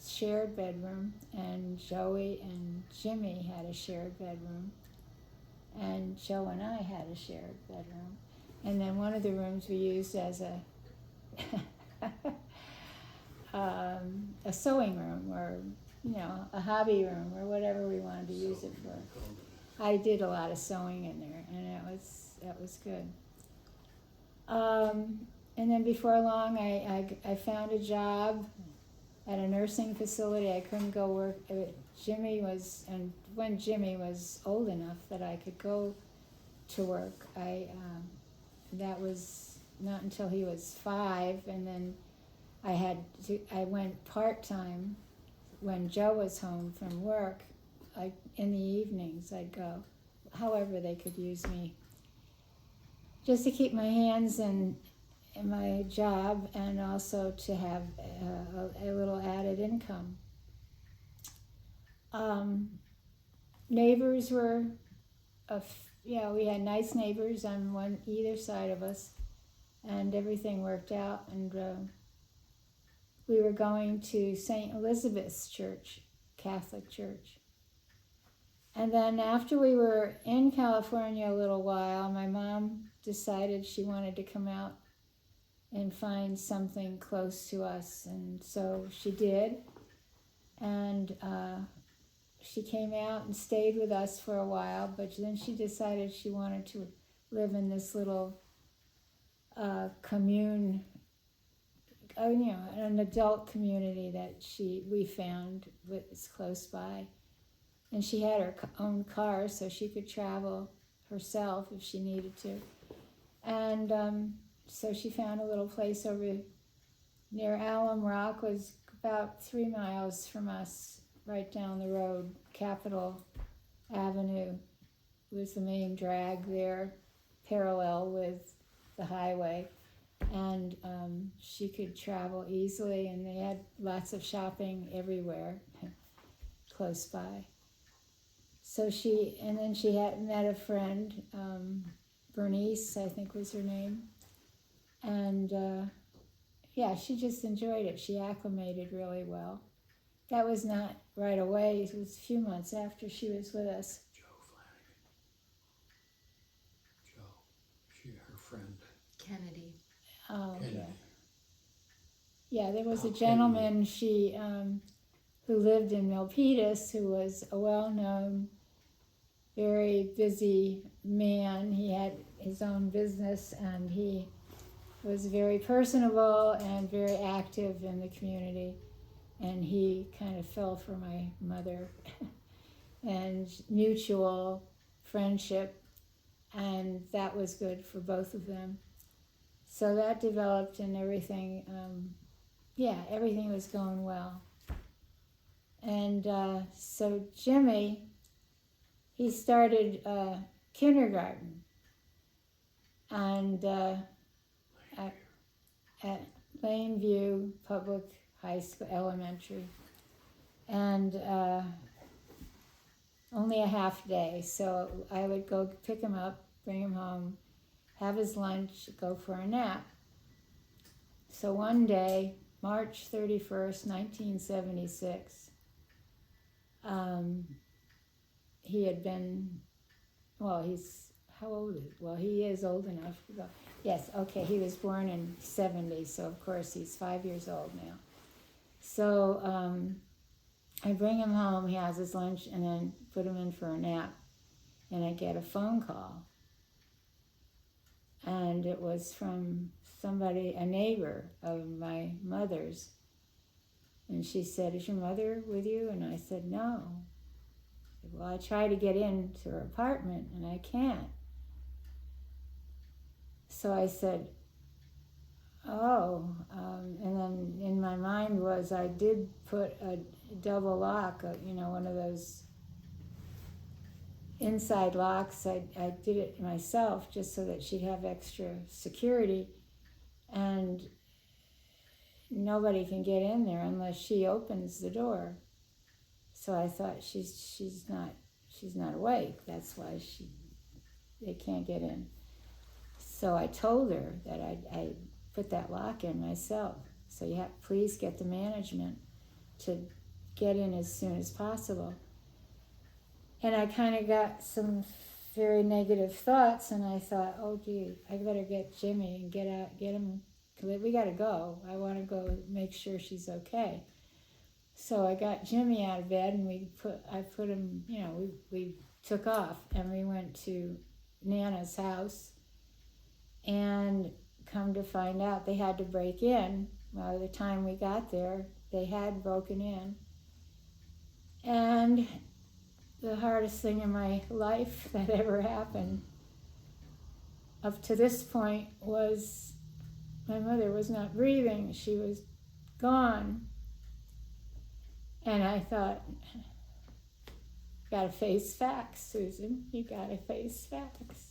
shared bedroom. And Joey and Jimmy had a shared bedroom. And Joe and I had a shared bedroom. And then one of the rooms we used as a sewing room, or a hobby room, or whatever we wanted to use it for. I did a lot of sewing in there, and that was good. And then before long, I found a job at a nursing facility. I couldn't go work. When Jimmy was old enough that I could go to work, that was not until he was 5, and then I went part-time when Joe was home from work. In the evenings I'd go, however they could use me, just to keep my hands in my job, and also to have a little added income. Neighbors were, we had nice neighbors on either side of us, and everything worked out. And we were going to St. Elizabeth's Church, Catholic Church. And then after we were in California a little while, my mom decided she wanted to come out and find something close to us, and so she did. And she came out and stayed with us for a while, but then she decided she wanted to live in this little commune, an adult community that we found was close by. And she had her own car, so she could travel herself if she needed to. And so she found a little place over near Alum Rock, was about 3 miles from us, right down the road. Capitol Avenue was the main drag there, parallel with the highway. And she could travel easily, and they had lots of shopping everywhere close by. So she had met a friend, Bernice, I think was her name. And she just enjoyed it. She acclimated really well. That was not right away. It was a few months after she was with us. Her friend. Kennedy. Oh, Kennedy. yeah. Yeah, there was a gentleman who lived in Milpitas, who was a well-known, very busy man. He had his own business, and he was very personable and very active in the community. And he kind of fell for my mother and mutual friendship, and that was good for both of them. So that developed, and everything, everything was going well. And so Jimmy, he started kindergarten, and at Plainview Public High School, elementary, and only a half day. So I would go pick him up, bring him home, have his lunch, go for a nap. So one day, March 31st, 1976, he had been, how old is he? Well, he is old enough to go. Yes, okay, he was born in 70, so of course he's 5 years old now. So I bring him home, he has his lunch, and then put him in for a nap. And I get a phone call. And it was from somebody, a neighbor of my mother's. And she said, "Is your mother with you?" And I said, "No." I said, "Well, I try to get into her apartment, and I can't." So I said, "Oh," and then in my mind was I did put a double lock, one of those inside locks. I did it myself just so that she'd have extra security, and nobody can get in there unless she opens the door. So I thought she's not awake. That's why they can't get in. So I told her that I put that lock in myself. So please get the management to get in as soon as possible. And I kind of got some very negative thoughts, and I thought, oh gee, I better get Jimmy and get him. We got to go. I want to go make sure she's okay. So I got Jimmy out of bed, and I put him. We took off, and we went to Nana's house. And come to find out, they had to break in. By the time we got there, they had broken in. And the hardest thing in my life that ever happened up to this point was my mother was not breathing. She was gone. And I thought, gotta face facts, Susan. You gotta face facts.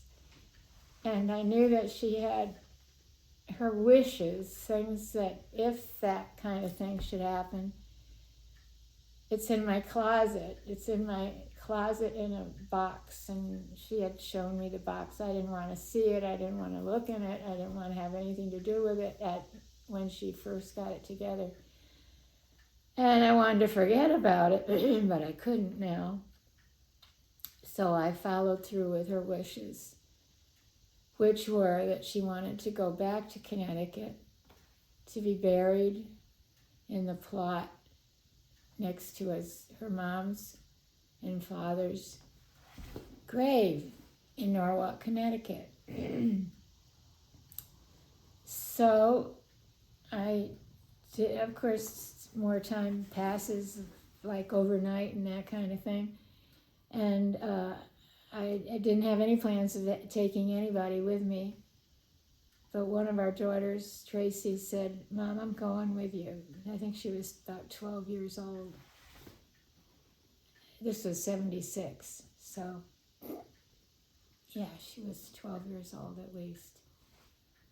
And I knew that she had her wishes, things that if that kind of thing should happen, it's in my closet. It's in my closet in a box, and she had shown me the box. I didn't want to see it. I didn't want to look in it. I didn't want to have anything to do with it when she first got it together. And I wanted to forget about it, but I couldn't now. So I followed through with her wishes, which were that she wanted to go back to Connecticut to be buried in the plot next to her mom's and father's grave in Norwalk, Connecticut. So I did, of course, more time passes, like overnight and that kind of thing. And I didn't have any plans of taking anybody with me. But one of our daughters, Tracy, said, "Mom, I'm going with you." I think she was about 12 years old. This was 76, so yeah, she was 12 years old at least.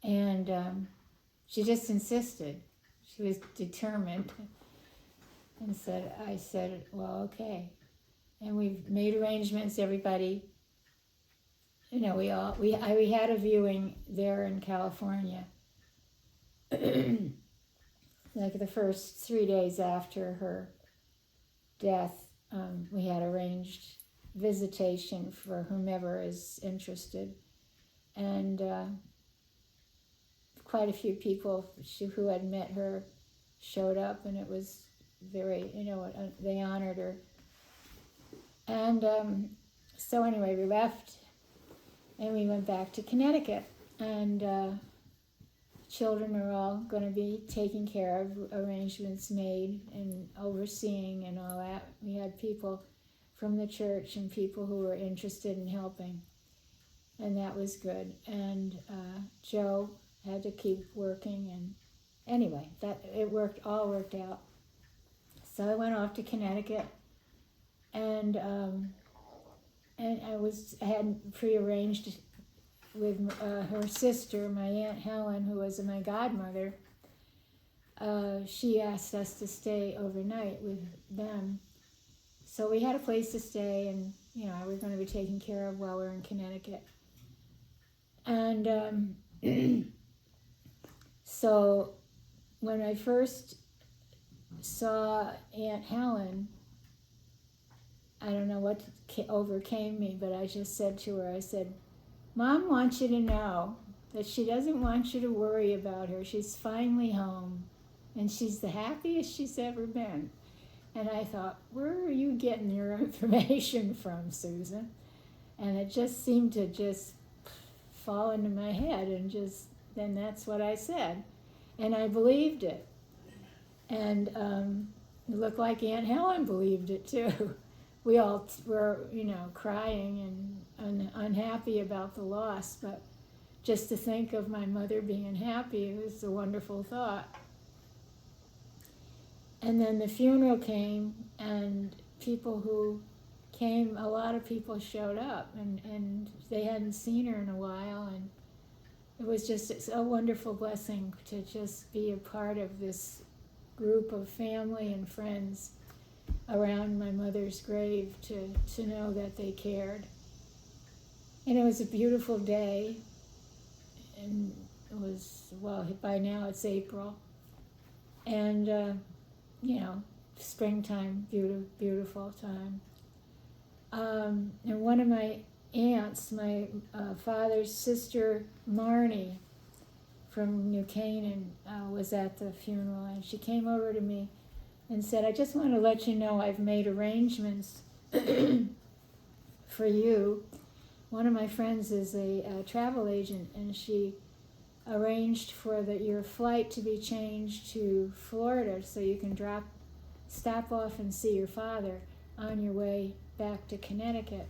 And she just insisted. She was determined, and I said, "Well, okay." And we've made arrangements. Everybody, we had a viewing there in California. Like the first 3 days after her death, we had arranged visitation for whomever is interested, and quite a few people who had met her showed up, and it was very, they honored her. And so anyway, we left and we went back to Connecticut. And children are all going to be taken care of, arrangements made and overseeing and all that. We had people from the church and people who were interested in helping. And that was good. And Joe had to keep working. And anyway, all worked out. So I went off to Connecticut. And I had prearranged with her sister, my Aunt Helen, who was my godmother. She asked us to stay overnight with them. So we had a place to stay, and we were going to be taken care of while we were in Connecticut. And so when I first saw Aunt Helen, I don't know what overcame me, but I just said to her, I said, Mom wants you to know that she doesn't want you to worry about her. She's finally home, and she's the happiest she's ever been. And I thought, where are you getting your information from, Susan? And it just seemed to just fall into my head, and then that's what I said. And I believed it. And it looked like Aunt Helen believed it too. We all were, crying and unhappy about the loss, but just to think of my mother being happy was a wonderful thought. And then the funeral came, and people who came, a lot of people showed up, and they hadn't seen her in a while, and it was just a wonderful blessing to just be a part of this group of family and friends around my mother's grave, to know that they cared. And it was a beautiful day, and it was, by now it's April, and springtime, beautiful time. And one of my aunts, my father's sister, Marnie, from New Canaan, was at the funeral, and she came over to me and said, I just want to let you know I've made arrangements for you. One of my friends is a travel agent, and she arranged for your flight to be changed to Florida so you can stop off and see your father on your way back to Connecticut.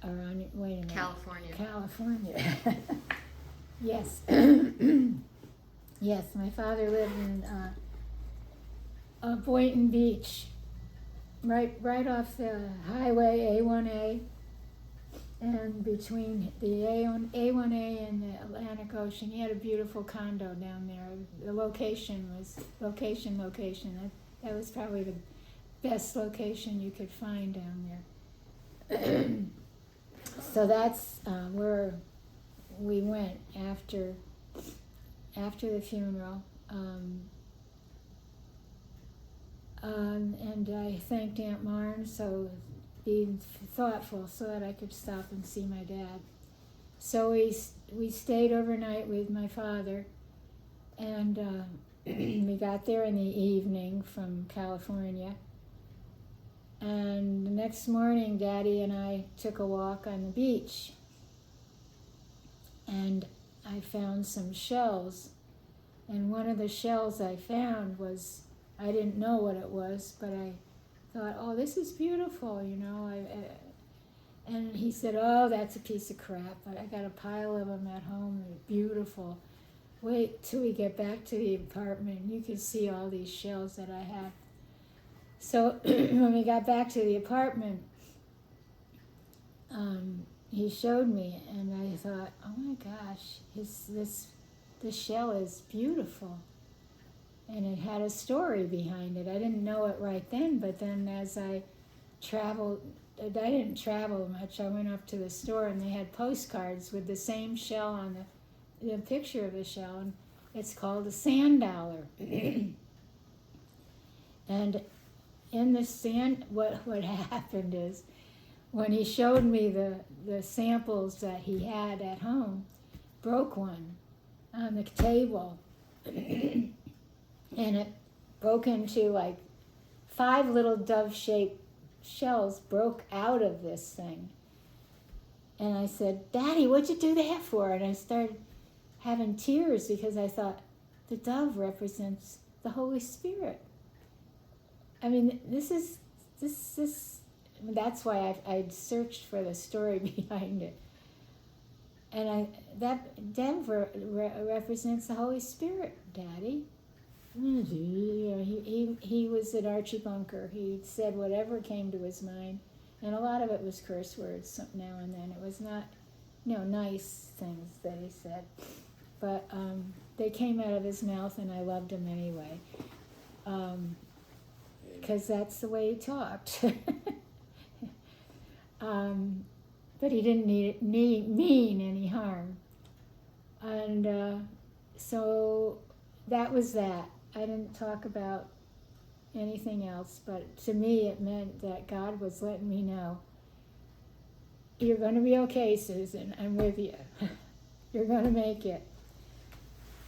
Or wait a minute. California. Yes. Yes, my father lived in Boynton Beach, right off the highway A1A, and between the A1A and the Atlantic Ocean. He had a beautiful condo down there. The location was location. That was probably the best location you could find down there. So that's where we went after the funeral, and I thanked Aunt Marn so being thoughtful so that I could stop and see my dad. So we stayed overnight with my father, and we got there in the evening from California. And the next morning, Daddy and I took a walk on the beach, and I found some shells. And one of the shells I found was, I didn't know what it was, but I thought, oh, this is beautiful, and he said, oh, that's a piece of crap. I got a pile of them at home. They're beautiful. Wait till we get back to the apartment. You can see all these shells that I had. So when we got back to the apartment, he showed me, and I thought, oh my gosh, this shell is beautiful. And it had a story behind it. I didn't know it right then, but then as I traveled, I didn't travel much. I went up to the store, and they had postcards with the same shell on the picture of the shell, and it's called a sand dollar. And in the sand, what happened is, when he showed me the samples that he had at home, broke one on the table. and it broke into like 5 little dove-shaped shells broke out of this thing. And I said, Daddy, what'd you do that for? And I started having tears because I thought, the dove represents the Holy Spirit. I mean, this. That's why I'd searched for the story behind it. And that dove represents the Holy Spirit, Daddy. He was an Archie Bunker. He said whatever came to his mind. And a lot of it was curse words now and then. It was not, nice things that he said. But they came out of his mouth, and I loved him anyway. Because that's the way he talked. But he didn't mean any harm. And so that was that. I didn't talk about anything else, but to me it meant that God was letting me know, you're going to be okay, Susan. I'm with you. You're going to make it.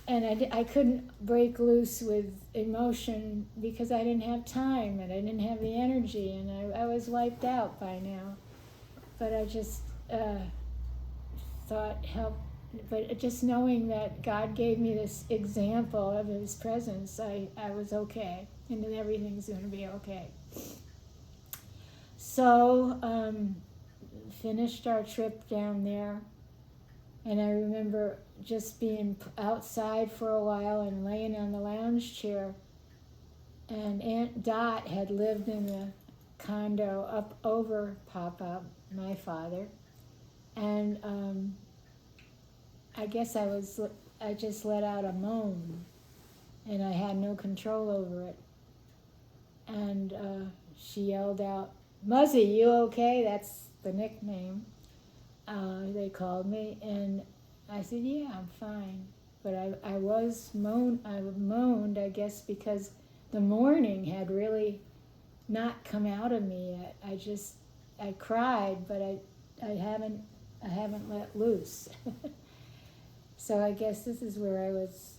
And I couldn't break loose with emotion because I didn't have time and I didn't have the energy, and I was wiped out by now. But I just thought, but just knowing that God gave me this example of his presence, I was okay, and that everything's going to be okay. So finished our trip down there, and I remember just being outside for a while and laying on the lounge chair, and Aunt Dot had lived in the condo up over Papa, my father, and I guess I just let out a moan, and I had no control over it, and she yelled out, Muzzy, you okay? That's the nickname they called me, and I said, yeah, I'm fine. But I moaned, I guess, because the mourning had really not come out of me yet. I cried, but I haven't let loose. So I guess this is where I was,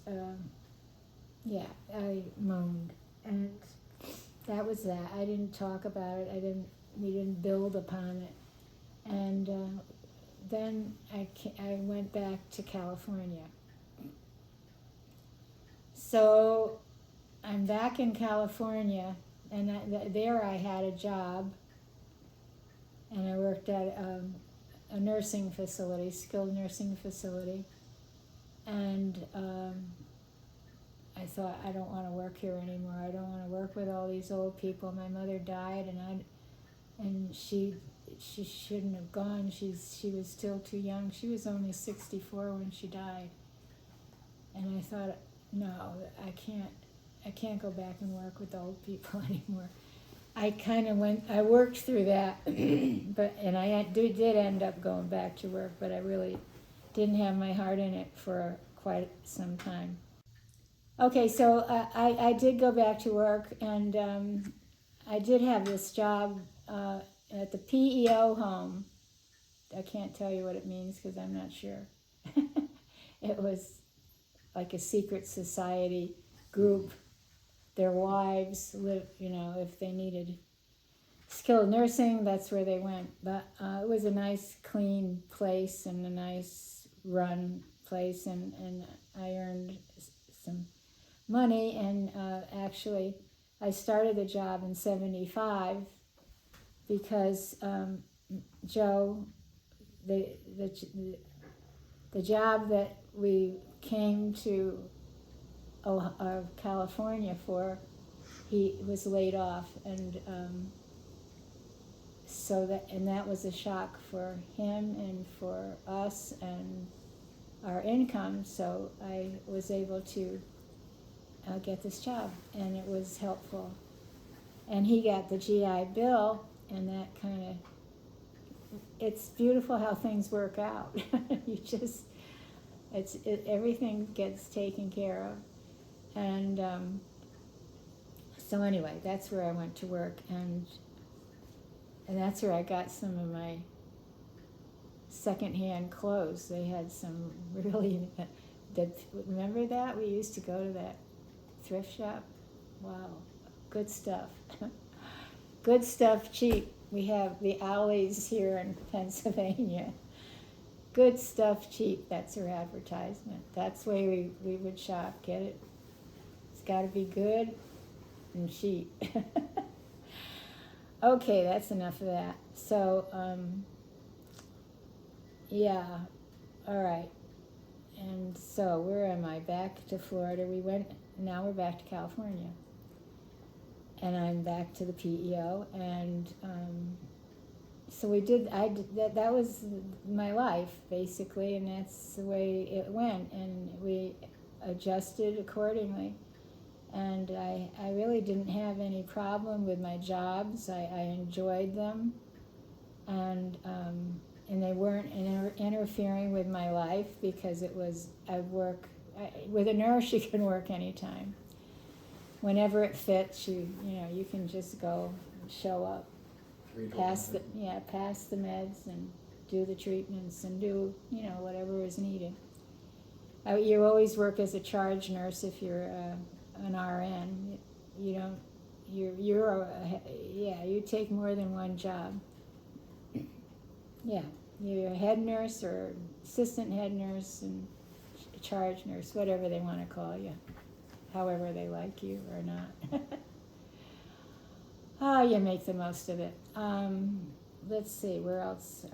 I moaned, and that was that. I didn't talk about it. We didn't build upon it, and then I went back to California. So I'm back in California, and there I had a job, and I worked at a nursing facility, skilled nursing facility, and I thought, I don't want to work here anymore. I don't want to work with all these old people. My mother died, and she shouldn't have gone. She was still too young. She was only 64 when she died. And I thought, no, I can't go back and work with old people anymore. I worked through that, and I did end up going back to work, but I really didn't have my heart in it for quite some time. Okay, so I did go back to work, and I did have this job at the PEO home. I can't tell you what it means because I'm not sure. It was like a secret society group. Their wives lived, if they needed skilled nursing, that's where they went. But it was a nice, clean place and a nice run place, and I earned some money. And actually, I started the job in '75 because Joe, the job that we came to California for, he was laid off, and that was a shock for him and for us and our income. So I was able to get this job, and it was helpful. And he got the GI Bill, and that it's beautiful how things work out. Everything gets taken care of. And so anyway, that's where I went to work, and that's where I got some of my secondhand clothes. They had some really, remember that? We used to go to that thrift shop. Wow, good stuff. Good stuff, cheap. We have the alleys here in Pennsylvania. Good stuff, cheap. That's her advertisement. That's the way we would shop. Get it? It's got to be good and cheap. Okay, that's enough of that. So, yeah, all right. And so, where am I? Back to Florida. Now we're back to California. And I'm back to the PEO. And so that was my life, basically, and that's the way it went. And we adjusted accordingly. And I really didn't have any problem with my jobs. I enjoyed them, and they weren't interfering with my life, because it was with a nurse. You can work anytime, whenever it fits. You can just go and show up, pass the meds and do the treatments and do whatever is needed. You always work as a charge nurse if you're an RN. You take more than one job. Yeah, you're a head nurse or assistant head nurse and charge nurse, whatever they want to call you, however they like you or not. You make the most of it. Let's see, where else?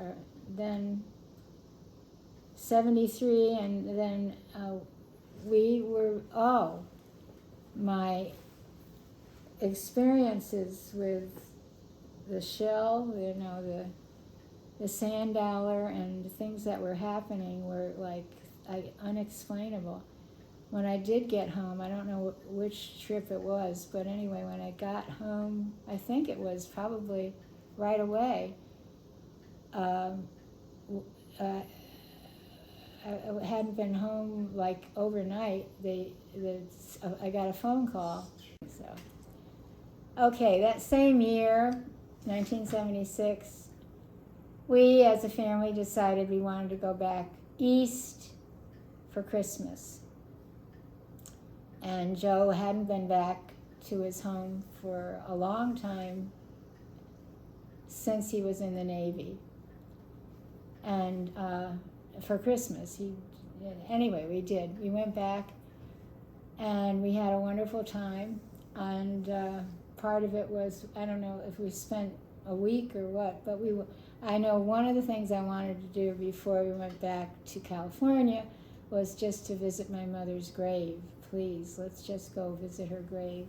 Then 73, and then my experiences with the shell, the sand dollar, and the things that were happening were unexplainable. When I did get home, I don't know which trip it was, but anyway, when I got home, I think it was probably right away. I hadn't been home overnight. I got a phone call. So, okay, that same year, 1976, we as a family decided we wanted to go back east for Christmas. And Joe hadn't been back to his home for a long time, since he was in the Navy. And for Christmas, anyway, we did. We went back, and we had a wonderful time. And part of it was, I don't know if we spent a week or what, but I know one of the things I wanted to do before we went back to California was just to visit my mother's grave. Please, let's just go visit her grave.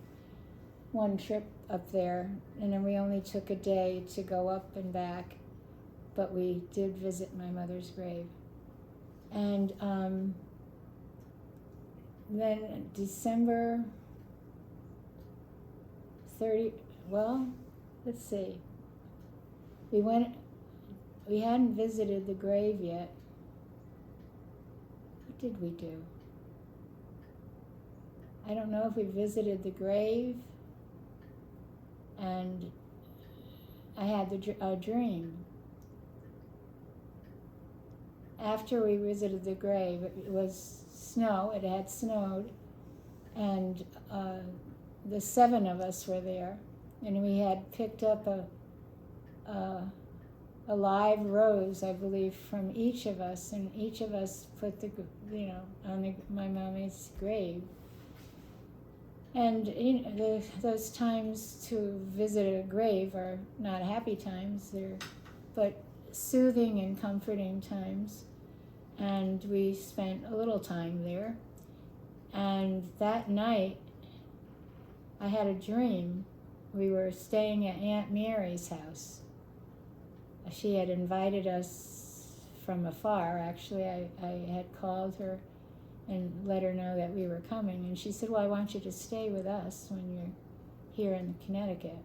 One trip up there, and then we only took a day to go up and back, but we did visit my mother's grave. And then December 30, let's see. We hadn't visited the grave yet. What did we do? I don't know if we visited the grave, and I had a dream. After we visited the grave, it was snow, it had snowed, and the 7 of us were there, and we had picked up a live rose, I believe, from each of us, and each of us put on my mommy's grave. And those times to visit a grave are not happy times, but soothing and comforting times. And we spent a little time there. And that night, I had a dream. We were staying at Aunt Mary's house. She had invited us from afar. Actually, I had called her and let her know that we were coming. And she said, well, I want you to stay with us when you're here in Connecticut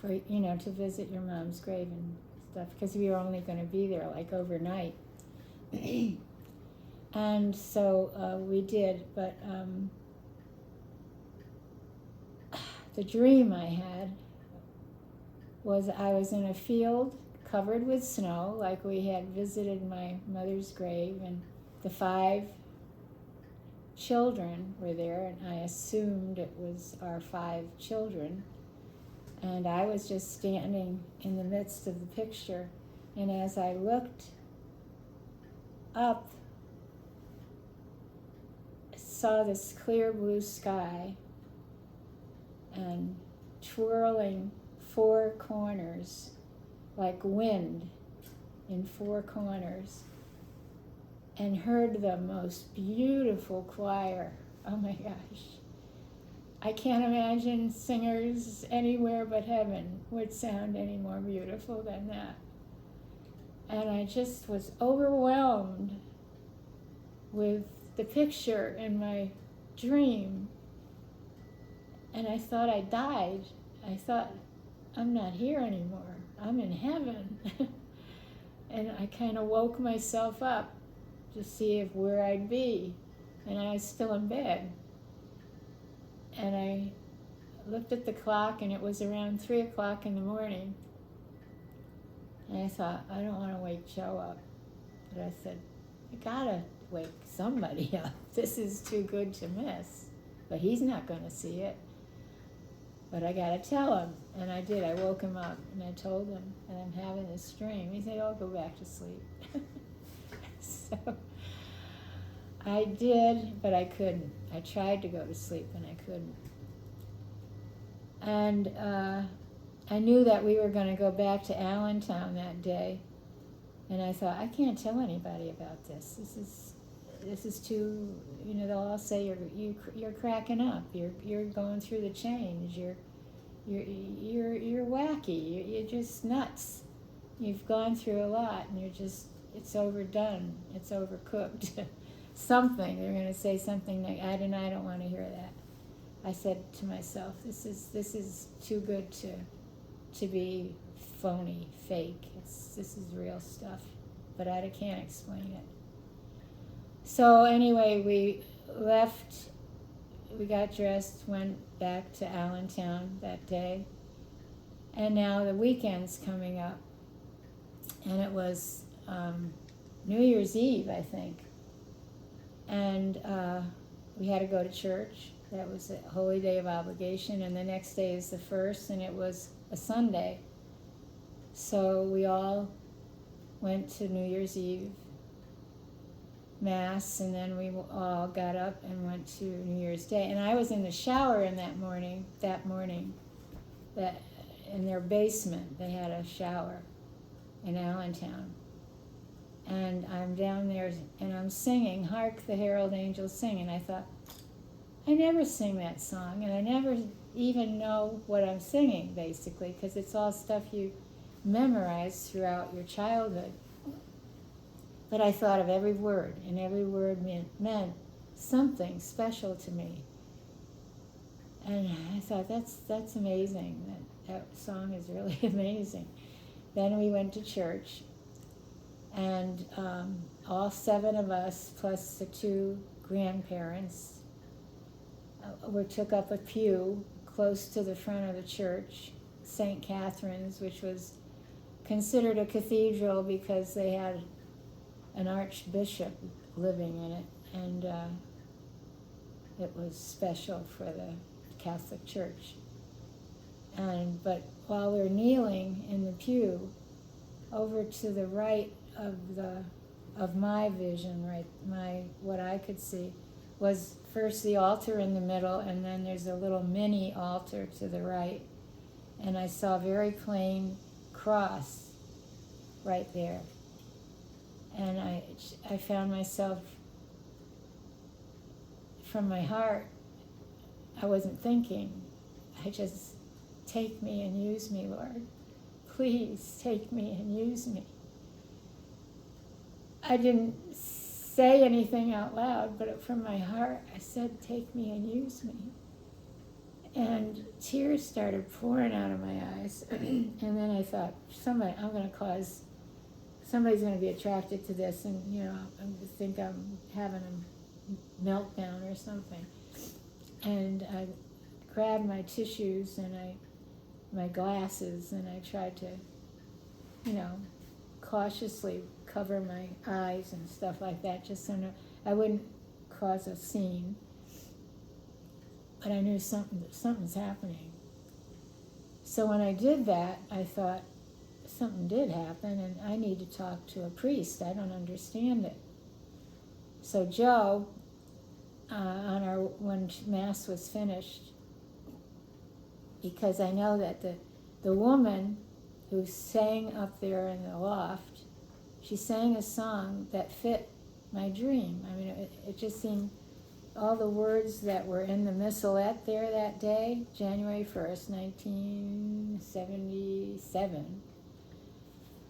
for, to visit your mom's grave and stuff, because we were only going to be there overnight. And so we did, but the dream I had was I was in a field covered with snow, like we had visited my mother's grave, and the 5 children were there, and I assumed it was our 5 children. And I was just standing in the midst of the picture. And as I looked up, I saw this clear blue sky and twirling 4 corners, like wind in 4 corners, and heard the most beautiful choir. Oh my gosh. I can't imagine singers anywhere but heaven would sound any more beautiful than that. And I just was overwhelmed with the picture in my dream. And I thought I died. I thought, I'm not here anymore. I'm in heaven. And I kind of woke myself up to see where I'd be. And I was still in bed. And I looked at the clock, and it was around 3 o'clock in the morning. And I thought, I don't want to wake Joe up. But I said, I gotta wake somebody up. This is too good to miss. But he's not going to see it. But I gotta tell him. And I did. I woke him up, and I told him, and I'm having this dream. He said, oh, go back to sleep. So I did, but I couldn't. I tried to go to sleep, and I couldn't. And I knew that we were going to go back to Allentown that day, and I thought, I can't tell anybody about this. This is too, they'll all say you're cracking up. You're going through the change. You're wacky. You're just nuts. You've gone through a lot, and it's overdone. It's overcooked. Something. They're going to say something like, I don't want to hear that. I said to myself, this is too good to be phony, fake. This is real stuff, but I can't explain it. So anyway, we left. We got dressed, went back to Allentown that day, and now the weekend's coming up, and it was New Year's Eve, I think. And we had to go to church. That was a holy day of obligation, and the next day is the 1st, and it was a Sunday. So we all went to New Year's Eve Mass, and then we all got up and went to New Year's Day. And I was in the shower in that morning, that in their basement, they had a shower in Allentown. And I'm down there, and I'm singing, Hark the Herald Angels Sing. And I thought, I never sing that song, and I never even know what I'm singing, basically, because it's all stuff you memorize throughout your childhood. But I thought of every word, and every word meant something special to me. And I thought, that's amazing. That song is really amazing. Then we went to church, and all 7 of us, plus the 2 grandparents, we took up a pew close to the front of the church, St. Catherine's, which was considered a cathedral because they had an archbishop living in it, and it was special for the Catholic Church. But while we were kneeling in the pew, over to the right of my vision, what I could see, was first the altar in the middle, and then there's a little mini altar to the right, and I saw a very plain cross right there. And I found myself, from my heart, I wasn't thinking. I just, take me and use me, Lord. Please take me and use me. I didn't say anything out loud, but from my heart, I said, take me and use me. And tears started pouring out of my eyes. And then I thought, somebody's going to be attracted to this, and I think I'm having a meltdown or something. And I grabbed my tissues and my glasses, and I tried to, cautiously cover my eyes and stuff like that, just so I wouldn't cause a scene. But I knew something's happening. So when I did that, I thought, something did happen, and I need to talk to a priest. I don't understand it. So Joe, when Mass was finished, because I know that the woman who sang up there in the loft, she sang a song that fit my dream. I mean, it just seemed, all the words that were in the missalette there that day, January 1st, 1977,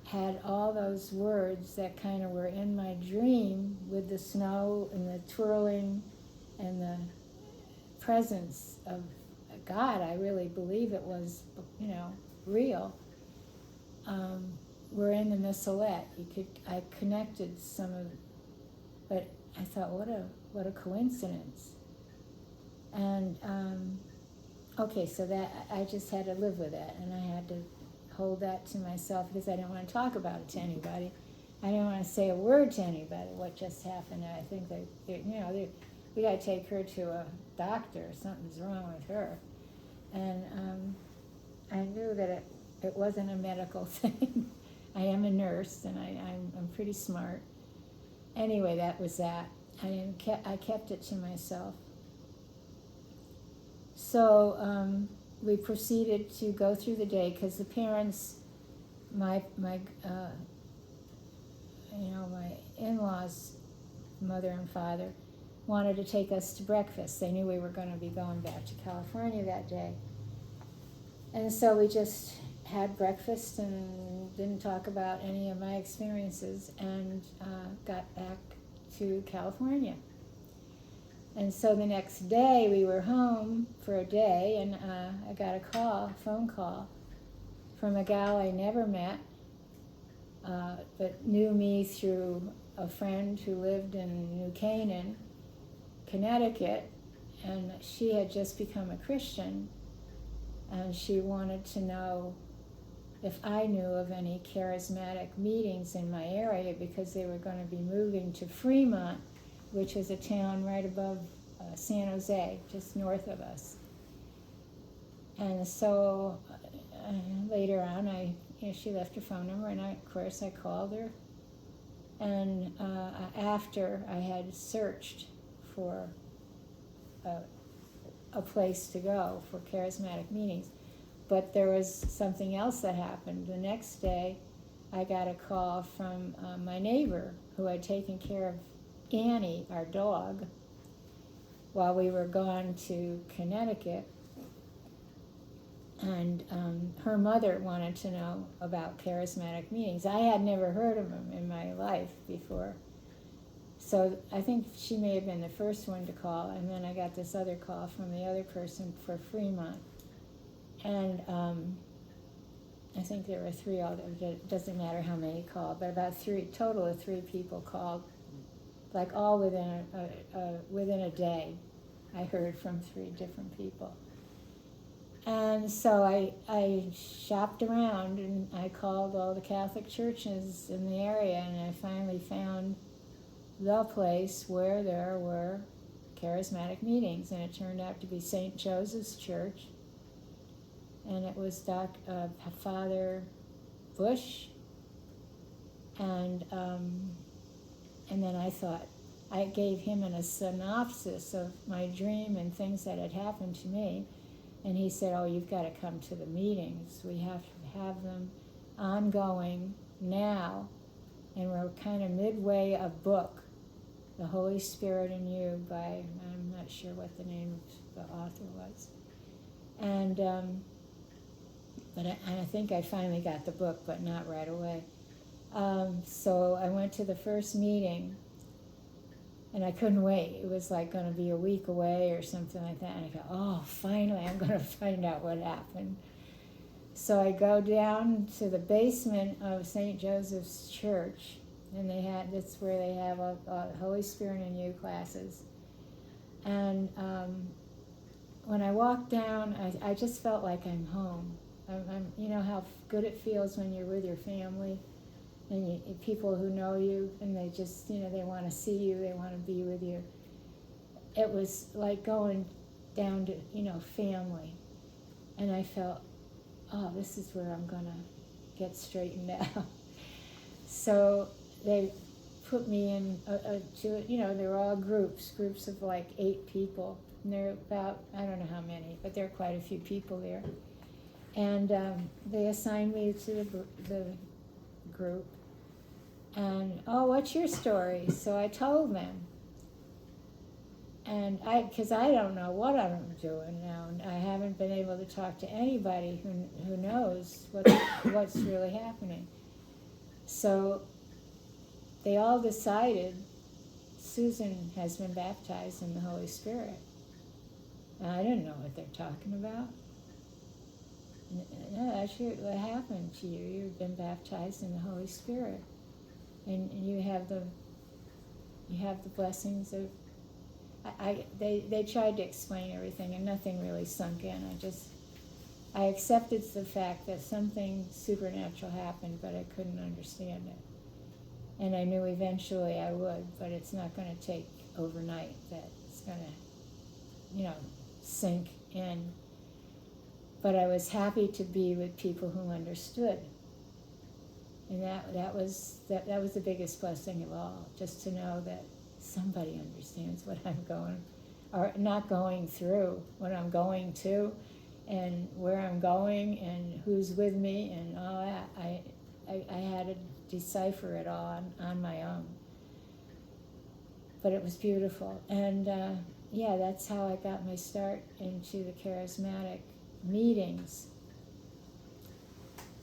had all those words that kind of were in my dream, with the snow and the twirling and the presence of God. I really believe it was, real. Were in the missalette. I connected some of, but I thought, what a coincidence. And okay, so that I just had to live with that, and I had to hold that to myself because I didn't want to talk about it to anybody. I didn't want to say a word to anybody what just happened. I think we got to take her to a doctor. Something's wrong with her. And I knew that it wasn't a medical thing. I am a nurse, and I'm pretty smart. Anyway, that was that. I kept it to myself. So we proceeded to go through the day because the parents, my in-laws, mother and father, wanted to take us to breakfast. They knew we were going to be going back to California that day. And so we just had breakfast and didn't talk about any of my experiences, and got back to California. And so the next day we were home for a day, and I got a phone call from a gal I never met, but knew me through a friend who lived in New Canaan, Connecticut, and she had just become a Christian, and she wanted to know if I knew of any charismatic meetings in my area, because they were going to be moving to Fremont, which is a town right above San Jose, just north of us. And so later on, she left her phone number, and of course I called her. And after I had searched for a place to go for charismatic meetings, but there was something else that happened. The next day, I got a call from my neighbor who had taken care of Annie, our dog, while we were gone to Connecticut. And her mother wanted to know about charismatic meetings. I had never heard of them in my life before. So I think she may have been the first one to call, and then I got this other call from the other person for Fremont. And I think there were three, it doesn't matter how many called, but about total of three people called, like all within a day. I heard from three different people. And so I shopped around, and I called all the Catholic churches in the area, and I finally found the place where there were charismatic meetings, and it turned out to be St. Joseph's Church, and it was Father Bush, and then I thought, I gave him a synopsis of my dream and things that had happened to me, and he said, oh, you've got to come to the meetings. We have to have them ongoing now, and we're kind of midway a book, The Holy Spirit in You, by, I'm not sure what the name of the author was. And but I think I finally got the book, but not right away. So I went to the first meeting, and I couldn't wait. It was like going to be a week away or something like that. And I go, oh, finally, I'm going to find out what happened. So I go down to the basement of St. Joseph's Church, and that's where they have Holy Spirit in You classes. And when I walked down, I just felt like I'm home. You know how good it feels when you're with your family, and people who know you, and they just, they want to see you, they want to be with you. it was like going down to, family. And I felt, oh, this is where I'm going to get straightened out. So they put me in they were all groups of like 8 people. And there are about, I don't know how many, but there are quite a few people there. And they assigned me to the group. And, oh, what's your story? So I told them. And because I don't know what I'm doing now, and I haven't been able to talk to anybody who knows what's really happening. So they all decided Susan has been baptized in the Holy Spirit. And I didn't know what they're talking about. No, that's what happened to you. You've been baptized in the Holy Spirit, and you have the blessings of. They tried to explain everything, and nothing really sunk in. I accepted the fact that something supernatural happened, but I couldn't understand it. And I knew eventually I would, but it's not going to take overnight. That it's going to, sink in. But I was happy to be with people who understood. And that was the biggest blessing of all, just to know that somebody understands what I'm going, or not going through, what I'm going to, and where I'm going, and who's with me, and all that. I had to decipher it all on my own. But it was beautiful. And that's how I got my start into the charismatic meetings.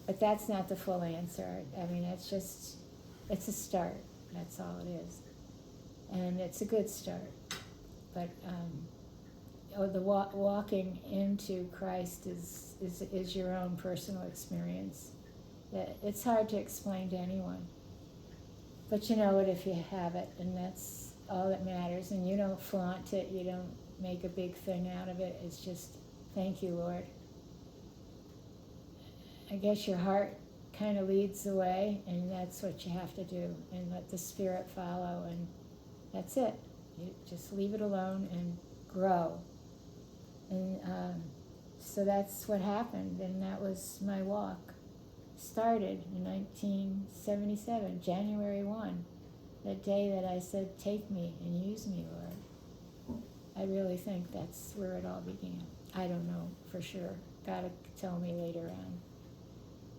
But that's not the full answer. I mean, it's a start. That's all it is. And it's a good start. But the walking into Christ is your own personal experience. It's hard to explain to anyone. But you know it if you have it, and that's all that matters. And you don't flaunt it, you don't make a big thing out of it. It's just, thank you, Lord. I guess your heart kind of leads the way, and that's what you have to do, and let the Spirit follow, and that's it. You just leave it alone and grow. And so that's what happened, and that was my walk. Started in 1977, January 1, that day that I said, take me and use me, Lord. I really think that's where it all began. I don't know for sure. God will tell me later on.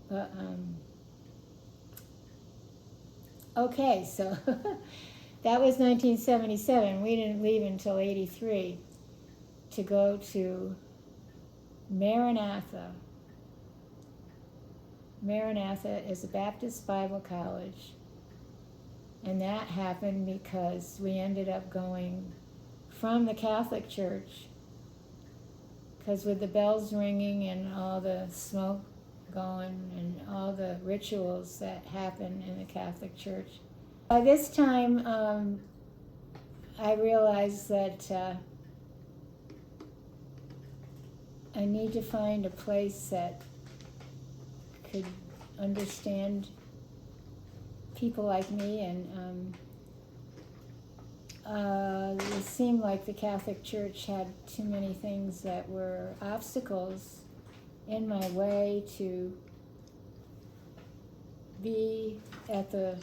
But, okay, so that was 1977. We didn't leave until 83 to go to Maranatha. Maranatha is a Baptist Bible college, and that happened because we ended up going from the Catholic Church, because with the bells ringing and all the smoke going and all the rituals that happen in the Catholic Church. By this time, I realized that I need to find a place that could understand people like me, and it seemed like the Catholic Church had too many things that were obstacles in my way to be at the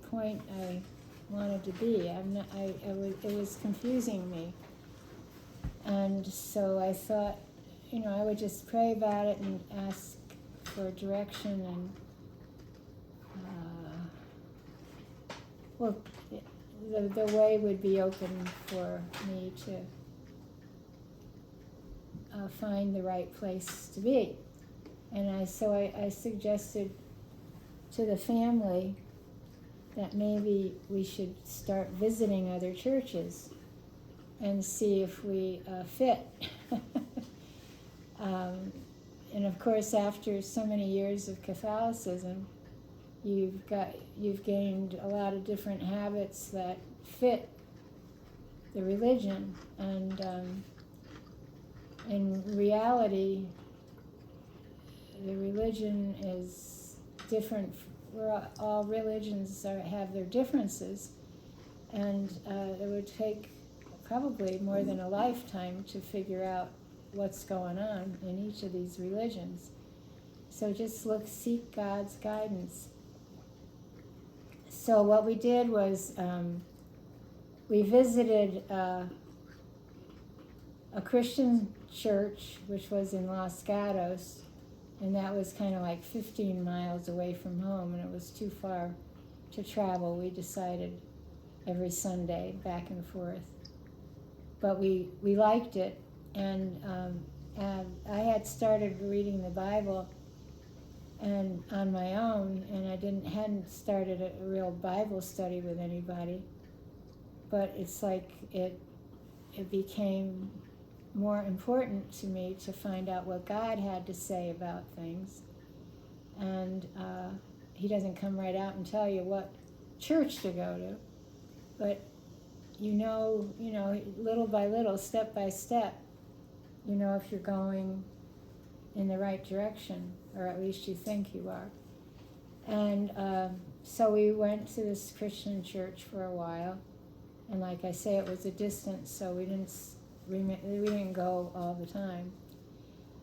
point I wanted to be. It was confusing me. And so I thought, I would just pray about it and ask for direction, and the way would be open for me to find the right place to be. And I suggested to the family that maybe we should start visiting other churches and see if we fit. And of course, after so many years of Catholicism, you've gained a lot of different habits that fit the religion, and in reality, the religion is different. All religions have their differences, and it would take probably more than a lifetime to figure out what's going on in each of these religions. So just seek God's guidance. So what we did was we visited a Christian church, which was in Los Gatos, and that was kind of like 15 miles away from home, and it was too far to travel. We decided every Sunday, back and forth. But we liked it, and I had started reading the Bible and on my own, and I hadn't started a real Bible study with anybody. But it's like it became more important to me to find out what God had to say about things. And he doesn't come right out and tell you what church to go to, but you know, little by little, step by step, if you're going in the right direction, or at least you think you are. And so we went to this Christian church for a while, and like I say, it was a distance, so we didn't go all the time.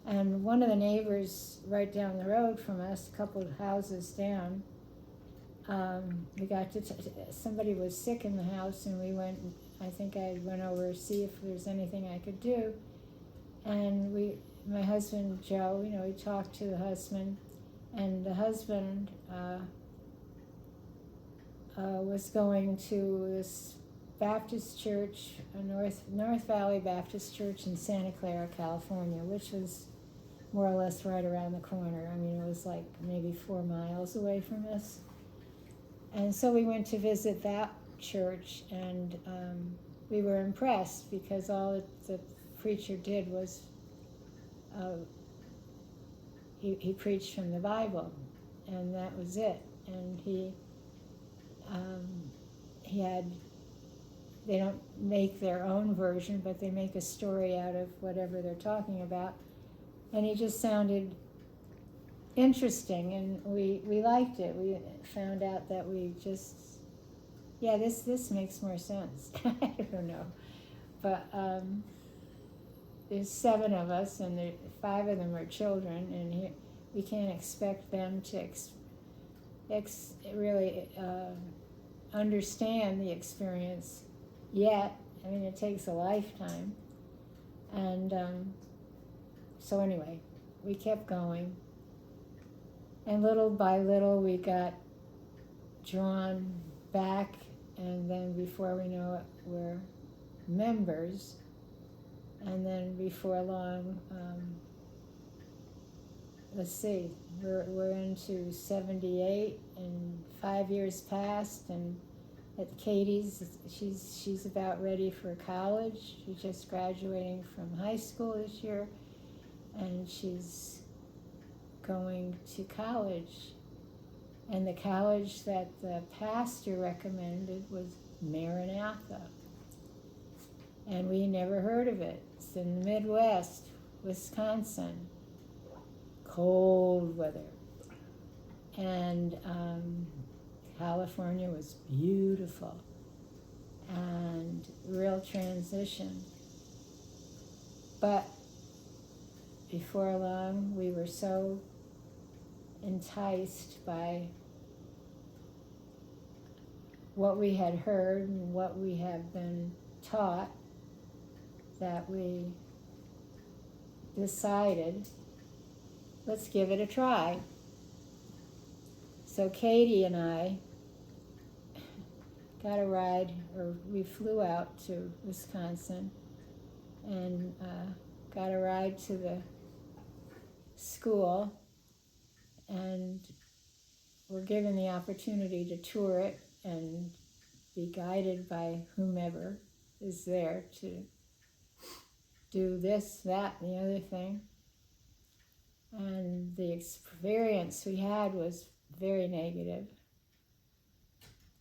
And one of the neighbors right down the road from us, a couple of houses down, we got to somebody was sick in the house, and we went. I think I went over to see if there's anything I could do. And my husband Joe, we talked to the husband, and the husband was going to this Baptist church, North Valley Baptist Church in Santa Clara, California, which was more or less right around the corner. I mean, it was like maybe 4 miles away from us. And so we went to visit that church, and we were impressed because all the preacher did was he preached from the Bible, and that was it. And he had, they don't make their own version, but they make a story out of whatever they're talking about. And he just sounded interesting, and we liked it. We found out that we just, this makes more sense. I don't know. But there's 7 of us, and 5 of them are children, and we can't expect them to really understand the experience yet. I mean, it takes a lifetime. And so anyway, we kept going. And little by little, we got drawn back, and then before we know it, we're members. And then before long, let's see, we're into 78, and 5 years passed, and at Katie's, she's about ready for college. She's just graduating from high school this year, and she's going to college. And the college that the pastor recommended was Maranatha. And we never heard of it. It's in the Midwest, Wisconsin. Cold weather. And California was beautiful. And real transition. But before long, we were so enticed by what we had heard and what we had been taught that we decided, let's give it a try. So Katie and I got a ride, or we flew out to Wisconsin and got a ride to the school, and were given the opportunity to tour it and be guided by whomever is there to do this, that, and the other thing. And the experience we had was very negative.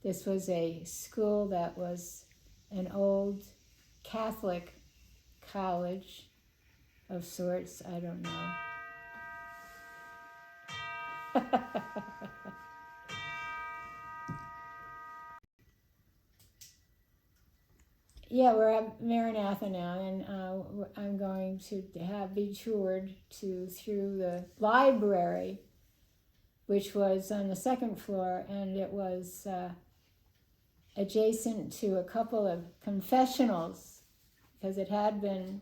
This was a school that was an old Catholic college of sorts, I don't know. Yeah, we're at Maranatha now, and I'm going to be toured through the library, which was on the second floor, and it was adjacent to a couple of confessionals, because it had been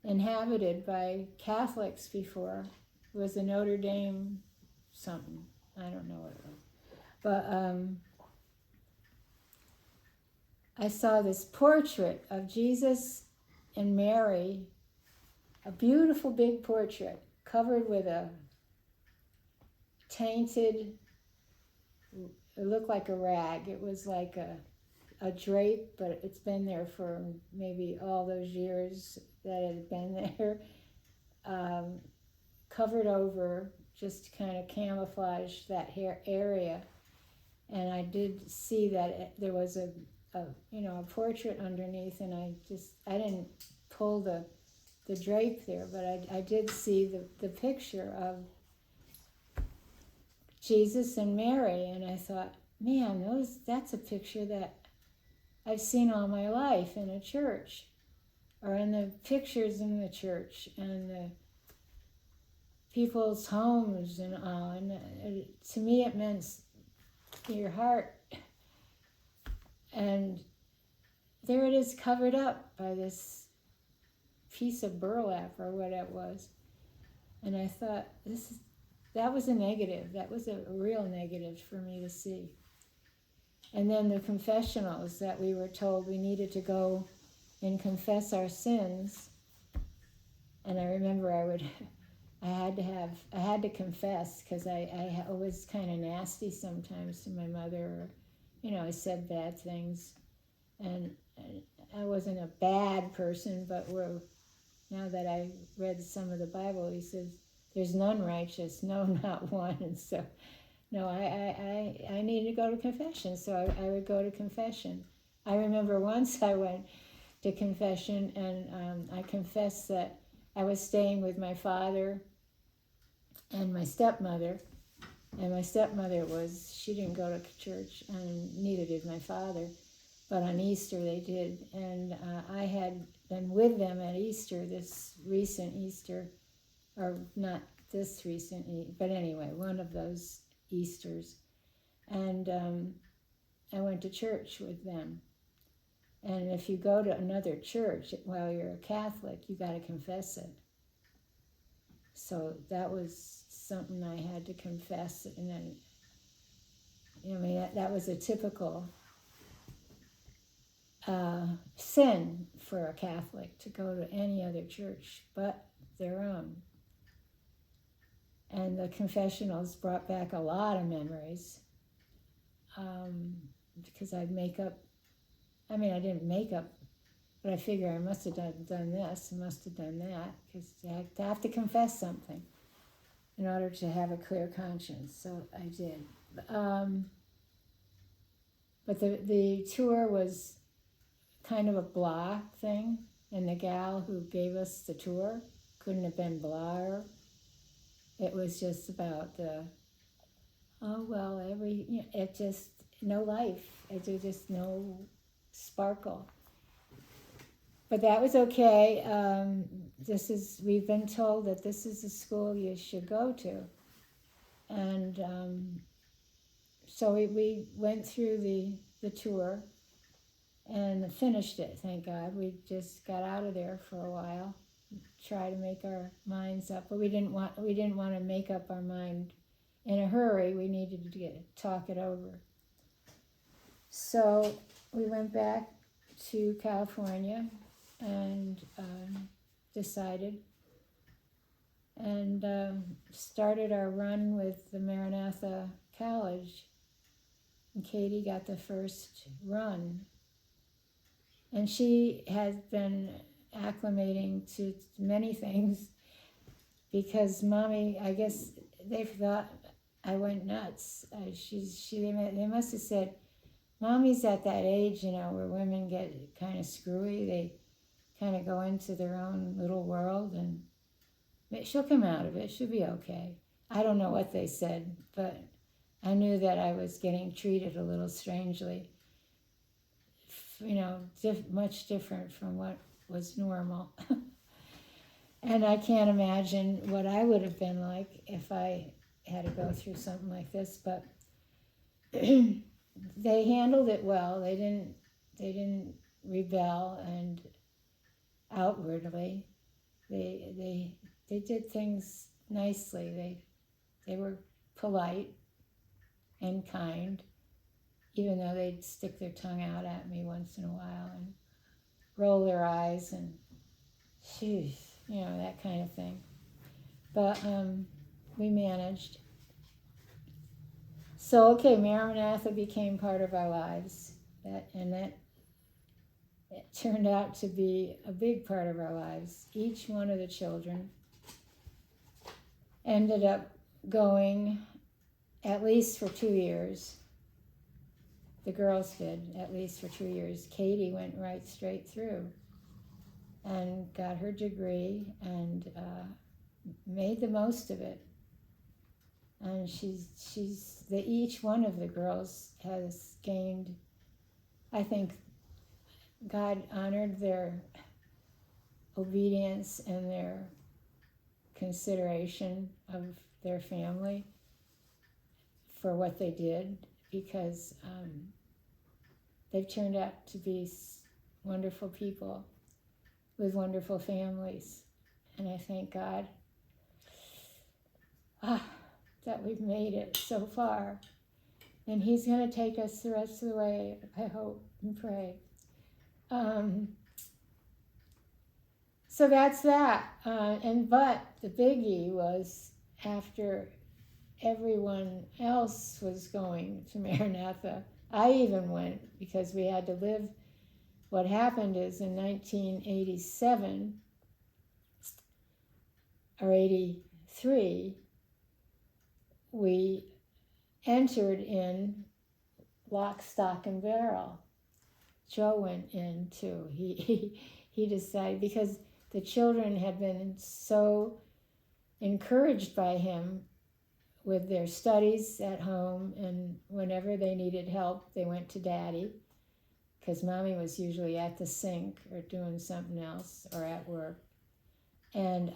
inhabited by Catholics before. It was a Notre Dame something. I don't know what it was. But I saw this portrait of Jesus and Mary, a beautiful big portrait covered with a tainted, it looked like a rag. It was like a drape, but it's been there for maybe all those years that it had been there, covered over, just to kind of camouflage that hair area. And I did see that there was a portrait underneath, and I didn't pull the drape there, but I did see the picture of Jesus and Mary, and I thought, man, that's a picture that I've seen all my life in a church, or in the pictures in the church, and the people's homes and all. And to me, it meant your heart. And there it is, covered up by this piece of burlap or what it was. And I thought, that was a negative. That was a real negative for me to see. And then the confessionals that we were told we needed to go and confess our sins. And I remember I had to confess, because I was kind of nasty sometimes to my mother. I said bad things, and I wasn't a bad person, but now that I read some of the Bible, he says, there's none righteous, no, not one. And so, no, I needed to go to confession, so I would go to confession. I remember once I went to confession, and I confessed that I was staying with my father and my stepmother. And my stepmother she didn't go to church, and neither did my father. But on Easter they did. And I had been with them at Easter, this recent Easter, or not this recent, but anyway, one of those Easters. And I went to church with them. And if you go to another church while you're a Catholic, you got to confess it. So that was something I had to confess, and then, that was a typical sin for a Catholic, to go to any other church but their own. And the confessionals brought back a lot of memories, because I'd make up. I didn't make up, but I figure I must have done this, and must have done that, because I have to confess something in order to have a clear conscience. So I did. But the tour was kind of a blah thing, and the gal who gave us the tour couldn't have been blah. It was just about it just, no life. It was just no sparkle. But that was okay. We've been told that this is the school you should go to. And so we went through the tour and finished it, thank God. We just got out of there for a while, try to make our minds up. But we didn't want to make up our mind in a hurry. We needed to talk it over. So we went back to California and decided, and started our run with the Maranatha College. And Katie got the first run, and she has been acclimating to many things, because Mommy, I guess they thought I went nuts. They must have said, Mommy's at that age, where women get kind of screwy. They kind of go into their own little world, and she'll come out of it. She'll be okay. I don't know what they said, but I knew that I was getting treated a little strangely. much different from what was normal. And I can't imagine what I would have been like if I had to go through something like this. But they handled it well. They didn't rebel, and outwardly, they did things nicely. They were polite and kind, even though they'd stick their tongue out at me once in a while and roll their eyes and, sheesh, that kind of thing. But we managed. So, okay, Maranatha became part of our lives. That it turned out to be a big part of our lives. Each one of the children ended up going at least for 2 years. The girls did, at least for 2 years. Katie went right straight through and got her degree and made the most of it. And each one of the girls has gained, I think, God honored their obedience and their consideration of their family for what they did, because they've turned out to be wonderful people with wonderful families. And I thank God that we've made it so far. And He's going to take us the rest of the way, I hope and pray. So that's that. But the biggie was, after everyone else was going to Maranatha, I even went, because we had to live. What happened is, in 1987 or 83, we entered in lock, stock, and barrel. Joe went in too. He decided, because the children had been so encouraged by him with their studies at home, and whenever they needed help, they went to Daddy, because Mommy was usually at the sink or doing something else or at work. And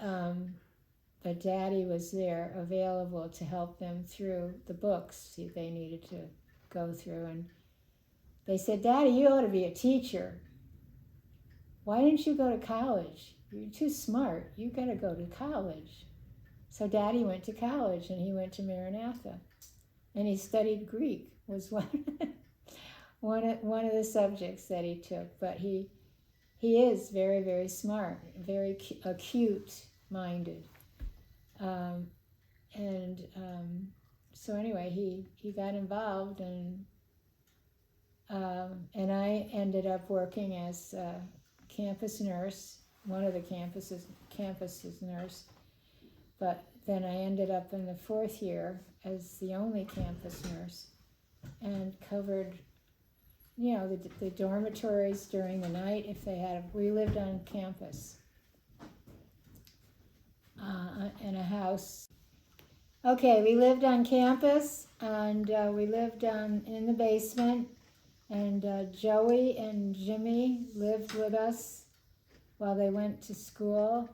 but Daddy was there, available to help them through the books they needed to go through. And they said, Daddy, you ought to be a teacher. Why didn't you go to college? You're too smart. You got to go to college. So Daddy went to college, and he went to Maranatha. And he studied Greek, was one of the subjects that he took. But he is very, very smart, very acute-minded. So anyway, he got involved, and I ended up working as a campus nurse, one of the campus nurse. But then I ended up in the 4th year as the only campus nurse, and covered, the dormitories during the night if they had. We lived on campus, in a house. Okay, we lived on campus, and we lived in the basement, and Joey and Jimmy lived with us while they went to school.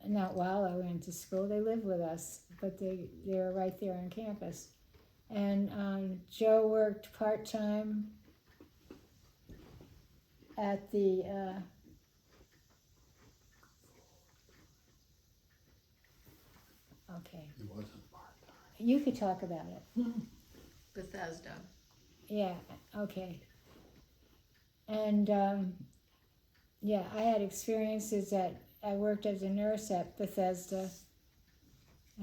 Not while I went to school, they lived with us, but they were right there on campus. And Joe worked part-time at the okay. It wasn't part-time. You could talk about it. Bethesda. Yeah, okay. And I had experiences I worked as a nurse at Bethesda.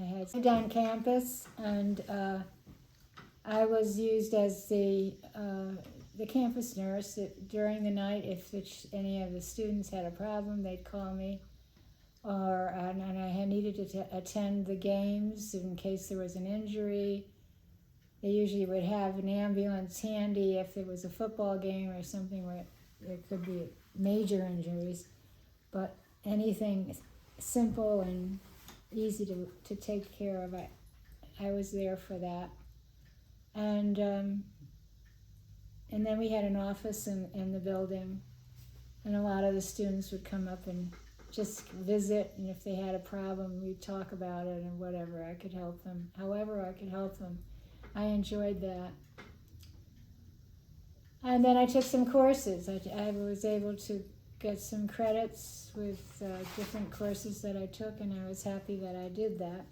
I had lived on campus, and I was used as the campus nurse. During the night, if any of the students had a problem, they'd call me, and I had needed to attend the games in case there was an injury. They usually would have an ambulance handy if there was a football game or something where there could be major injuries. But anything simple and easy to take care of, I was there for that. And and then we had an office in the building, and a lot of the students would come up and just visit, and if they had a problem, we'd talk about it and whatever. I could help them. However I could help them. I enjoyed that. And then I took some courses. I was able to get some credits with different courses that I took, and I was happy that I did that.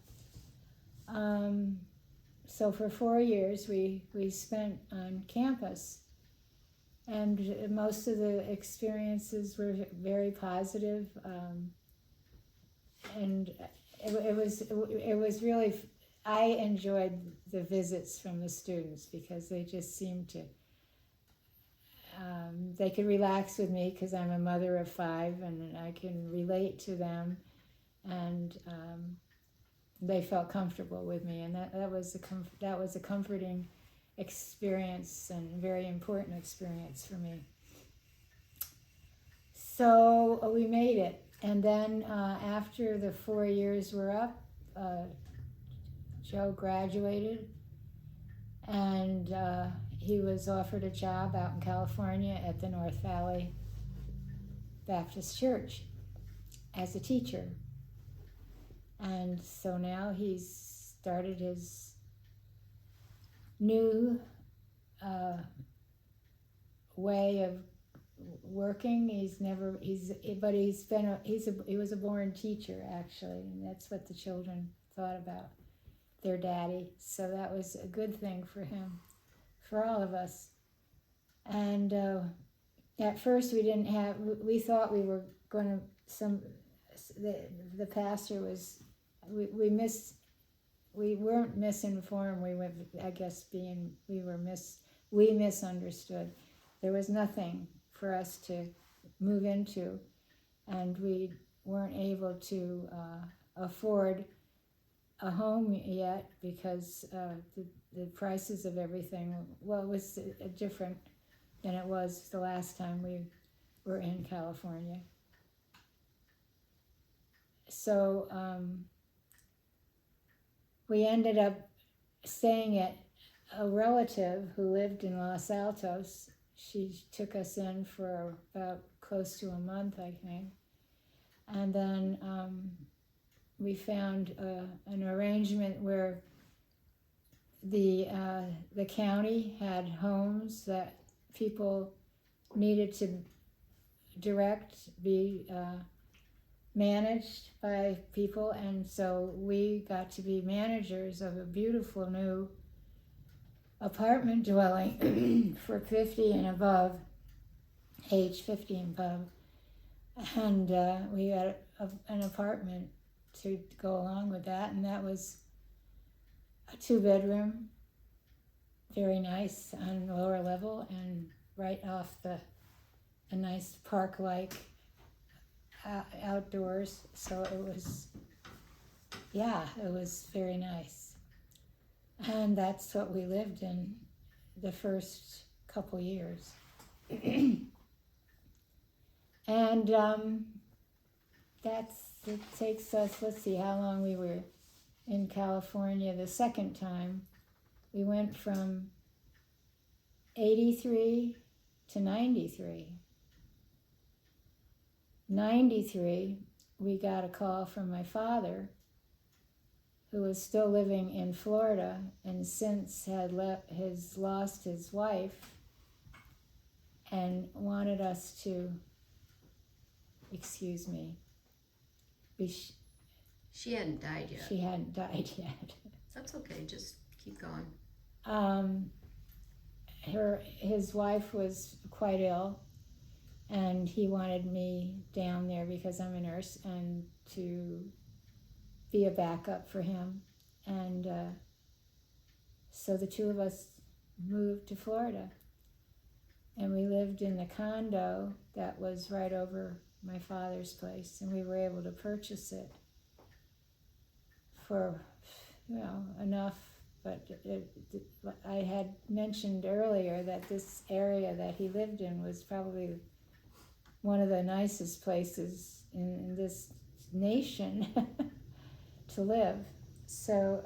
So for 4 years, we spent on campus, and most of the experiences were very positive, and it was really, I enjoyed the visits from the students because they just seemed to, they could relax with me because I'm a mother of 5 and I can relate to them, and they felt comfortable with me, and that was a comforting experience and very important experience for me. So we made it, and then after the 4 years were up, Joe graduated, and he was offered a job out in California at the North Valley Baptist Church as a teacher. And so now he's started his new way of working. He was a born teacher, actually, and that's what the children thought about their daddy. So that was a good thing for him, for all of us. And at first we thought we were going to, the pastor was, we weren't misinformed. We misunderstood. There was nothing for us to move into, and we weren't able to afford a home yet because the prices of everything, well, it was different than it was the last time we were in California. So we ended up staying at a relative who lived in Los Altos. She took us in for about close to a month, I think. And then we found an arrangement where the county had homes that people needed to be managed by people, and so we got to be managers of a beautiful new apartment dwelling for 50 and above, age 50 and above, and we had an apartment to go along with that, and that was a 2-bedroom, very nice on the lower level, and right off a nice park-like outdoors, so it was very nice. And that's what we lived in the first couple years. And it takes us, let's see how long we were in California the second time. We went from 83 to 93. 93, we got a call from my father, who was still living in Florida and since has lost his wife, and wanted us to, excuse me, she hadn't died yet. She hadn't died yet. That's okay, just keep going. His wife was quite ill, and he wanted me down there because I'm a nurse and to be a backup for him. And so the two of us moved to Florida, and we lived in the condo that was right over my father's place, and we were able to purchase it for, enough. But I had mentioned earlier that this area that he lived in was probably one of the nicest places in this nation to live. So,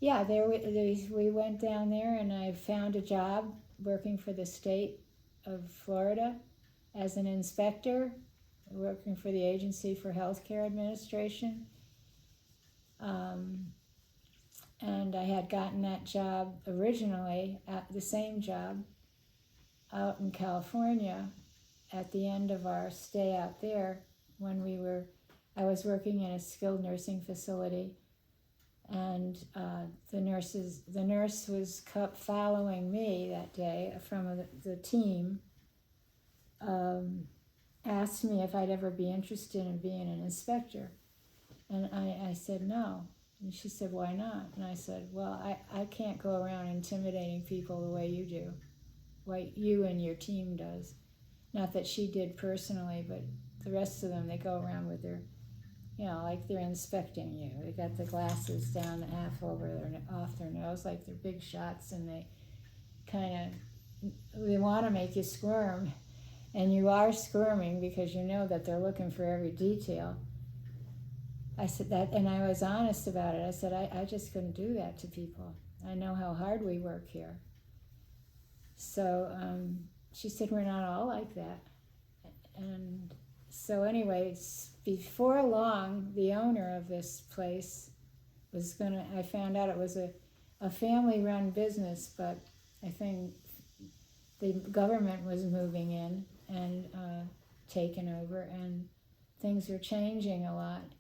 Yeah, we went down there, and I found a job working for the state of Florida as an inspector, working for the Agency for Healthcare Administration. And I had gotten that job originally, the same job, out in California at the end of our stay out there when I was working in a skilled nursing facility, and the nurse was following me that day from the team, asked me if I'd ever be interested in being an inspector, and I said no. And she said, why not? And I said, well, I can't go around intimidating people the way you do, what you and your team does. Not that she did personally, but the rest of them, they go around with their, like they're inspecting you. They got the glasses down half off their nose, like they're big shots, and they want to make you squirm. And you are squirming because you know that they're looking for every detail. I said that, and I was honest about it. I said, I just couldn't do that to people. I know how hard we work here. So she said, we're not all like that. And so anyway, before long, the owner of this place I found out it was a family-run business, but I think the government was moving in and taking over, and things were changing a lot.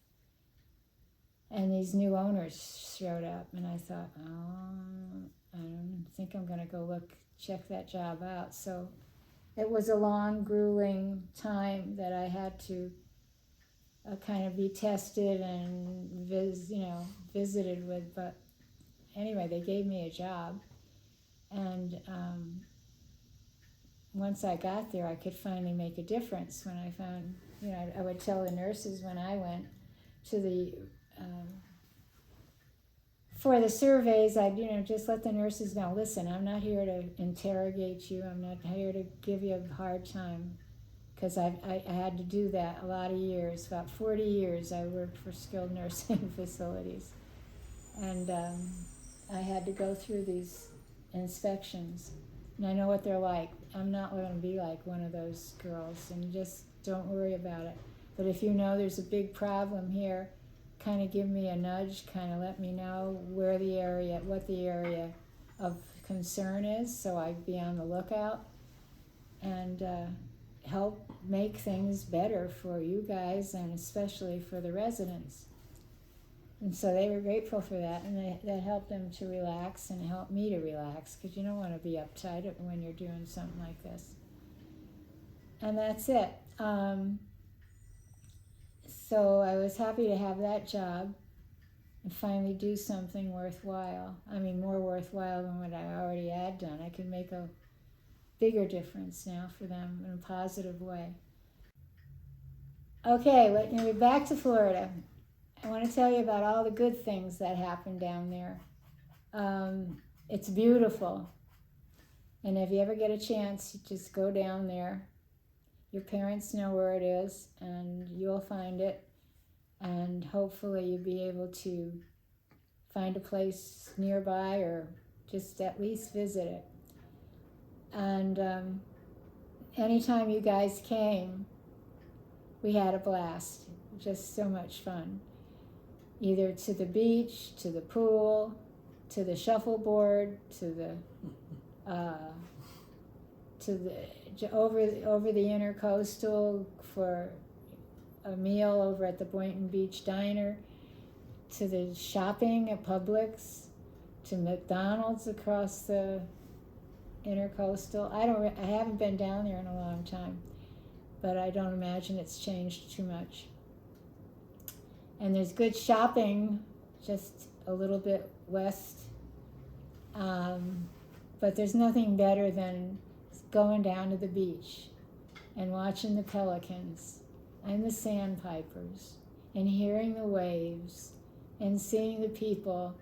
And these new owners showed up, and I thought, I don't think I'm going to go check that job out. So it was a long, grueling time that I had to kind of be tested and visited with. But anyway, they gave me a job, and once I got there, I could finally make a difference. When I found, I would tell the nurses when I went to the for the surveys, I'd just let the nurses know, listen, I'm not here to interrogate you. I'm not here to give you a hard time, because I had to do that a lot of years. About 40 years I worked for skilled nursing facilities, and I had to go through these inspections, and I know what they're like. I'm not going to be like one of those girls, and just don't worry about it. But if you know there's a big problem here, kind of give me a nudge, kind of let me know what the area of concern is, so I'd be on the lookout and help make things better for you guys, and especially for the residents. And so they were grateful for that, and that helped them to relax and helped me to relax, because you don't want to be uptight when you're doing something like this. And that's it. So I was happy to have that job and finally do something worthwhile. I mean, more worthwhile than what I already had done. I could make a bigger difference now for them in a positive way. Okay, we're back to Florida. I want to tell you about all the good things that happened down there. It's beautiful. And if you ever get a chance, you just go down there. Your parents know where it is, and you'll find it. And hopefully you'll be able to find a place nearby or just at least visit it. And anytime you guys came, we had a blast. Just so much fun. Either to the beach, to the pool, to the shuffleboard, over the intercoastal for a meal over at the Boynton Beach Diner, to the shopping at Publix, to McDonald's across the intercoastal. I haven't been down there in a long time, but I don't imagine it's changed too much. And there's good shopping just a little bit west, but there's nothing better than going down to the beach and watching the pelicans and the sandpipers and hearing the waves and seeing the people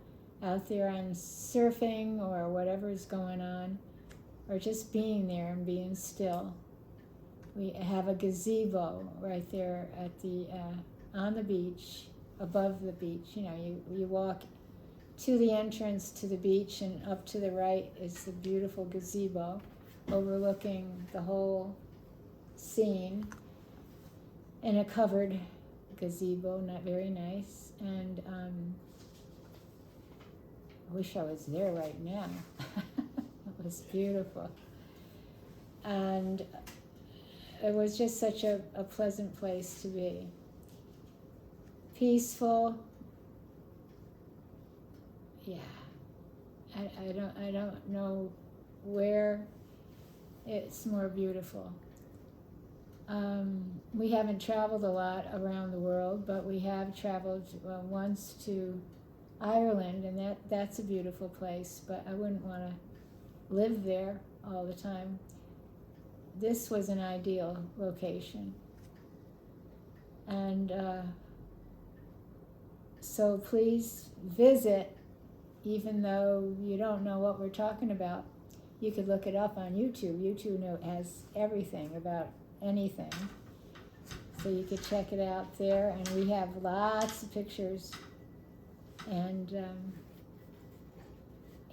out there on surfing or whatever's going on, or just being there and being still. We have a gazebo right there at the on the beach, above the beach. You walk to the entrance to the beach, and up to the right is the beautiful gazebo overlooking the whole scene, in a covered gazebo, not very nice. And I wish I was there right now. It was beautiful. And it was just such a pleasant place to be. Peaceful. Yeah. I don't know where it's more beautiful. We haven't traveled a lot around the world, but we have traveled once to Ireland, and that's a beautiful place, but I wouldn't want to live there all the time. This was an ideal location. And so please visit, even though you don't know what we're talking about. You could look it up on YouTube. YouTube has everything about anything. So you could check it out there, and we have lots of pictures. And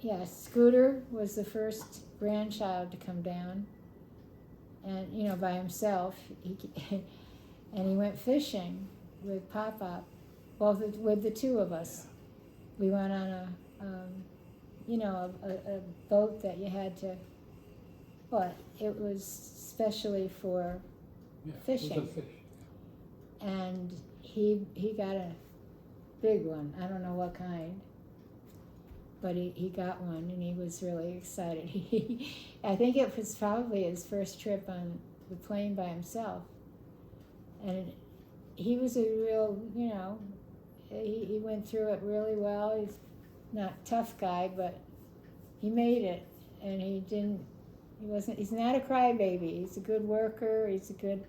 yeah, Scooter was the first grandchild to come down, and by himself. And he went fishing with Pop-Pop, with the two of us. We went on a boat that you had to, it was specially for fishing. It was a fish. And he got a big one. I don't know what kind, but he got one, and he was really excited. I think it was probably his first trip on the plane by himself. And he was a real, he went through it really well. He's not a tough guy, but he made it. And he's not a crybaby. He's a good worker, he's a good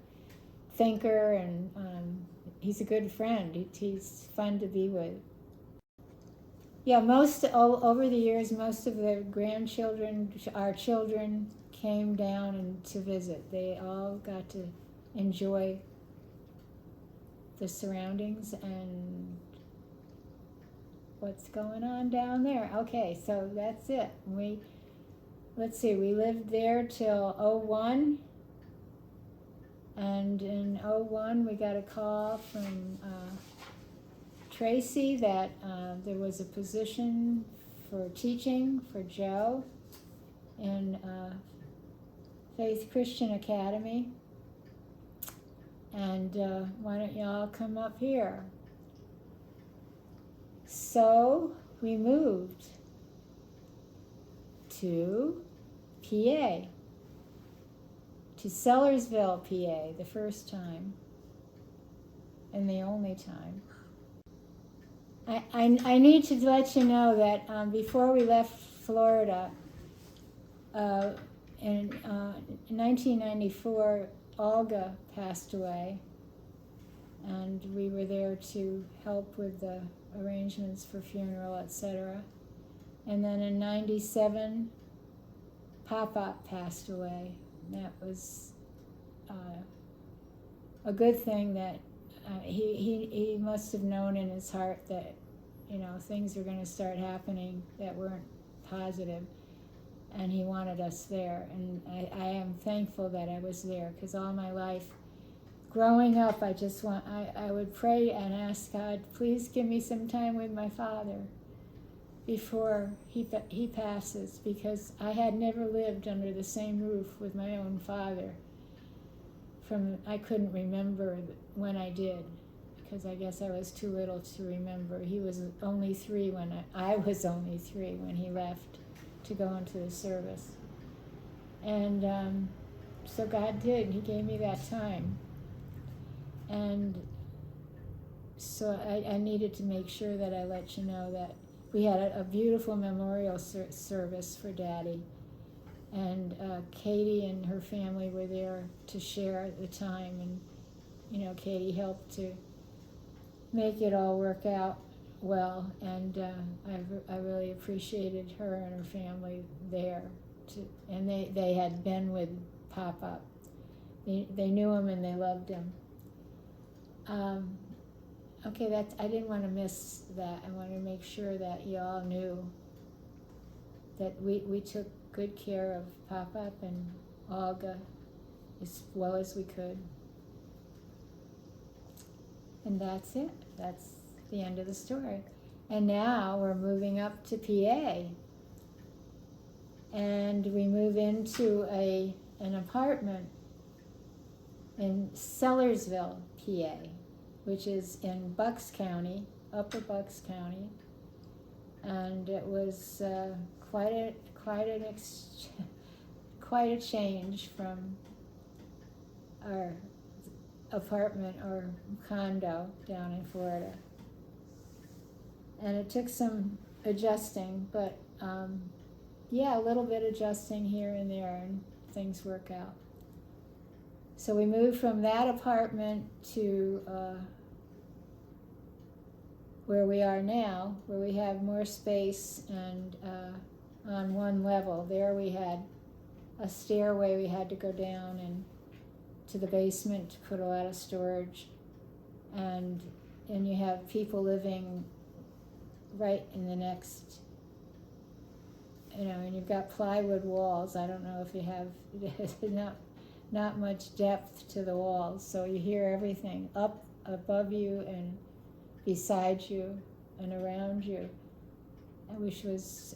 thinker, and he's a good friend. He's fun to be with. Yeah, over the years, most of the grandchildren, our children, came down to visit. They all got to enjoy the surroundings and what's going on down there. Okay, so that's it. Let's see, we lived there till 2001. And in 2001, we got a call from Tracy that there was a position for teaching for Joe in Faith Christian Academy. And why don't y'all come up here? So we moved to PA. To Sellersville, PA, the first time, and the only time. I need to let you know that before we left Florida, in 1994, Olga passed away, and we were there to help with the arrangements for funeral, etc. And then in 97, Pop-Pop passed away. That was a good thing. That he must have known in his heart that things were going to start happening that weren't positive, and he wanted us there. And I am thankful that I was there, because all my life growing up, I would pray and ask God, please give me some time with my father before he passes, because I had never lived under the same roof with my own father. I couldn't remember when I did, because I guess I was too little to remember. He was only 3 when I was only 3 when he left to go into the service. And so God did. He gave me that time. And so I needed to make sure that I let you know that we had a beautiful memorial service for Daddy, and Katie and her family were there to share the time, and Katie helped to make it all work out well, and I really appreciated her and her family there, and they had been with Pop-Pop. They knew him and they loved him. Okay, that's, I didn't want to miss that. I wanted to make sure that you all knew that we took good care of Pop-Up and Olga as well as we could. And that's it. That's the end of the story. And now we're moving up to PA. And we move into an apartment in Sellersville, PA, which is in Bucks County, Upper Bucks County. And it was quite a change from our apartment or condo down in Florida. And it took some adjusting, but yeah, a little bit adjusting here and there, and things work out. So we moved from that apartment to where we are now, where we have more space, and on one level. There we had a stairway we had to go down and to the basement to put a lot of storage, and you have people living right in the next, and you've got plywood walls. I don't know if you have not much depth to the walls, so you hear everything up above you and beside you and around you, which was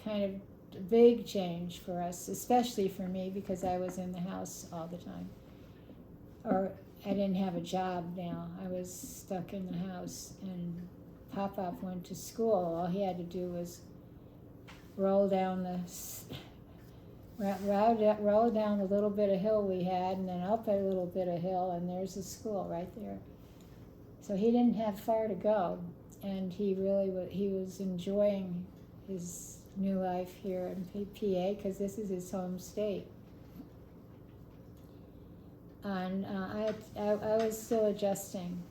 kind of a big change for us, especially for me, because I was in the house all the time. Or I didn't have a job now. I was stuck in the house, and Pop-Up went to school. All he had to do was roll down the little bit of hill we had, and then up a little bit of hill, and there's the school right there. So he didn't have far to go, and he was enjoying his new life here in PA, because this is his home state. And I was still adjusting,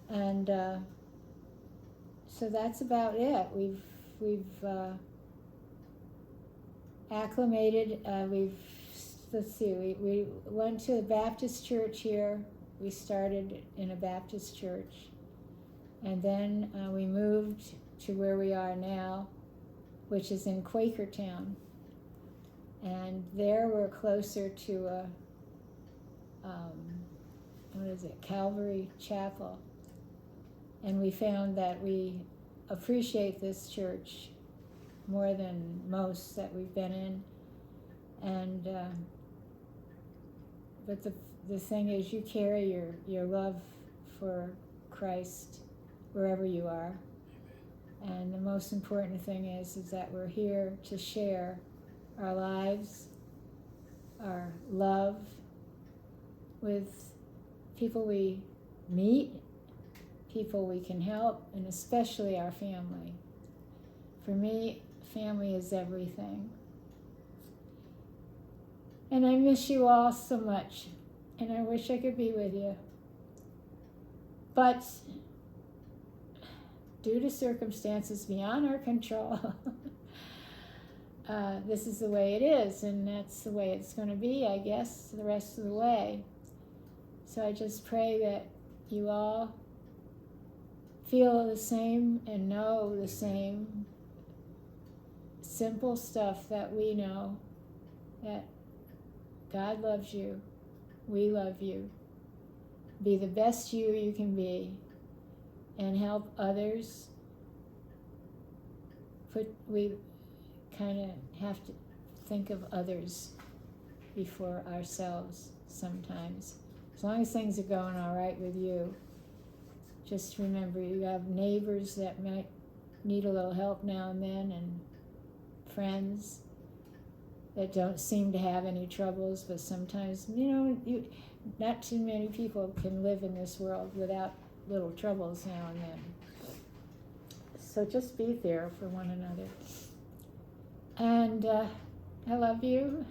and so that's about it. We've acclimated. Let's see. We went to the Baptist church here. We started in a Baptist church, and then we moved to where we are now, which is in Quakertown. And there we're closer to Calvary Chapel. And we found that we appreciate this church more than most that we've been in. And but the thing is, you carry your love for Christ wherever you are. And the most important thing is that we're here to share our lives, our love with people we meet, people we can help, and especially our family. For me, family is everything. And I miss you all so much, and I wish I could be with you. But due to circumstances beyond our control, this is the way it is, and that's the way it's going to be, I guess, the rest of the way. So I just pray that you all feel the same and know the same simple stuff that we know, that God loves you, we love you. Be the best you can be, and help others. We kind of have to think of others before ourselves sometimes. As long as things are going all right with you, just remember you have neighbors that might need a little help now and then, and friends that don't seem to have any troubles, but sometimes, not too many people can live in this world without little troubles now and then. So just be there for one another. And I love you.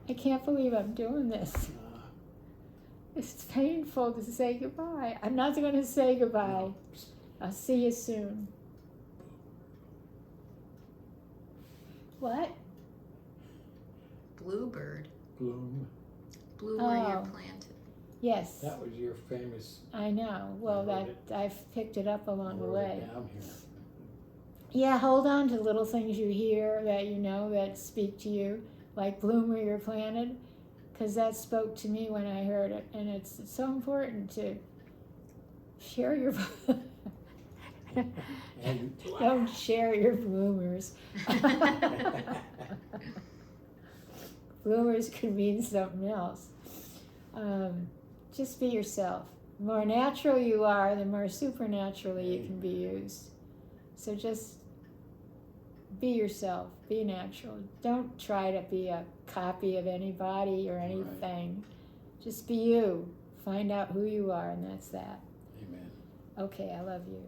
I can't believe I'm doing this. It's painful to say goodbye. I'm not going to say goodbye. I'll see you soon. What? Bluebird. Bloom. Blue where you're planted. Yes, That was your famous. I know. Well, I wrote that I've picked it up along the wrote way. it down here. Yeah, hold on to little things you hear that you know that speak to you, like bloom where you're planted, because that spoke to me when I heard it, and it's so important to share your. And Don't share your bloomers. Bloomers could mean something else. Just be yourself. The more natural you are, the more supernaturally you can be used. So just be yourself. Be natural. Don't try to be a copy of anybody or anything. Just be you. Find out who you are, and that's that. Amen. Okay, I love you.